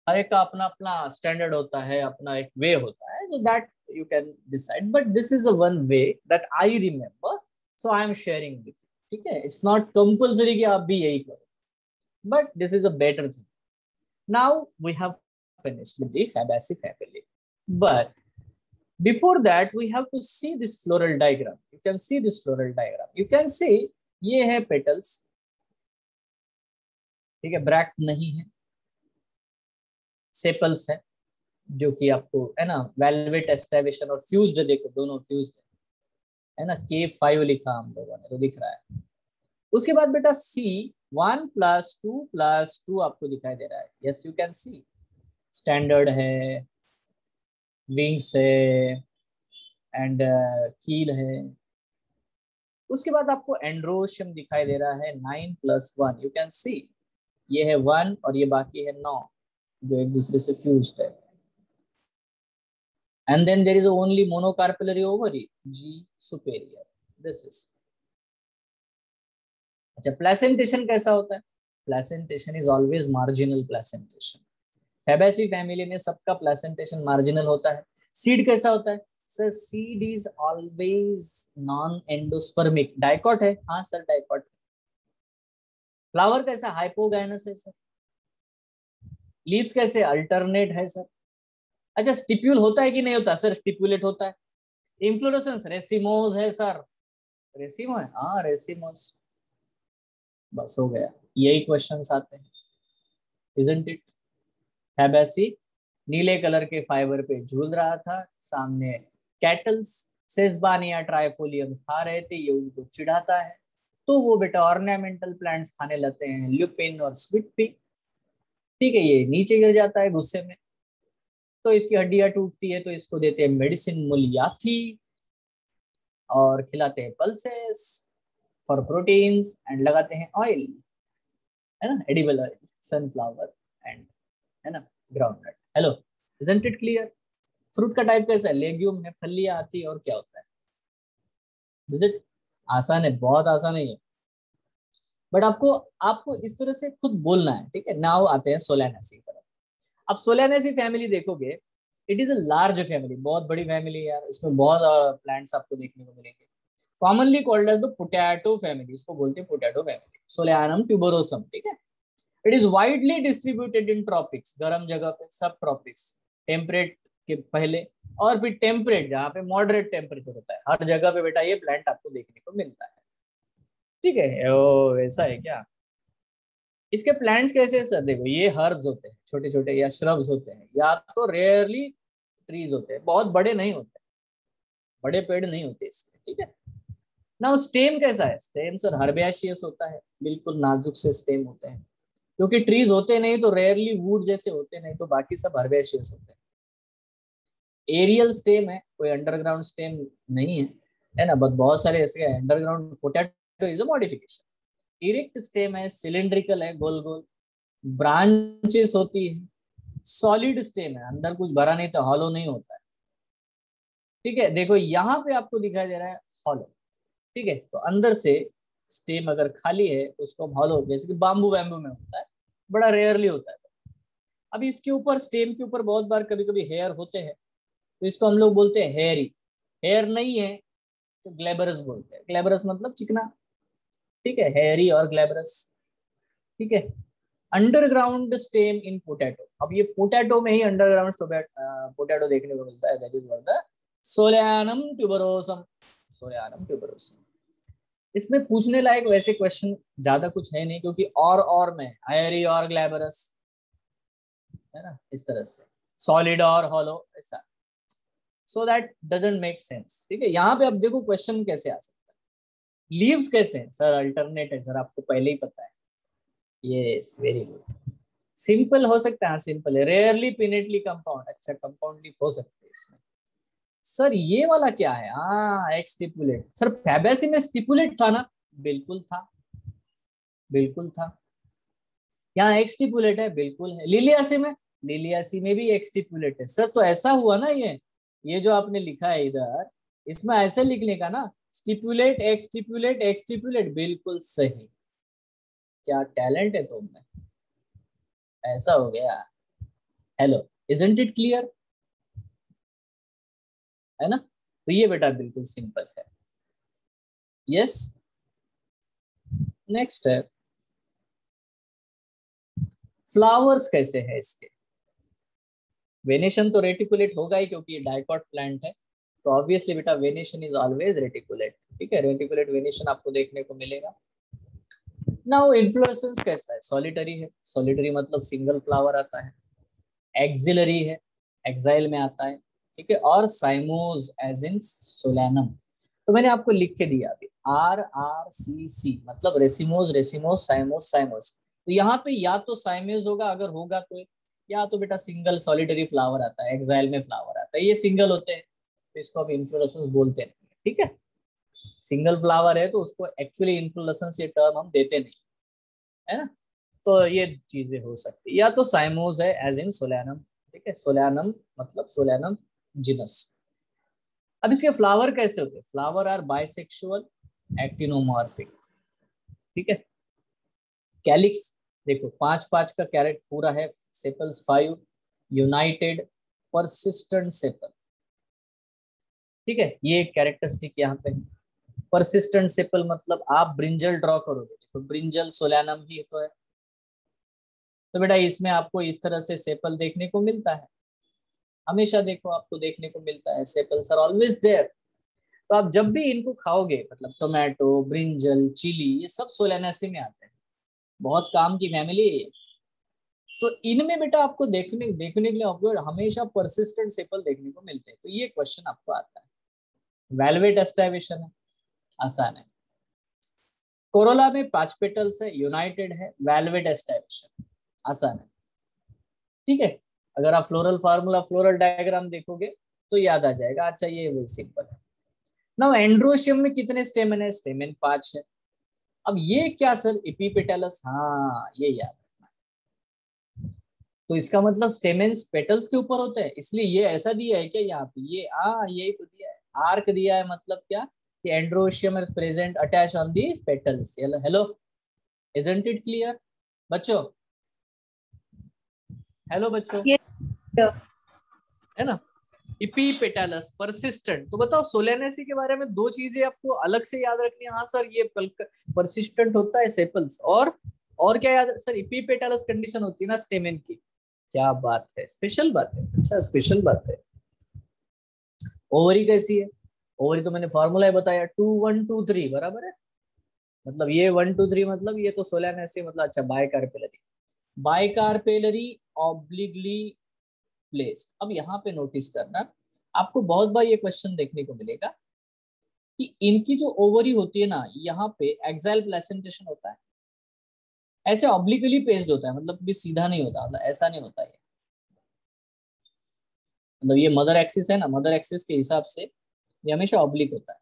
हर एक का अपना अपना स्टैंडर्ड होता है, अपना एक वे होता है, so that you can decide, but this is a one way that I remember, so I am sharing with you, ठीक है। it's not compulsory कि आप भी यही करो, but this is a better thing. Now we have finished with the Fabaceae family, but before that we have to see this floral diagram. You can see this floral diagram, you can see ये है petals, ठीक है, bract नहीं है, sepals है, जो कि आपको है ना, वेलवेट एस्टाइवेशन और फ्यूज्ड, देखो दोनों फ्यूज्ड है ना, K5 लिखा हम लोगों ने तो दिख रहा है। उसके बाद बेटा C1+2+2 आपको दिखाई दे रहा है, yes you can see, standard है, विंग्स है, एंड कील है। उसके बाद आपको एंड्रोशियम दिखाई दे रहा है 9+1, यू कैन सी ये है 1 और ये बाकी है 9 जो एक दूसरे से फ्यूज्ड है। And then there is only monocarpellary ovary, G superior. This is. अच्छा, प्लेसेंटेशन कैसा होता है? Placentation is always marginal placentation. Fabaceae family में सबका प्लेसेंटेशन मार्जिनल होता है। सीड कैसा होता है? Sir seed is always non endospermic. Dicot है? हाँ सर डाइकॉट। फ्लावर कैसा? हाइपोगाइनस है सर। लीव्स कैसे? अल्टरनेट है सर। अच्छा, स्टिप्यूल होता है कि नहीं होता? सर स्टिप्यूलेट होता है। इन्फ्लोरेसेंस रेसिमोस है सर। रेसिमो है? हाँ रेसिमोस। बस हो गया, यही क्वेश्चंस आते हैं, इजंट इट? फैबेसी नीले कलर के फाइबर पे झूल रहा था, सामने कैटल्स सेसबानिया ट्राइफोलियम खा रहे थे, ये उनको चिढ़ाता है तो वो बेटा ऑर्नामेंटल प्लांट्स खाने लगते हैं, ल्यूपिन और स्वीट पी। ठीक है, ये नीचे गिर जाता है गुस्से में तो इसकी हड्डियां टूटती है, तो इसको देते हैं मेडिसिन मुलियाथी और खिलाते हैं पल्सेस फॉर प्रोटीन्स एंड लगाते हैं ऑयल, है ना, एडिबल ऑयल, सनफ्लावर एंड, है ना, groundnut. Hello, isn't it clear? Fruit का टाइप कैसा है? लेग्यूम है, फलियां आती है और क्या होता है? विजिट आसान है, बहुत आसान है ये, बट आपको आपको इस तरह से खुद बोलना है। ठीक है, नाउ आते हैं सोलानेसी की तरफ। अब सोलानेसी फैमिली देखोगे, it is a large family, बहुत बड़ी फैमिली यार, इसमें बहुत प्लांट्स आपको देखने को मिलेंगे। Commonly called as the potato family, इसको बोलते हैं पोटैटो फैमिली, सोलानम ट्यूबरोसम। ठीक है, it is widely distributed in tropics, गर्म जगह पे, सब ट्रॉपिक्स, टेम्परेट के पहले, और फिर टेम्परेट जहाँ पे मॉडरेट टेम्परेचर होता है, हर जगह पे बेटा ये प्लांट आपको देखने को मिलता है। ठीक है, ओ ऐसा है क्या? इसके प्लांट्स कैसे है सर? देखो, ये हर्ब्स होते हैं छोटे छोटे, या श्रब्स होते हैं, या तो रेयरली ट्रीज होते हैं, बहुत बड़े नहीं होते, बड़े पेड़ नहीं होते इसके। ठीक है ना, स्टेम कैसा है? स्टेम सर हर्बेशियस होता है, बिल्कुल नाजुक से स्टेम होते हैं, क्योंकि ट्रीज होते नहीं तो रेयरली वुड जैसे होते नहीं, तो बाकी सब हर्बेशियस होते हैं। एरियल स्टेम है, कोई अंडरग्राउंड स्टेम नहीं है ना, बट बहुत सारे ऐसे underground. Potato is a modification. Erect stem है, सिलिंड्रिकल है, गोल गोल, ब्रांचेस होती है। सॉलिड स्टेम है, अंदर कुछ भरा नहीं तो हॉलो नहीं होता है। ठीक है, देखो यहाँ पे आपको दिखाई दे रहा है हॉलो। ठीक है, तो अंदर से स्टेम अगर खाली है तो उसको हम हॉलो, जैसे कि बाम्बू वैम्बू में होता है, बड़ा रेयरली होता है। अब इसके ऊपर, स्टेम के ऊपर बहुत बार कभी कभी हेयर होते हैं, तो इसको हम लोग बोलते हैं हेयरी। हेयर नहीं है तो ग्लैबरस बोलते हैं, ग्लैबरस मतलब चिकना। ठीक है, हेयरी और ग्लैबरस। ठीक है, अंडरग्राउंड स्टेम इन पोटैटो। अब ये पोटैटो में ही अंडरग्राउंड पोटैटो देखने को मिलता है, that is what the solanum tuberosum, solanum tuberosum. इसमें पूछने लायक वैसे क्वेश्चन ज्यादा कुछ है नहीं, क्योंकि और में हेयरी और ग्लैबरस, है ना, इस तरह से सॉलिड और हॉलो ऐसा, so that doesn't make sense. ठीक है, यहाँ पे अब देखो क्वेश्चन कैसे आ सकता है। लीव्स कैसे हैं सर? अल्टरनेट है सर, आपको पहले ही पता है। यस, वेरी गुड, सिंपल हो सकता है, सिंपल है। रेयरली पिनेटली कंपाउंड, अच्छा कंपाउंड लीफ हो सकते हैं इसमें। सर ये वाला क्या है? हाँ, एक्स स्टिपुलेट। सर फैबेसी में स्टिपुलेट था ना? बिल्कुल था, बिल्कुल था। यहाँ एक्स स्टिपुलेट है, बिल्कुल है। लिलियासी में, लिलियासी में भी एक्स स्टिपुलेट है सर। तो ऐसा हुआ ना, ये जो आपने लिखा है इधर, इसमें ऐसे लिखने का ना, stipulate x stipulate x stipulate, बिल्कुल सही। क्या टैलेंट है तुम में, ऐसा हो गया। Hello, isn't it clear? है ना, तो ये बेटा बिल्कुल सिंपल है। यस, नेक्स्ट है फ्लावर्स कैसे है इसके? वेनेशन तो रेटिकुलेट होगा ही, क्योंकि ये डाइकॉट प्लांट है, तो ऑब्वियसली बेटा वेनेशन इज ऑलवेज रेटिकुलेट। ठीक है, रेटिकुलेट वेनेशन आपको देखने को मिलेगा। नाउ इन्फ्लोरेसेंस कैसा है? सॉलिटरी है, सॉलिटरी मतलब सिंगल फ्लावर आता है। एक्सिलरी है, एक्साइल में आता है। ठीक है, और साइमोज एज इन सोलानम, तो मैंने आपको लिख के दिया अभी, RRCC मतलब रेसिमोज रेसिमोज साइमोज साइमोज। तो यहाँ पे या तो साइमोज होगा अगर होगा तो, या तो बेटा सिंगल सॉलिटरी फ्लावर आता है, एक्साइल में फ्लावर आता है, ये सिंगल होते हैं, तो इसको हम इन्फ्लोरेसेंस बोलते हैं। ठीक है, सिंगल फ्लावर है तो उसको एक्चुअली इन्फ्लोरेसेंस ये टर्म हम देते नहीं, है ना। तो ये चीजें हो सकती है, या तो साइमोस है एज इन सोलैनम, ठीक है, सोलैनम मतलब सोलैनम जिनस। अब इसके फ्लावर कैसे होते हैं? फ्लावर आर बाइसेक्सुअल एक्टिनोमॉर्फिक, ठीक है। कैलिक्स देखो 5 का कैरेट पूरा है, सेपल्स 5, यूनाइटेड परसिस्टेंट सेपल, ठीक है। ये एक कैरेक्टरिस्टिक यहाँ पे है। परसिस्टेंट सेपल मतलब आप ब्रिंजल ड्रॉ करोगे तो ब्रिंजल सोलैनम ही तो है, तो बेटा इसमें आपको इस तरह से सेपल देखने को मिलता है, हमेशा देखो आपको देखने को मिलता है, सेपल्स आर ऑलवेज देयर। तो आप जब भी इनको खाओगे, मतलब टोमेटो, ब्रिंजल, चिली, ये सब सोलेनेसी में आते हैं, बहुत काम की फैमिली है ये। तो इनमें बेटा आपको देखने देखने के लिए आपको हमेशा परसिस्टेंट सेपल देखने को मिलते हैं। तो ये क्वेश्चन आपको आता है। वेलवेट एस्टाइवेशन है, आसान है। कोरोला में 5 पेटल्स है, यूनाइटेड है, वेलवेट एस्टाइवेशन, आसान है, ठीक है। अगर आप फ्लोरल फार्मूला, फ्लोरल डायग्राम देखोगे तो याद आ जाएगा। अच्छा ये वही सिंपल है। नाउ एंड्रोशियम में कितने स्टेमन है? स्टेमन 5 है। अब ये क्या सर? एपिपेटलस, हाँ ये याद रखना है। तो इसका मतलब स्टेमेन्स पेटल्स के ऊपर होते हैं, इसलिए ये ऐसा दिया है क्या यहाँ पे? ये यही तो दिया है, आर्क दिया है, मतलब क्या कि androecium is present attach on these petals. Hello, isn't it clear बच्चों? हेलो बच्चों, Yes, sir. है ना। इपीपेटालस परसिस्टेंट। तो बताओ सोलेनेसी के बारे में 2 चीजें आपको अलग से याद रखनी है। हाँ सर ये परसिस्टेंट होता है सेपल्स, और क्या याद सर? इपीपेटालस कंडीशन होती है ना स्टेमेन की। क्या बात है, स्पेशल बात है, अच्छा स्पेशल बात है। ओवरी कैसी है? ओवरी तो मैंने फॉर्मूला ही बताया, 2 1 2 3 बराबर है। मतलब ये 1 2 3 मतलब ये तो सोलेनेसी मतलब। अच्छा बाइकार्पेलरी, बाइकार्पेलरी ऑब्लिगली प्लेस्ड। अब यहाँ पे नोटिस करना, आपको बहुत बार ये क्वेश्चन देखने को मिलेगा कि इनकी जो ओवरी होती है ना, यहाँ पे एक्साइल प्लेसेंटेशन होता है, ऐसे ऑब्लिकली पेस्ड होता है, मतलब भी सीधा नहीं होता, मतलब ऐसा नहीं होता ये। मतलब ये मदर एक्सिस है ना, मदर एक्सिस के हिसाब से ये हमेशा ऑब्लिक होता है,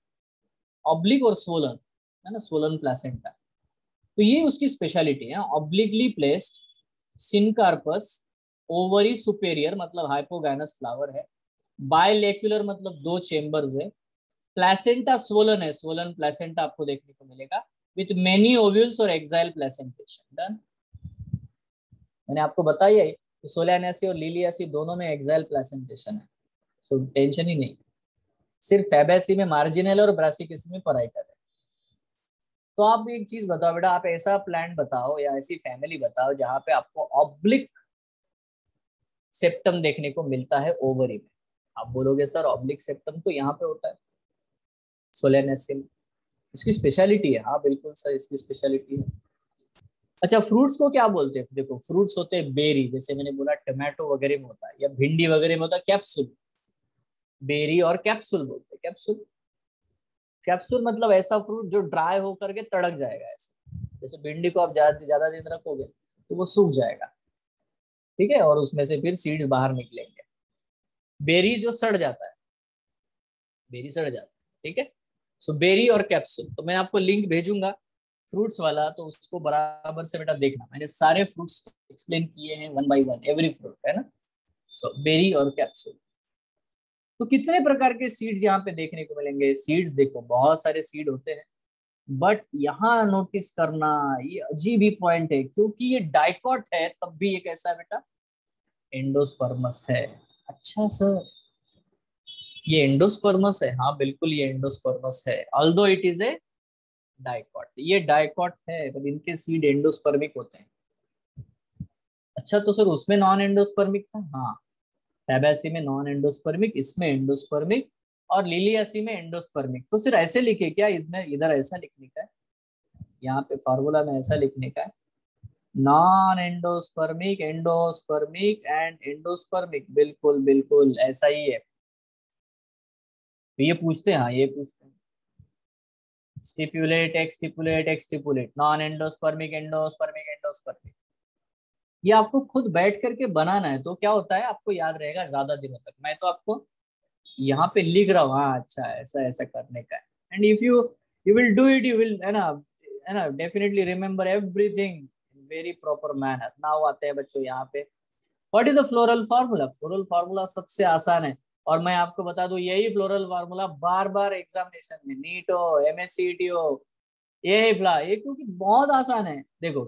ऑब्लिक और सोलन, है ना, सोलन प्लेसेंटा। तो ये उसकी स्पेशलिटी है, obliquely placed, syncarpous, ovary superior मतलब हाइपोगाइनस फ्लावर है, बायलेक्युलर मतलब 2 चेम्बर्स है, प्लेसेंटा स्वोलन है, स्वोलन प्लेसेंटा आपको देखने को मिलेगा, विथ मेनी ओव्यूल्स और एक्साइल प्लेसेंटेशन। डन। मैंने आपको बताया ही सोलैनेसी और लिलियासी दोनों में एक्साइल प्लेसेंटेशन है, सो टेंशन ही नहीं। सिर्फ फैबेसी में मार्जिनल और ब्रासिकसी में पराइटर है। तो आप एक चीज बताओ बेटा, आप ऐसा प्लांट बताओ या ऐसी फैमिली बताओ जहां पे आपको ऑब्लिक सेप्टम देखने को मिलता है ओवरी में। आप बोलोगे सर ऑब्लिक सेप्टम तो यहाँ पे होता है सोलेनेसी में, इसकी स्पेशलिटी है। हाँ बिल्कुल सर, इसकी स्पेशलिटी है। अच्छा फ्रूट्स को क्या बोलते हैं? देखो फ्रूट्स होते हैं बेरी, जैसे मैंने बोला टमाटो वगैरह में होता है, या भिंडी वगैरह में होता है कैप्सूल। बेरी और कैप्सूल बोलते हैं, कैप्सूल। कैप्सूल मतलब ऐसा फ्रूट जो ड्राई होकर के तड़क जाएगा ऐसे, जैसे भिंडी को आप ज्यादा दिन रखोगे तो वो सूख जाएगा, ठीक है, और उसमें से फिर सीड्स बाहर निकलेंगे। बेरी जो सड़ जाता है, बेरी सड़ जाता है, ठीक है। सो बेरी और कैप्सूल, तो मैं आपको लिंक भेजूंगा फ्रूट्स वाला, तो उसको बराबर से बेटा देखना। मैंने सारे फ्रूट्स एक्सप्लेन किए हैं 1 बाय 1, एवरी फ्रूट, है ना। सो बेरी और कैप्सूल। तो कितने प्रकार के सीड्स यहाँ पे देखने को मिलेंगे? सीड्स देखो बहुत सारे सीड होते हैं, बट यहाँ नोटिस करना ये अजीब ही पॉइंट है, क्योंकि ये डाइकॉट है तब भी ये कैसा है बेटा? एंडोस्पर्मस है। अच्छा सर ये एंडोस्पर्मस है? हाँ बिल्कुल ये एंडोस्पर्मस है, although it is a dicot. ये डाइकॉट है पर इनके सीड एंडोस्पर्मिक होते हैं। अच्छा तो सर उसमें नॉन एंडोस्पर्मिक था? हाँ, फैबेसी में नॉन एंडोस्पर्मिक, इसमें एंडोस्पर्मिक, और लिलियासी में एंडोस्पर्मिक। तो सिर्फ ऐसे लिखे क्या? इधर ऐसा लिखने का है, यहाँ पे फार्मूला में ऐसा लिखने का है, non endospermic, endospermic and endospermic, बिल्कुल बिल्कुल ऐसा ही है। तो ये पूछते हैं, हाँ ये पूछते हैं, stipulate exstipulate exstipulate, non endospermic endospermic endospermic. ये आपको खुद बैठ करके बनाना है, तो क्या होता है आपको याद रहेगा ज्यादा दिनों तक। मैं तो आपको यहाँ पे लिख रहा हूँ, हाँ अच्छा ऐसा ऐसा करने का है। And if you you will do it, you will है ना definitely remember everything in very proper manner. Now आते हैं बच्चों यहाँ पे, what is the floral formula? Floral formula सबसे आसान है, और मैं आपको बता दूं यही फ्लोरल फार्मूला बार बार एग्जामिनेशन में, नीट हो, MSCT हो, ये क्योंकि बहुत आसान है। देखो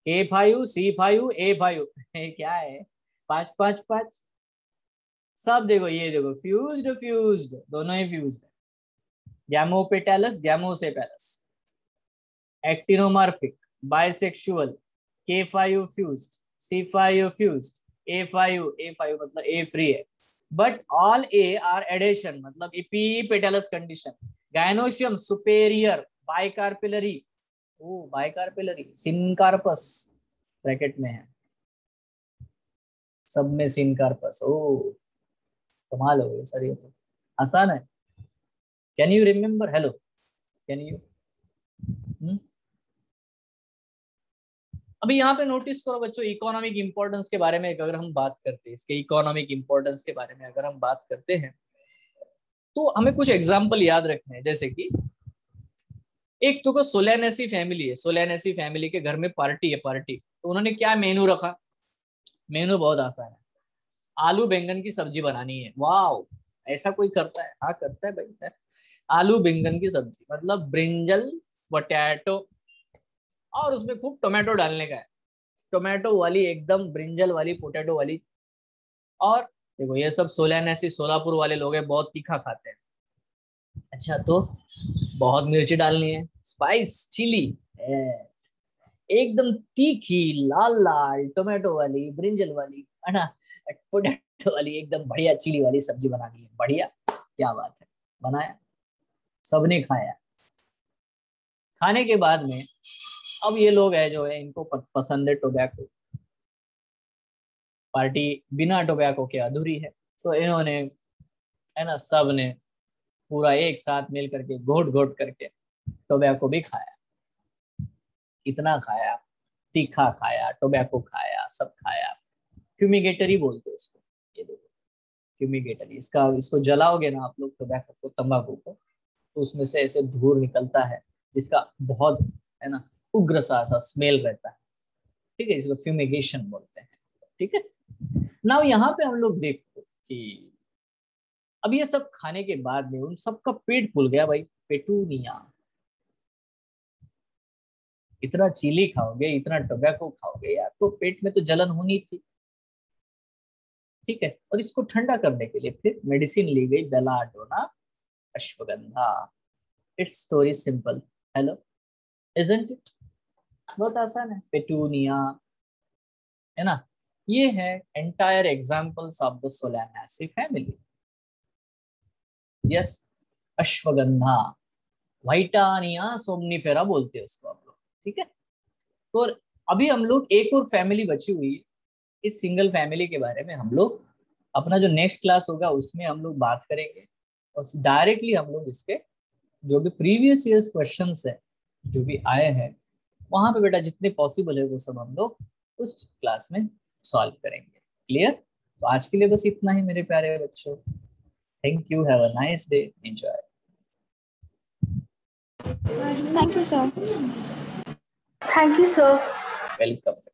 A5 C5 A5 क्या है, 5 5 5 सब। देखो ये देखो फ्यूज्ड दोनों ही फ्यूज्ड है, gamopetalous gamosepalous, actinomorphic bisexual, K5 fused, C5 fused, A5 मतलब A फ्री है, but all A are adhesion मतलब epipetalous condition. Gynoecium superior bicarpellary, oh bicarpellary, syncarpous bracket में है, सब में सिनकार्पस। ओ कमाल हो गई सर, ये तो आसान है। Can you remember? Hello, can you? अभी यहाँ पे नोटिस करो बच्चों, इकोनॉमिक इंपॉर्टेंस के बारे में अगर हम बात करते हैं, इसके इकोनॉमिक इंपॉर्टेंस के बारे में अगर हम बात करते हैं, तो हमें कुछ एग्जांपल याद रखने हैं। जैसे कि एक तो सोलेनेसी फैमिली है, सोलेनेसी फैमिली के घर में पार्टी है, पार्टी, तो उन्होंने क्या मेनू रखा? मेनू बहुत आसान है, आलू बैंगन की सब्जी बनानी है। वाओ, ऐसा कोई करता है? हाँ करता है भाई, आलू बैंगन की सब्जी मतलब ब्रिंजल पोटैटो, और उसमें खूब टोमेटो डालने का है, टोमेटो वाली एकदम ब्रिंजल वाली पोटैटो वाली। और देखो ये सब सोलानेसी सोलापुर वाले लोग हैं, बहुत तीखा खाते हैं। अच्छा, तो बहुत मिर्ची डालनी है, स्पाइस चिली, एकदम तीखी लाल लाल टोमेटो वाली ब्रिंजल वाली है ना, पोटैटो वाली एकदम बढ़िया चिली वाली सब्जी बनानी है। बढ़िया, क्या बात है, बनाया, सबने खाया। खाने के बाद में अब ये लोग है जो है, इनको पसंद है टोबैको, पार्टी बिना टोबैको के अधूरी है, तो इन्होंने है ना सब ने पूरा एक साथ मिल करके घोट घोट करके टोबैको भी खाया। इतना खाया, तीखा खाया, टोबैको खाया, सब खाया। फ्यूमिगेटरी बोलते हैं उसको, ये देखो फ्यूमिगेटरी, इसको जलाओगे ना आप लोग टोबैको को, तंबाकू को, तो उसमें से ऐसे धूर निकलता है जिसका बहुत है ना उग्र सा स्मेल रहता है। ठीक है, इसको फ्यूमिगेशन बोलते हैं। ठीक है, नाउ यहाँ पे हम लोग देखो कि अब ये सब खाने के बाद में उन सबका पेट फूल गया भाई, पेटूनिया। इतना चिली खाओगे, इतना टोबैको खाओगे यार, तो पेट में तो जलन होनी थी। ठीक है, और इसको ठंडा करने के लिए फिर मेडिसिन ली गई, belladonna ashwagandha. It's story simple, hello, isn't it? बहुत आसान है, पेटूनिया है ना। ये है entire examples of the Solanaceae family. Yes, ashwagandha, Withania somnifera बोलते हैं उसको आप लोग। ठीक है, तो अभी हम लोग एक और फैमिली बची हुई है, इस सिंगल फैमिली के बारे में हम लोग अपना जो नेक्स्ट क्लास होगा उसमें हम लोग बात करेंगे, और डायरेक्टली हम लोग इसके जो भी प्रीवियस ईयर्स क्वेश्चंस है जो भी आए हैं वहां पे बेटा जितने पॉसिबल है वो सब हम लोग उस क्लास में सॉल्व करेंगे। क्लियर? तो आज के लिए बस इतना ही मेरे प्यारे बच्चों। Thank you, have a nice day, enjoy. Thank you, sir. Thank you, sir. Welcome.